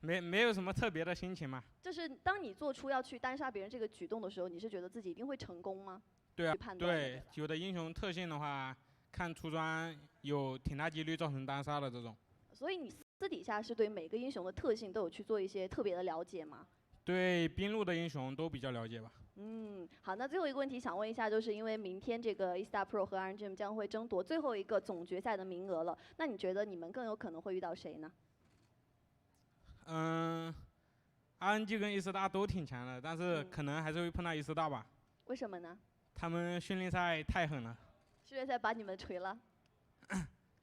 没有什么特别的心情嘛。就是当你做出要去单杀别人这个举动的时候，你是觉得自己一定会成功吗？对啊去判，断的对，有的英雄特性的话，看出装有挺大几率造成单杀的这种。所以你私底下是对每个英雄的特性都有去做一些特别的了解吗？对边路的英雄都比较了解吧。好，那最后一个问题想问一下，就是因为明天这个 eStar Pro 和 RNG 将会争夺最后一个总决赛的名额了，那你觉得你们更有可能会遇到谁呢？RNG 跟伊斯大都挺强的，但是可能还是会碰到伊斯大吧。为什么呢？他们训练赛太狠了。训练赛把你们锤了。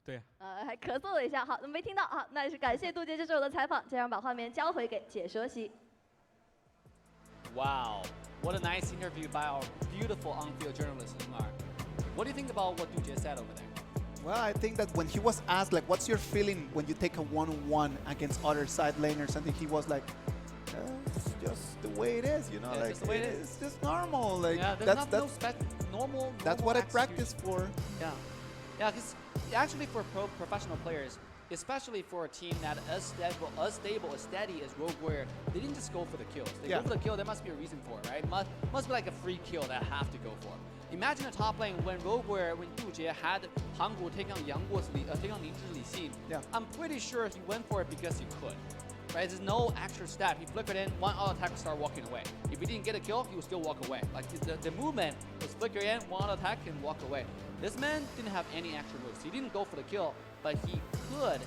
对。还咳嗽了一下，好，没听到，好，那也是感谢杜杰接受我的采访，接下来把画面交回给解说席。Wow, what a nice interview by our beautiful on-field journalist, Umar. What do you think about what Duje said over there? Well, I think that when he was asked, like, what's your feeling when you take a one-on-one against other side laners, I think he was like, it's just the way it is, you know, Yeah, like, just the way it is. it's just normal, like, Yeah, there's no normal. That's what I execution. practice for. Yeah, yeah, because actually for professional players, especially for a team that as stable, as steady as Rogue Warrior, they didn't just go for the kills. They go for the kill, there must be a reason for it, right? Must be like a free kill that I have to go for. Imagine a top lane when Rogue Warrior, when Duje had Hangu take on take on Ning Zhi Li Xin. Yeah. I'm pretty sure he went for it because he could. Right? There's no extra step. He flickered in, one auto attack, start walking away. If he didn't get a kill, he would still walk away. Like the movement was flicker in, one auto attack, and walk away. This man didn't have any extra moves. He didn't go for the kill, but he could.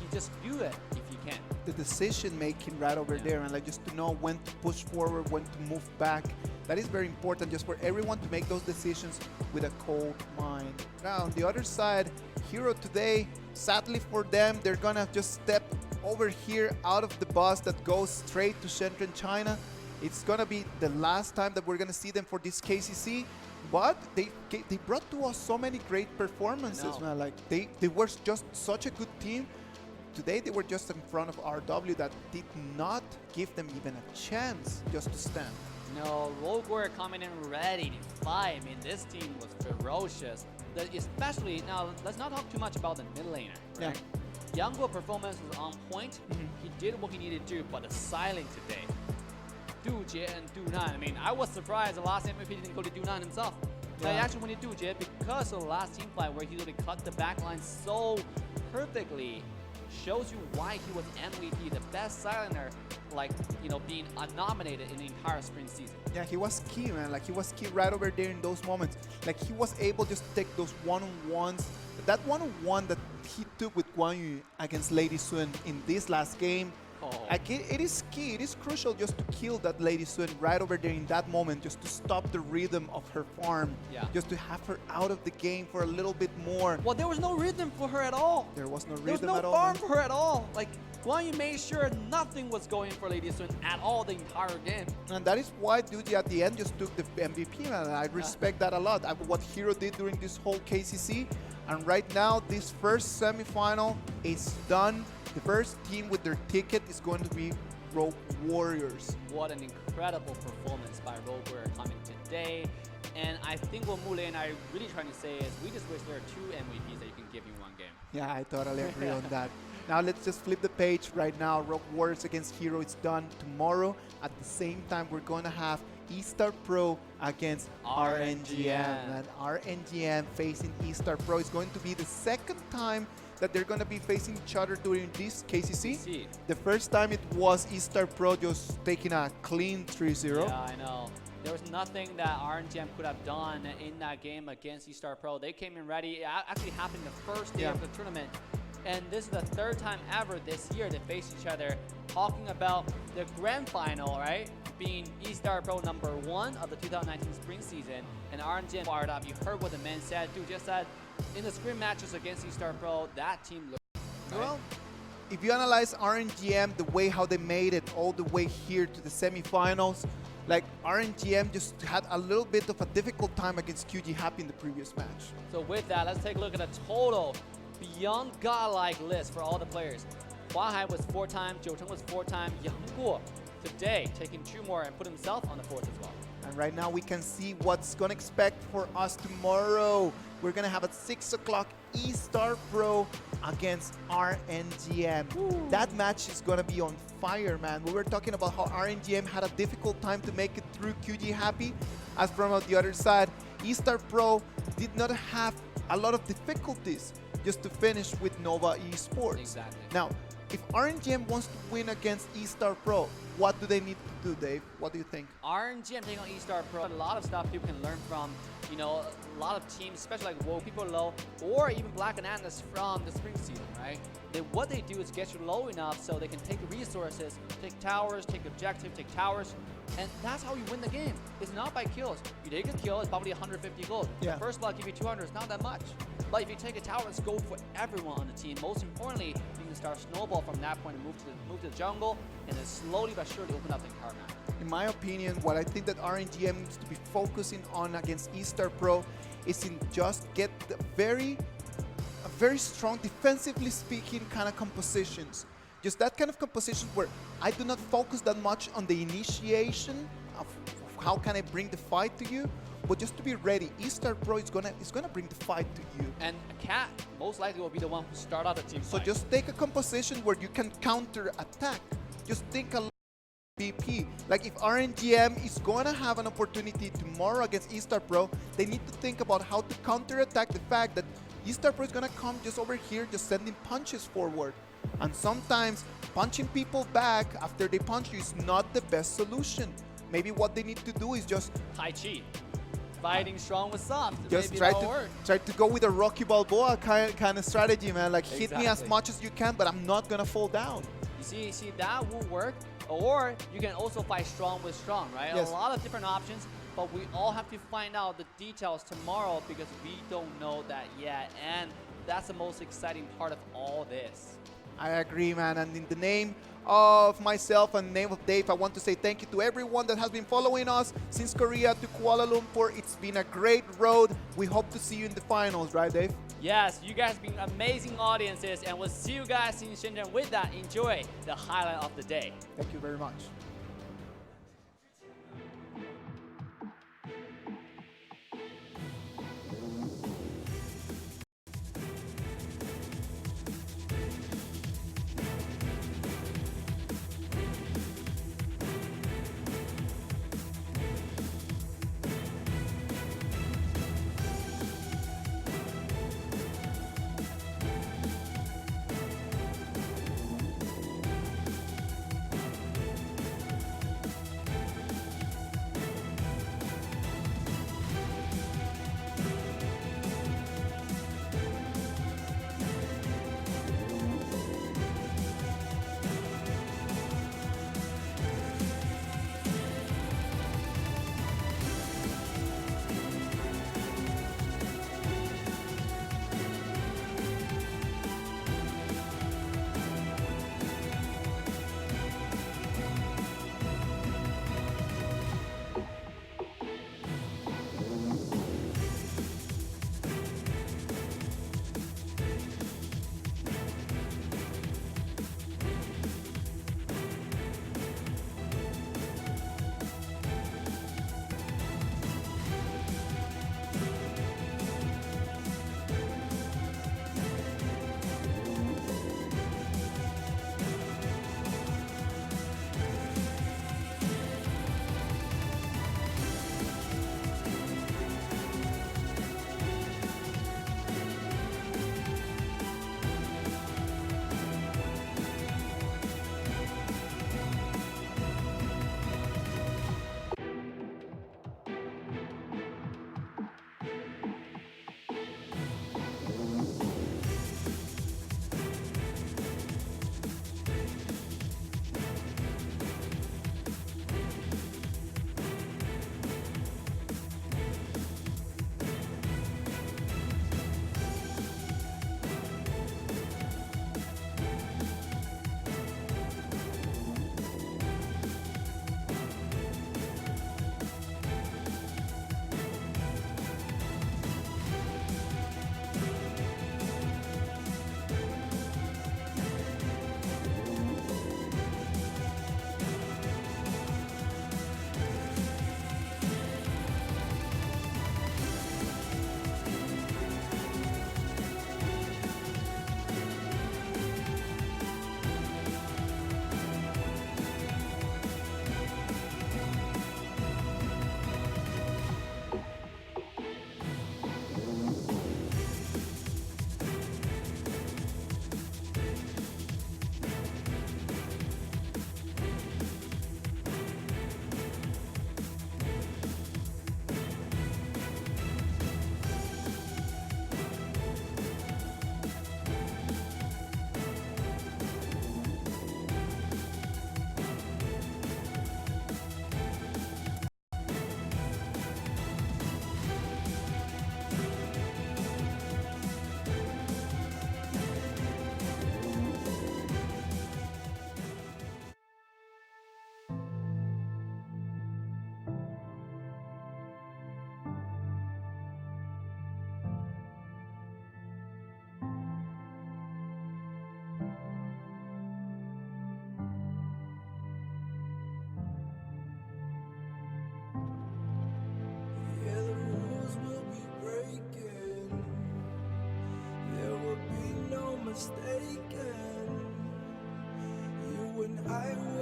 He just do it if he can. The decision making right over there, and like just to know when to push forward, when to move back. That is very important, just for everyone to make those decisions with a cold mind. Now on the other side, Hero today, sadly for them, they're gonna just step over here out of the bus that goes straight to Shenzhen, China. It's gonna be the last time that we're gonna see them for this KCC. But they brought to us so many great performances, man. Like they were just such a good team. Today they were just in front of RW that did not give them even a chance just to stand. No, Rogue Warrior coming in ready to fight. I mean, this team was ferocious. Especially, now, let's not talk too much about the mid laner, right? Yeah. Yangguo performance was on point. He did what he needed to do, but the silent today. Duje and Dunan. I mean, I was surprised the last MVP didn't go to Dunan himself. Yeah. I actually went to Duje because of the last team fight where he literally cut the backline so perfectly. Shows you why he was MVP, the best silenter, like, you know, being nominated in the entire spring season. Yeah, he was key, man. Like, he was key right over there in those moments. Like, he was able just to take those one-on-ones. That one-on-one that he took with Guan Yu against Lady Sun in this last game, like, it is key. It is crucial just to kill that Lady Sun right over there in that moment, just to stop the rhythm of her farm. Yeah. Just to have her out of the game for a little bit more. Well, there was no rhythm for her at all. There was no There was rhythm no at all. farm for her at all. Like, Guan Yu made sure nothing was going for Lady Sun at all the entire game. And that is why Duji at the end just took the MVP, man. I respect that a lot. What Hero did during this whole KCC. And right now, this first semifinal is done. The first team with their ticket is going to be Rogue Warriors. What an incredible performance by Rogue Warrior coming today. And I think what Mule and I are really trying to say is we just wish there are 2 MVPs that you can give in one game. Yeah, I totally agree on that. Now let's just flip the page right now. Rogue Warriors against Hero is done tomorrow. At the same time, we're going to have eStar Pro against RNGM. And RNGM facing eStar Pro is going to be the second time that they're going to be facing each other during this KCC. The first time it was eStar Pro just taking a clean 3-0. Yeah, I know. There was nothing that RNGM could have done in that game against eStar Pro. They came in ready. It actually happened the first day of the tournament. And this is the 3rd time ever this year they faced each other. Talking about the grand final, right? Being eStar Pro #1 of the 2019 spring season. And RNGM fired up. You heard what the man said. Dude just said, in the scrim matches against eStar Pro, that team looked right. Well, if you analyze RNGM, the way how they made it all the way here to the semifinals, like RNGM just had a little bit of a difficult time against QG Happy in the previous match. So with that, let's take a look at the total beyond godlike list for all the players. Huahai was 4-time, Jiu Cheng was 4-time, Yang Guo today taking 2 more and put himself on the 4th as well. And right now we can see what's going to expect for us tomorrow. we're gonna have at 6 o'clock E-Star Pro against RNGM. That match is gonna be on fire, man. We were talking about how RNGM had a difficult time to make it through QG Happy. As from the other side, E-Star Pro did not have a lot of difficulties just to finish with Nova Esports. Exactly. Now, if RNGM wants to win against E-Star Pro, what do they need to do, Dave? What do you think? RNGM taking on E-Star Pro, a lot of stuff people can learn from, you know, a lot of teams, especially like WoW, people low, or even Black and Atlas from the spring season, right? What they do is get you low enough so they can take resources, take towers, take objective, take towers, and that's how you win the game. It's not by kills. You take a kill, it's probably 150 gold. Yeah. The first blood give you 200, it's not that much. But if you take a tower, it's gold for everyone on the team. Most importantly, you can start snowball from that point and move to the jungle, and then slowly but surely open up the entire map. In my opinion, what I think that RNGM needs to be focusing on against E-Star Pro is in just get the very strong, defensively speaking, kind of compositions. Just that kind of composition where I do not focus that much on the initiation of how can I bring the fight to you, but just to be ready. E-Star Pro is gonna bring the fight to you. And Cat most likely will be the one who start out the team So fight. just take a composition where you can counter attack. Just think a lot BP. Like if RNGM is going to have an opportunity tomorrow against E-Star Pro, they need to think about how to counter attack the fact that E-Star Pro is going to come just over here, just sending punches forward. And sometimes punching people back after they punch you is not the best solution. Maybe what they need to do is just Tai Chi. Fighting strong with soft. just Maybe try that'll work. to go with a Rocky Balboa kind of strategy, man. Like hit me as Exactly. much as you can, but I'm not gonna fall down. You see, that will work. Or you can also fight strong with strong, right? Yes. A lot of different options, but we all have to find out the details tomorrow because we don't know that yet. And that's the most exciting part of all this. I agree, man. And in the name of myself and the name of Dave, I want to say thank you to everyone that has been following us since Korea to Kuala Lumpur. It's been a great road. We hope to see you in the finals, right, Dave? Yes, you guys have been amazing audiences, and we'll see you guys in Shenzhen. With that, enjoy the highlight of the day. Thank you very much. I